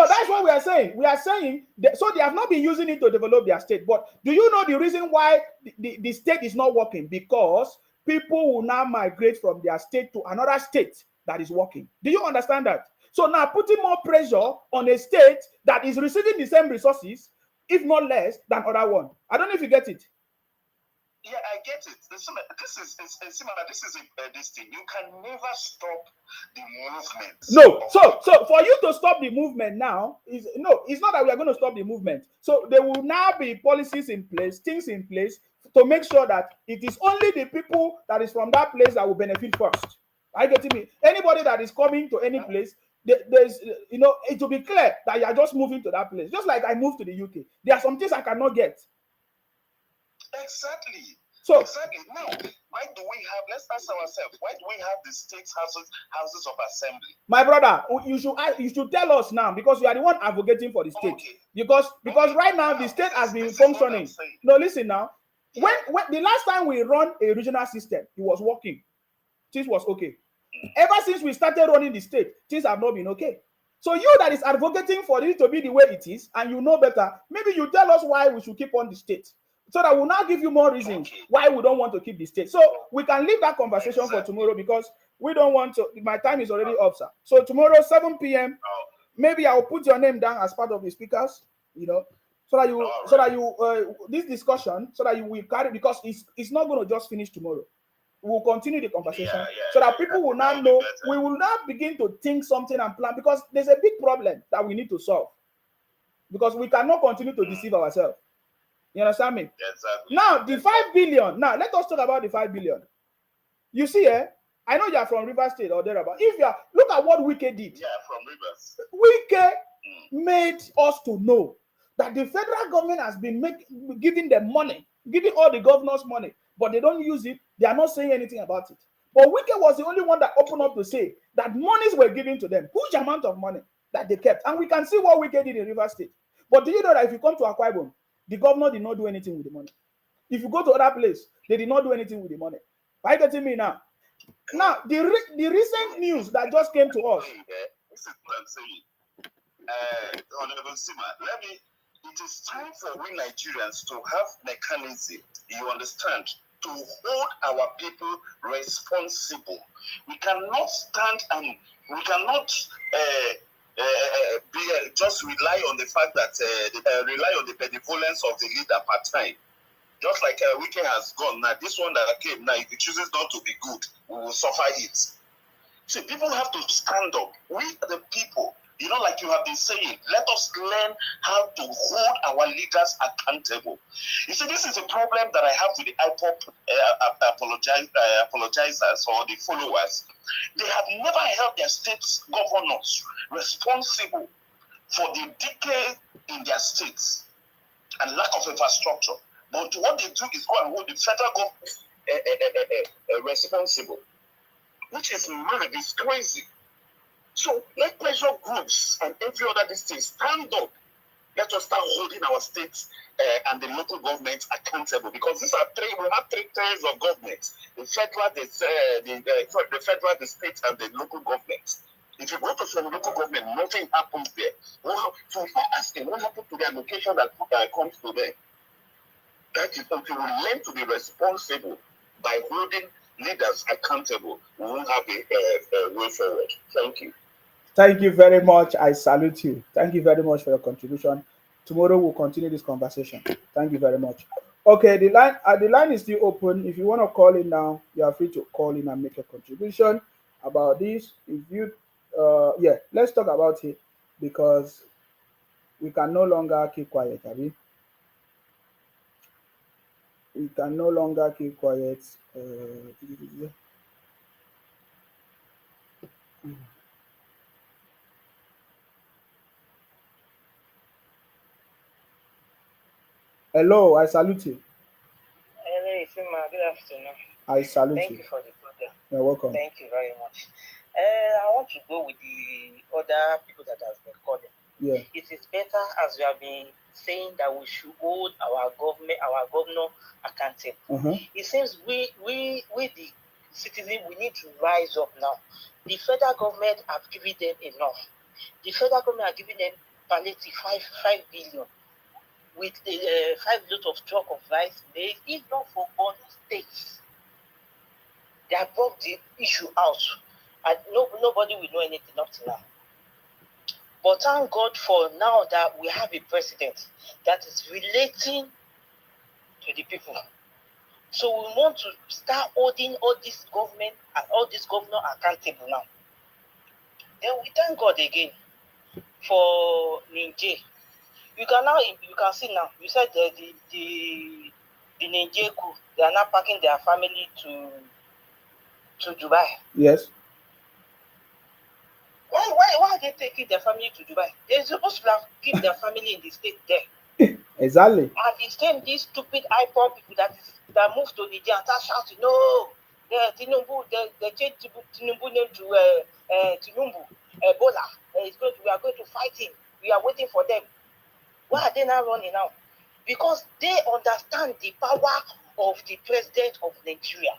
that's what we are saying. We are saying that, so they have not been using it to develop their state. But do you know the reason why the state is not working? Because people will now migrate from their state to another state that is working. Do you understand that? So now putting more pressure on a state that is receiving the same resources, if not less, than other one. I don't know if you get it. Yeah, I get it. This is this thing. You can never stop the movement. No. So for you to stop the movement now, it's not that we are going to stop the movement. So there will now be policies in place, things in place to make sure that it is only the people that is from that place that will benefit first. Are you getting me? Anybody that is coming to any place, there's it will be clear that you are just moving to that place. Just like I moved to the UK. There are some things I cannot get. Exactly. So exactly. Now, why do we have? Let's ask ourselves. Why do we have the state houses of assembly? My brother, you should tell us now, because you are the one advocating for the state. Okay. Because right now the state has been functioning. No, listen now. When the last time we run a regional system, it was working. Things was okay. Ever since we started running the state, things have not been okay. So you that is advocating for it to be the way it is, and you know better, maybe you tell us why we should keep on the state. So that we'll now give you more reasons why we don't want to keep the state. So we can leave that conversation for tomorrow, because we don't want to. My time is already up, sir. So tomorrow, 7 p.m., maybe I will put your name down as part of the speakers, so that you this discussion, so that you will carry, because it's not going to just finish tomorrow. We will continue the conversation so that people will now know. We will now begin to think something and plan, because there's a big problem that we need to solve, because we cannot continue to deceive ourselves. You understand me? Exactly. Now, the 5 billion. Now, let us talk about the 5 billion. You see, I know you are from Rivers State or thereabout. Look at what Wike did. Yeah, from Rivers. Wike made us to know that the federal government has been giving them money, giving all the governors money, but they don't use it. They are not saying anything about it. But Wike was the only one that opened up to say that monies were given to them, huge amount of money that they kept. And we can see what Wike did in Rivers State. But do you know that if you come to Akwa Ibom, the governor did not do anything with the money? If you go to other place, they did not do anything with the money. Are you getting me now? Now, the recent news that just came to us. This is what I'm saying. Honorable Sima, it is time for we Nigerians to have mechanism, you understand, to hold our people responsible. We cannot stand and we cannot just rely on the fact that rely on the benevolence of the leader part time. Just like Wiki has gone now, this one that came now, if he chooses not to be good, we will suffer it. See, people have to stand up. We are the people. You know, like you have been saying, let us learn how to hold our leaders accountable. You see, this is a problem that I have with the IPOP apologizers or the followers. They have never held their states governors responsible for the decay in their states and lack of infrastructure. But what they do is go and hold the federal government responsible, which is mad, it's crazy. So let pressure groups and every other district stand up. Let us start holding our states and the local governments accountable, because these are we have three tiers of government: the federal, the federal, the state, and the local government. If you go to some local government, nothing happens there. So if I ask them what happened to the allocation that comes to them, that is until we learn to be responsible by holding leaders accountable, we won't have a way forward. Thank you. Thank you very much. I salute you. Thank you very much for your contribution. Tomorrow we'll continue this conversation. Thank you very much. Okay, the line is still open. If you want to call in now, you are free to call in and make a contribution about this. If you, let's talk about it, because we can no longer keep quiet, Abby. We can no longer keep quiet. Hello, I salute you. Hello, Ifima. Good afternoon. I salute you. Thank you for the program. You're welcome. Thank you very much. I want to go with the other people that have been calling. Yeah. It is better, as we have been saying, that we should hold our governor accountable. It seems we the citizens, we need to rise up now. The federal government have given them enough. The federal government are giving them palliative 5 billion. With 5 loads of truck of rice, if not for other states, they have brought the issue out, and nobody will know anything up to now. But thank God for now that we have a president that is relating to the people. So we want to start holding all this government and all this governor accountable now. Then we thank God again for Niger. You can see now. You said the Niger coup, they are now packing their family to Dubai. Yes. Why are they taking their family to Dubai? They're supposed to keep their family in the state there. Exactly. And it's these stupid IPOP people that moved to Niger and start shouting, no, Tinubu, they changed Tinubu name to Tinubu, Ebola. We are going to fight him. We are waiting for them. Why are they now running now? Because they understand the power of the president of Nigeria.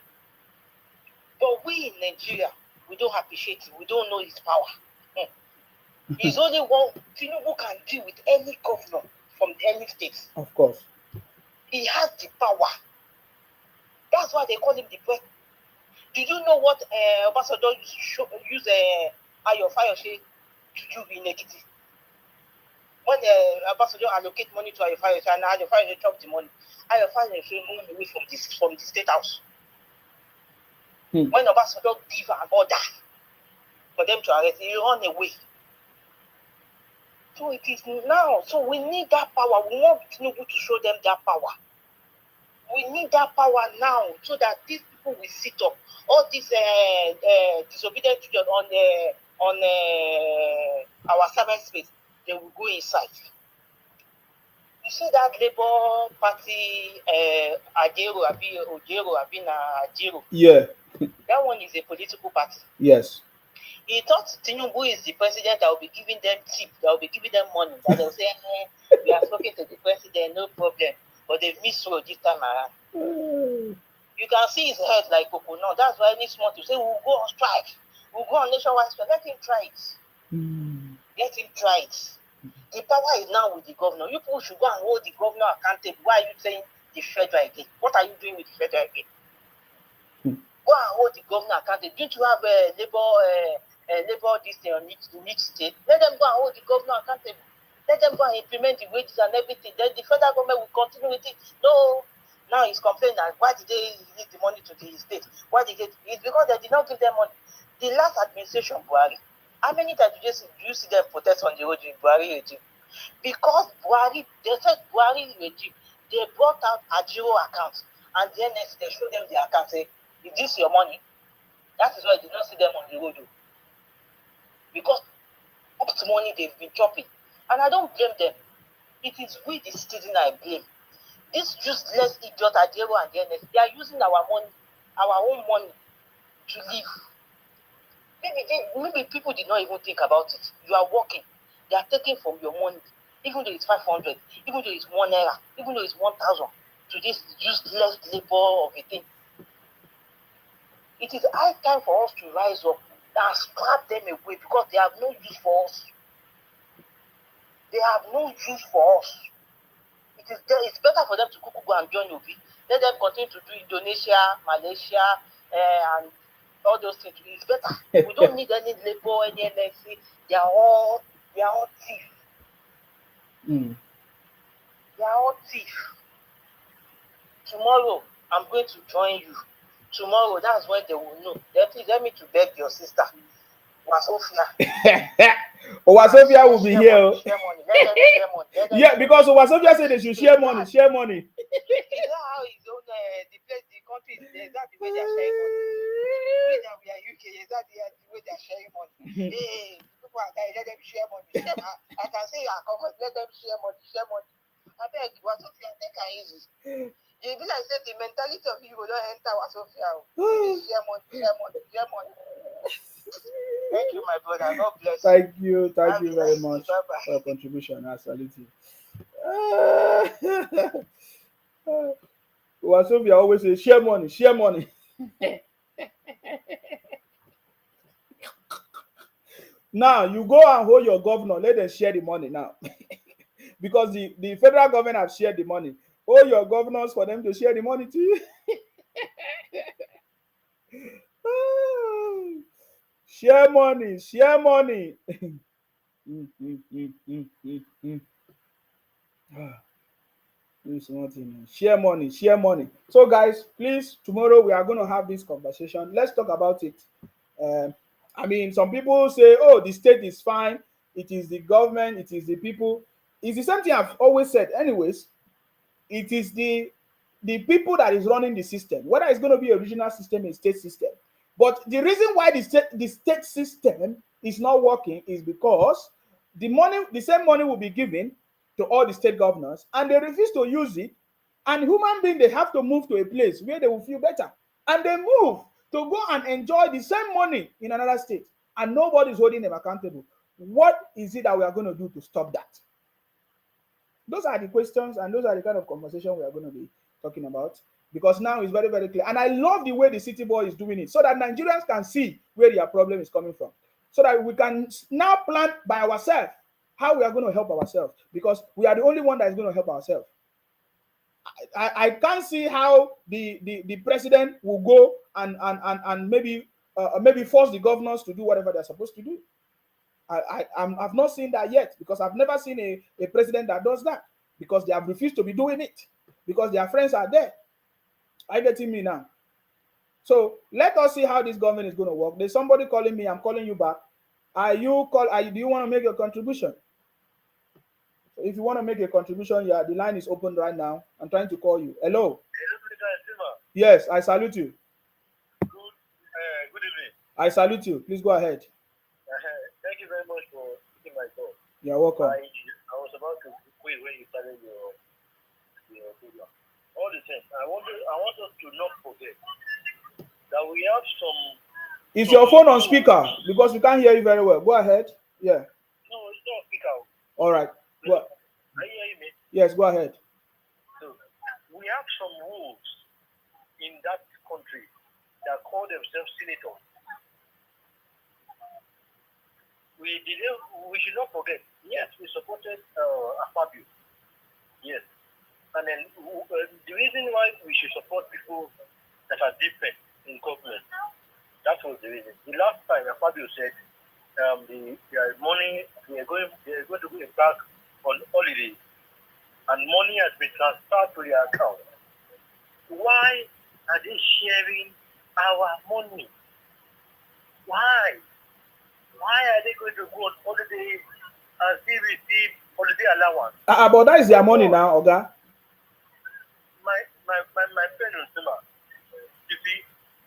But we in Nigeria, we don't appreciate it. We don't know his power. It's only one Tinubu can deal with any governor from any state. Of course. He has the power. That's why they call him the president. Did you know what Obasanjo used Ayo Fayose to do in Ekiti? When Obasanjo allocate money to Ayo Fayose and Ayo Fayose chop the money, Ayo Fayose moved away from the state house. When Obasanjo give an order for them to arrest, he run away. So it is now. So we need that power. We want Tinubu to show them that power. We need that power now so that these people will sit up. All these disobedient children on our servant space, they will go inside. You see that Labour Party, Ajero. Yeah. That one is a political party. Yes. He thought Tinubu is the president that will be giving them tip, that will be giving them money, that they'll say, we are talking to the president, no problem. But they've missed road this time around. You can see his head like coconut. That's why this month you say, we'll go on strike. We'll go on nationwide strike. Let him try it. Let him try it. The power is now with the governor. You people should go and hold the governor accountable. Why are you saying the federal again? What are you doing with the federal again? Go and hold the governor accountable. Didn't you have labor this thing on each state? Let them go and hold the governor accountable. Let them go and implement the wages and everything. Then the federal government will continue with it. No, Now he's complaining that why did they release the money to the state? Why did they? It's because they did not give them money. The last administration, Buhari, how many times do you see them protest on the road in Buhari regime? Because Buhari, they said Buhari regime, they brought out Ajiro accounts, and then they showed them the account, say, is this your money? That is why you did not see them on the road. Because of the money they've been chopping. And I don't blame them. It is we, the citizen, I blame. This useless idiot Ajiro and the NS, they are using our money, our own money, to live. Maybe people did not even think about it. You are working. They are taking from your money, even though it's 500, even though it's 1 naira, even though it's 1,000, to this useless labor of a thing. It is high time for us to rise up and scrap them away because they have no use for us. They have no use for us. It's better for them to go and join Obi. Let them continue to do Indonesia, Malaysia, and all those things. It's better. We don't need any labor, any NSC. They are all thieves. They are all thieves. Tomorrow, I'm going to join you. Tomorrow, that's when they will know. Then please let me to beg your sister, Wasofia. Wasofia will be here. Share money. Let them share money. Yeah, because Wasofia said they should share money. Share money. Is that how his own the country is that the way they are sharing money? We are UK, is that the way they are sharing money? Hey, people are dying, let them share money. I can say let them share money, share money. I beg Wasofia, take it easy. You be like say the mentality of people don't enter Wasofia. Share money, share money, share money. Thank you, my brother. God bless you. Thank you very much for your contribution. I salute you. Wasofia always says, share money, share money. Now you go and hold your governor, let them share the money now. Because the federal government have shared the money. Hold your governors for them to share the money to you. Share money, share money. Share money, share money. So guys, please, tomorrow we are going to have this conversation. Let's talk about it. I mean, some people say, oh, the state is fine. It is the government, it is the people. It's the same thing I've always said. Anyways, it is the people that is running the system, whether it's going to be a regional system, a state system. But the reason why the state system is not working is because the same money will be given to all the state governors, and they refuse to use it. And human beings, they have to move to a place where they will feel better, and they move to go and enjoy the same money in another state, and nobody is holding them accountable. What is it that we are going to do to stop that? Those are the questions, and those are the kind of conversation we are going to be talking about, because now it's very, very clear. And I love the way the City Boy is doing it, so that Nigerians can see where their problem is coming from, so that we can now plan by ourselves how we are going to help ourselves, because we are the only one that is going to help ourselves. I can't see how the president will go and maybe force the governors to do whatever they're supposed to do. I've not seen that yet, because I've never seen a president that does that, because they have refused to be doing it, because their friends are there. Are you getting me now? So let us see how this government is going to work. There's somebody calling me. I'm calling you back. Do you want to make a contribution? So if you want to make a contribution, yeah, the line is open right now. I'm trying to call you. Hello. Yes, I salute you. Good evening. I salute you. Please go ahead. Thank you very much for taking my call. You're welcome. I was about to quit when you started your program. All the same, I want us to not forget that we have some. Is your phone on speaker? Because we can't hear you very well. Go ahead. Yeah. No, it's not on speaker. All right. Go. Are you hearing me? Yes, go ahead. So, we have some wolves in that country that call themselves senators. We should not forget. Yes, we supported Akpabio. Yes. And then the reason why we should support people that are different in government, that was the reason. The last time Akpabio said their money, they are going to go back on holiday, and money has been transferred to their account. Why are they sharing our money? Why? Why are they going to go on holiday and still receive holiday allowance? But that is their money now, Oga. My friend Usama, you see,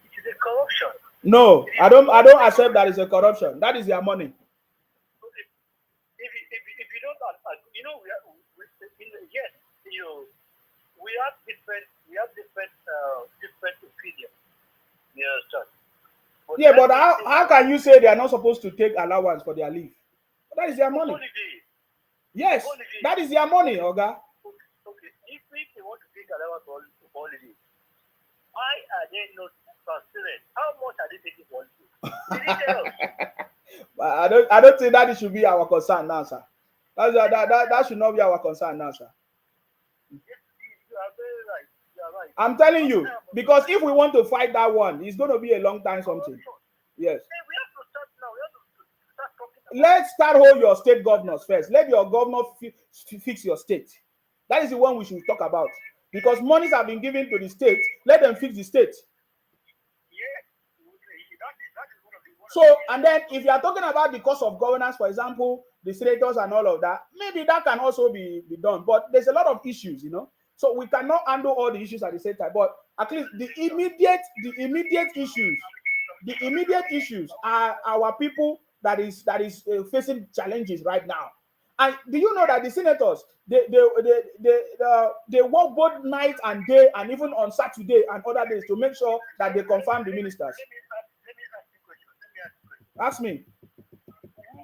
it is a corruption. No, I don't accept that is a corruption. That is their money. If you don't, you know, yes, we have different opinions. You understand? But yeah, but how can you say they are not supposed to take allowance for their leave? That is their money. Holiday. Yes, Holiday. that is their money, Oga. Okay, if they want to take allowance for holiday, why are they not transparent? How much are they taking for holiday? I don't think that it should be our concern now, sir. That should not be our concern now, sir. Yes, you are very right. You are right. I'm telling you, because if we want to fight that one, it's going to be a long time something. Yes. Hey, we have to start now. We have to start talking about Let's start hold your state governors first. Let your governor fix your state. That is the one we should talk about. Because monies have been given to the state, let them fix the state. So, and then if you are talking about the cost of governance, for example, the senators and all of that, maybe that can also be done. But there's a lot of issues, you know. So we cannot handle all the issues at the same time. But at least the immediate issues are our people that is facing challenges right now. And do you know that the senators they work both night and day, and even on Saturday and other days to make sure that they confirm the ministers? Let me ask you a question. Ask me. Who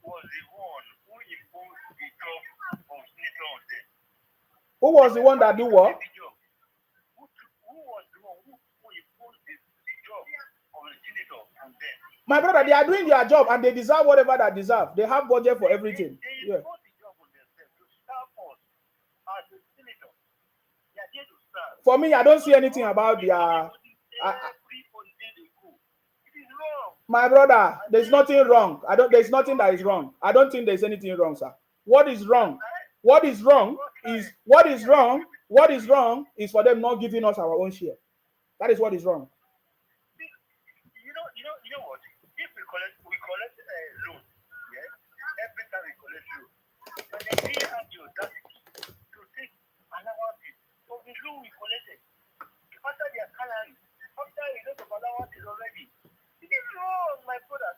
was the one who imposed the job of senator on them? Who was the one that do what? Who was the one who imposed the job of the senator on them? My brother, they are doing their job and they deserve whatever they deserve. They have budget for everything. They impose the job on themselves to serve us as a senator. They are there to serve. For me, I don't see anything about their. My brother, there's nothing wrong. There's nothing that is wrong. I don't think there's anything wrong, sir. What is wrong is for them not giving us our own share. That is what is wrong. You know what? If we collect loan, yeah, every time we collect loan, and then we have the audacity to take allowances of the loan we collected after their salary, after a lot of allowances already. It is wrong, my brother.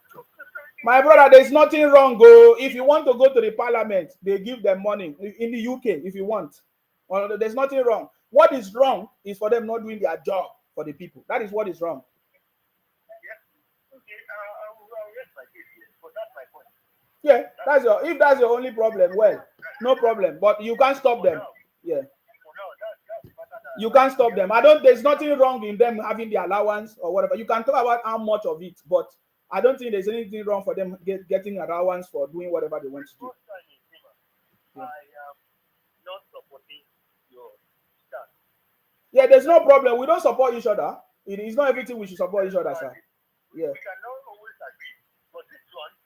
My brother, there's nothing wrong. Go if you want to go to the parliament, they give them money in the UK if you want. Well, there's nothing wrong. What is wrong is for them not doing their job for the people. That is what is wrong. Yeah, if that's your only problem, well, no problem. But you can't stop them. Yeah. You can't stop them. There's nothing wrong in them having the allowance or whatever. You can talk about how much of it, but I don't think there's anything wrong for them getting allowance for doing whatever they want to do. I am not supporting your stance. Yeah, there's no problem. We don't support each other. It is not everything we should support each other, sir. Yeah. We cannot always agree, but this one,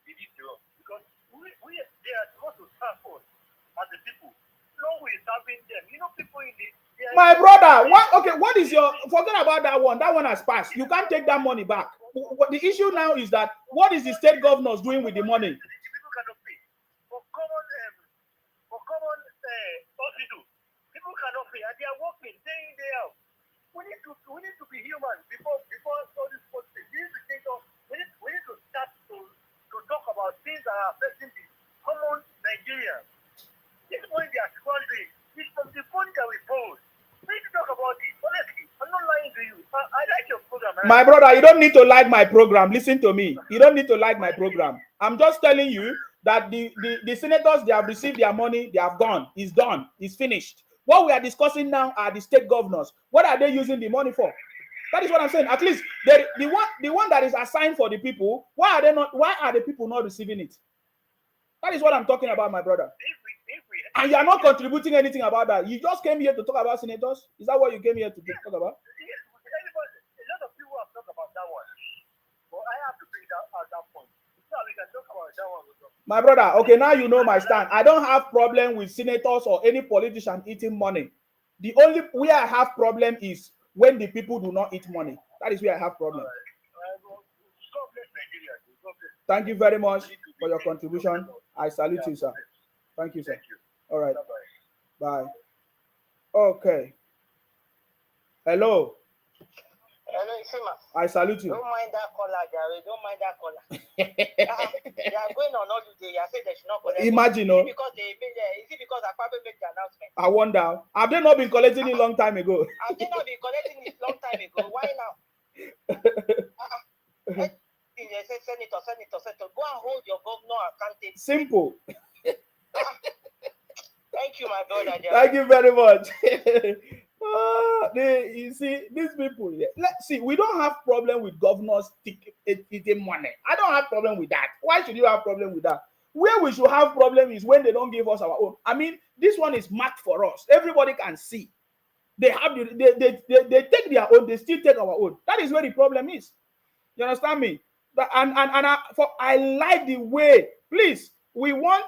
it is wrong. Because they are supposed to serve us as the people. No, we're serving them. You know, people in the... My brother, what is your... Forget about that one. That one has passed. You can't take that money back. The issue now is that what is the state governors doing with the money? People cannot pay. For common hospital, people cannot pay. And they are working day in, day out. We need to be human before all this policy. We need to start to talk about things that are affecting the common Nigerians. This money they are squandering is from the money that we borrowed. We need to talk about it. Honestly, I'm not lying to you. I like your program. My brother, you don't need to like my program. Listen to me. You don't need to like my program. I'm just telling you that the senators, they have received their money. They have gone. It's done. It's finished. What we are discussing now are the state governors. What are they using the money for? That is what I'm saying. At least the one that is assigned for the people, why are the people not receiving it? That is what I'm talking about, my brother. And you are not contributing anything about that. You just came here to talk about senators? Is that what you came here to talk about? Yes, a lot of people have talked about that one. But I have to bring that at that point. So we can talk about that one. My brother, okay, now you know my stand. I don't have problem with senators or any politician eating money. The only where I have problem is when the people do not eat money. That is where I have problem. Thank you very much for your contribution. I salute you, sir. Thank you, sir. All right. Bye. Okay. Hello. Hello, Ifima. I salute you. Don't mind that caller, Gary. Don't mind that caller. They are going on holiday. I said they should not collect. Imagine, is it because they made is it because I probably made the announcement? I wonder. Have they not been collecting it long time ago? Have they not been collecting it long time ago? Why now? Senator, go and hold your governor accountable. Simple. Thank you, my brother. Thank you very much. You see, these people, let's see, we don't have problem with governors taking money. I don't have problem with that. Why should you have problem with that? Where we should have problem is when they don't give us our own. I mean, this one is marked for us. Everybody can see. They have they take their own, they still take our own. That is where the problem is. You understand me? I like the way, please, we want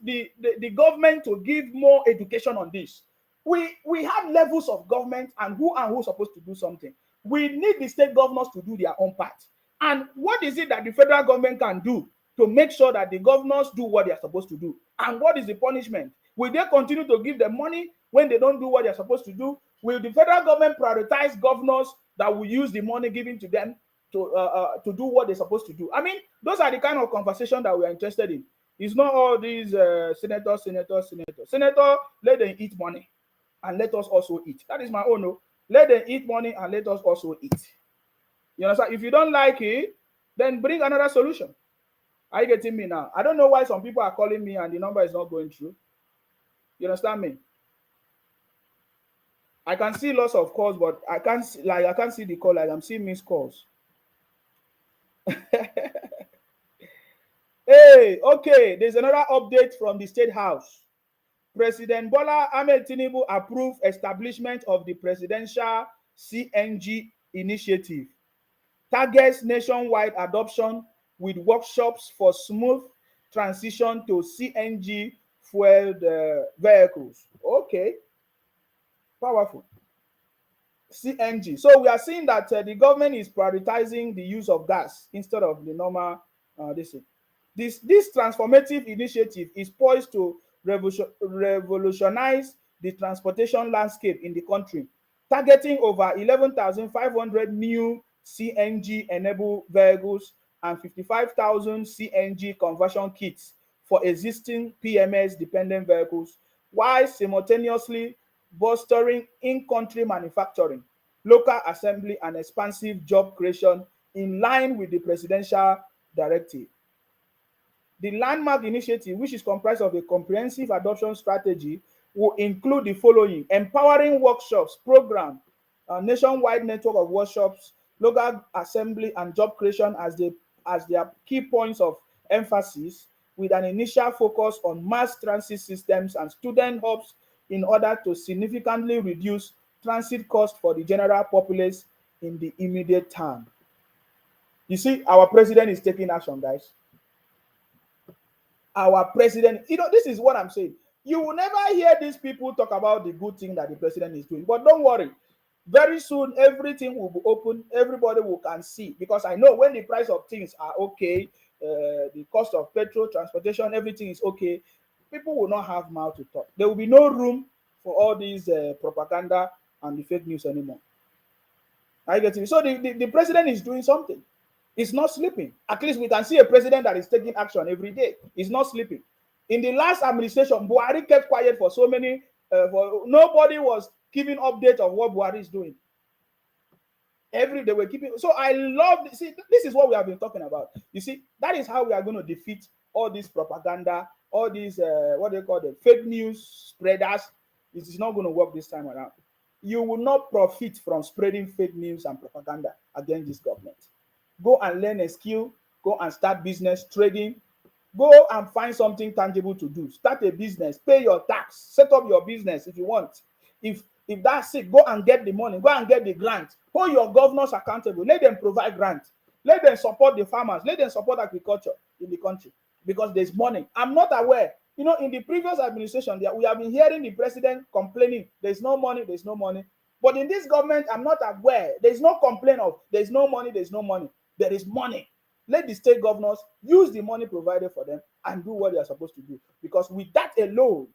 the government to give more education on this. We have levels of government and who supposed to do something. We need the state governors to do their own part. And what is it that the federal government can do to make sure that the governors do what they are supposed to do? And what is the punishment? Will they continue to give them money when they don't do what they are supposed to do? Will the federal government prioritize governors that will use the money given to them to do what they're supposed to do? I mean, those are the kind of conversation that we are interested in. It's not all these senator, let them eat money and let us also eat. That is my own. No? Let them eat money and let us also eat. You understand? If you don't like it, then bring another solution. Are you getting me now? I don't know why some people are calling me and the number is not going through. You understand me? I can see lots of calls, but I can't see the call. Like I'm seeing missed calls. Hey, okay. There's another update from the State House. President Bola Ahmed Tinubu approved establishment of the presidential CNG initiative. Targets nationwide adoption with workshops for smooth transition to CNG fueled vehicles. Okay. Powerful. CNG. So we are seeing that the government is prioritizing the use of gas instead of the normal This transformative initiative is poised to revolutionize the transportation landscape in the country, targeting over 11,500 new CNG-enabled vehicles and 55,000 CNG conversion kits for existing PMS-dependent vehicles, while simultaneously bolstering in-country manufacturing, local assembly, and expansive job creation in line with the presidential directive. The landmark initiative, which is comprised of a comprehensive adoption strategy, will include the following: empowering workshops, program, a nationwide network of workshops, local assembly, and job creation as their key points of emphasis, with an initial focus on mass transit systems and student hubs in order to significantly reduce transit costs for the general populace in the immediate term. You see, our president is taking action, guys. Our president, this is what I'm saying. You will never hear these people talk about the good thing that the president is doing. But don't worry. Very soon, everything will be open. Everybody can see. Because I know when the price of things are okay, the cost of petrol, transportation, everything is okay, people will not have mouth to talk. There will be no room for all these propaganda and the fake news anymore. I get it. So the president is doing something. He's not sleeping. At least we can see a president that is taking action every day. He's not sleeping. In the last administration, Buhari kept quiet for so many, nobody was giving update of what Buhari is doing. They were keeping. So I love, see, this is what we have been talking about. You see, that is how we are going to defeat all this propaganda, all these, what they call the fake news spreaders. It is not going to work this time around. You will not profit from spreading fake news and propaganda against this government. Go and learn a skill, go and start business, trading, go and find something tangible to do. Start a business, pay your tax, set up your business if you want. If that's it, go and get the money, go and get the grant. Hold your governors accountable. Let them provide grants. Let them support the farmers. Let them support agriculture in the country because there's money. I'm not aware You know, in the previous administration, we have been hearing the president complaining, there's no money, there's no money. But in this government, I'm not aware. There's no complaint of there's no money, there's no money. There is money. Let the state governors use the money provided for them and do what they are supposed to do. Because with that alone,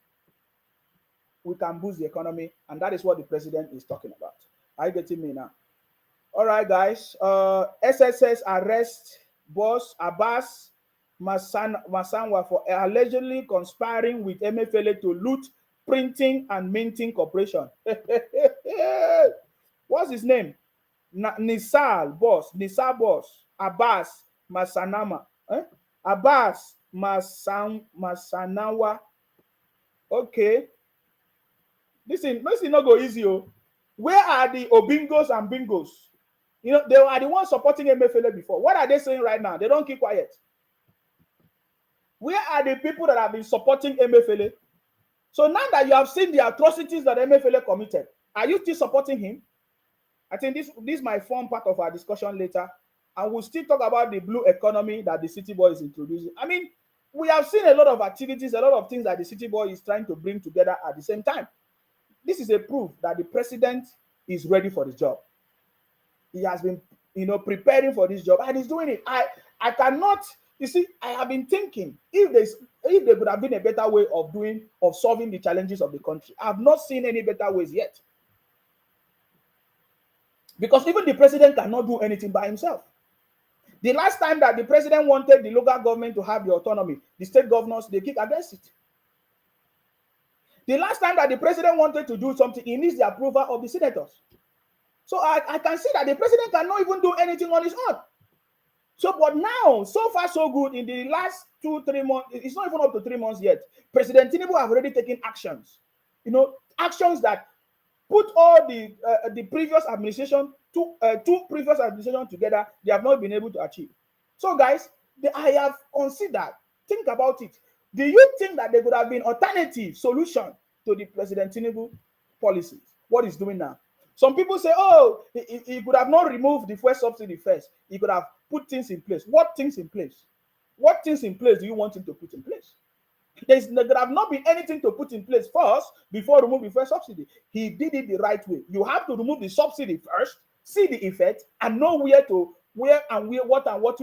we can boost the economy. And that is what the president is talking about. Are you getting me now? All right, guys. SSS arrest boss Abbas Masanwa for allegedly conspiring with Emefiele to loot Printing and Minting Corporation. What's his name? Nisal boss Abbas Masanama. Abbas Masanawa. Okay. This not go easy. Oh. Where are the Obingos and Bingos? You know, they are the ones supporting Emefiele before. What are they saying right now? They don't keep quiet. Where are the people that have been supporting Emefiele? So now that you have seen the atrocities that Emefiele committed, are you still supporting him? I think this might form part of our discussion later. And we'll still talk about the blue economy that the City Boy is introducing. I mean, we have seen a lot of activities, a lot of things that the City Boy is trying to bring together at the same time. This is a proof that the president is ready for the job. He has been, preparing for this job and he's doing it. I cannot, you see, I have been thinking if there could have been a better way of solving the challenges of the country. I have not seen any better ways yet. Because even the president cannot do anything by himself. The last time that the president wanted the local government to have the autonomy, the state governors, they kicked against it. The last time that the president wanted to do something, he needs the approval of the senators. So I can see that the president cannot even do anything on his own. So, but now, so far so good, in the last 2-3 months, it's not even up to 3 months yet, President Tinubu have already taken actions. Actions that put all the previous administration, two previous administrations together, they have not been able to achieve. So guys, I have considered, think about it. Do you think that there could have been alternative solution to the President Tinubu policies? What he's doing now? Some people say, oh, he could have not removed the fuel subsidy first. He could have put things in place. What things in place? What things in place do you want him to put in place? There could have not been anything to put in place first before removing the fuel subsidy. He did it the right way. You have to remove the subsidy first, see the effect, and know what to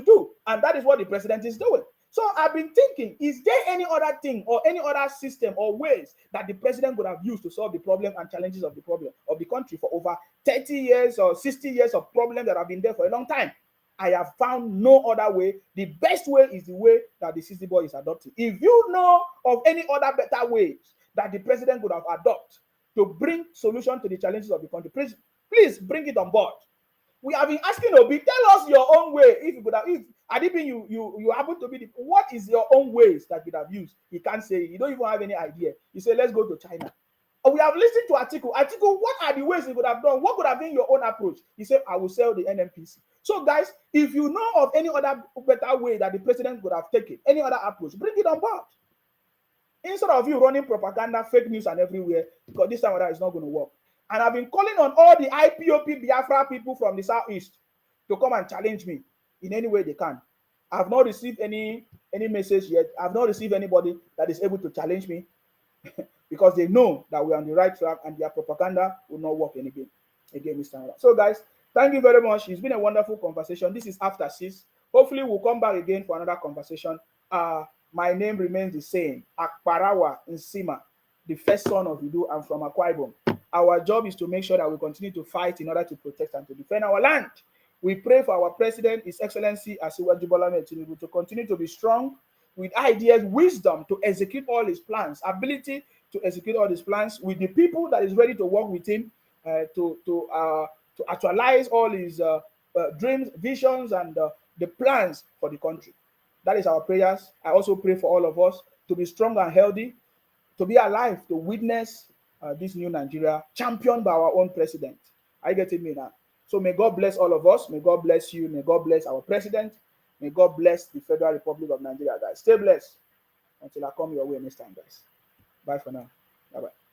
do. And that is what the president is doing. So I've been thinking, is there any other thing or any other system or ways that the president would have used to solve the problem and challenges of the problem of the country for over 30 years or 60 years of problems that have been there for a long time? I have found no other way. The best way is the way that the City Boy is adopting. If you know of any other better ways that the president would have adopted to bring solution to the challenges of the country, please bring it on board. We have been asking Obi, tell us your own way. If you could have, if Adibi, you happen to be what is your own ways that you have used? He can't say, you don't even have any idea. You say, let's go to China. We have listened to Atiku. Atiku, what are the ways you could have done? What could have been your own approach? He said, I will sell the NNPC. So, guys, if you know of any other better way that the president could have taken, any other approach, bring it on board. Instead of you running propaganda, fake news, and everywhere, because this time that is not going to work. And I've been calling on all the IPOP Biafra people from the southeast to come and challenge me in any way they can. I've not received any message yet. I've not received anybody that is able to challenge me because they know that we're on the right track and their propaganda will not work again this time around. So, guys, thank you very much. It's been a wonderful conversation. This is After 6. Hopefully, we'll come back again for another conversation. My name remains the same, Akparawa Nsima, the first son of Idu. I'm from Akwa Ibom. Our job is to make sure that we continue to fight in order to protect and to defend our land. We pray for our president, His Excellency Asiwaju Bola Ahmed Tinubu, to continue to be strong with ideas, wisdom to execute all his plans, ability to execute all his plans with the people that is ready to work with him to actualize all his dreams, visions, and the plans for the country. That is our prayers. I also pray for all of us to be strong and healthy, to be alive, to witness this new Nigeria championed by our own president. Are you getting me now? So may God bless all of us. May God bless you. May God bless our president. May God bless the Federal Republic of Nigeria, guys. Stay blessed until I come your way next time, guys. Bye for now. Bye-bye.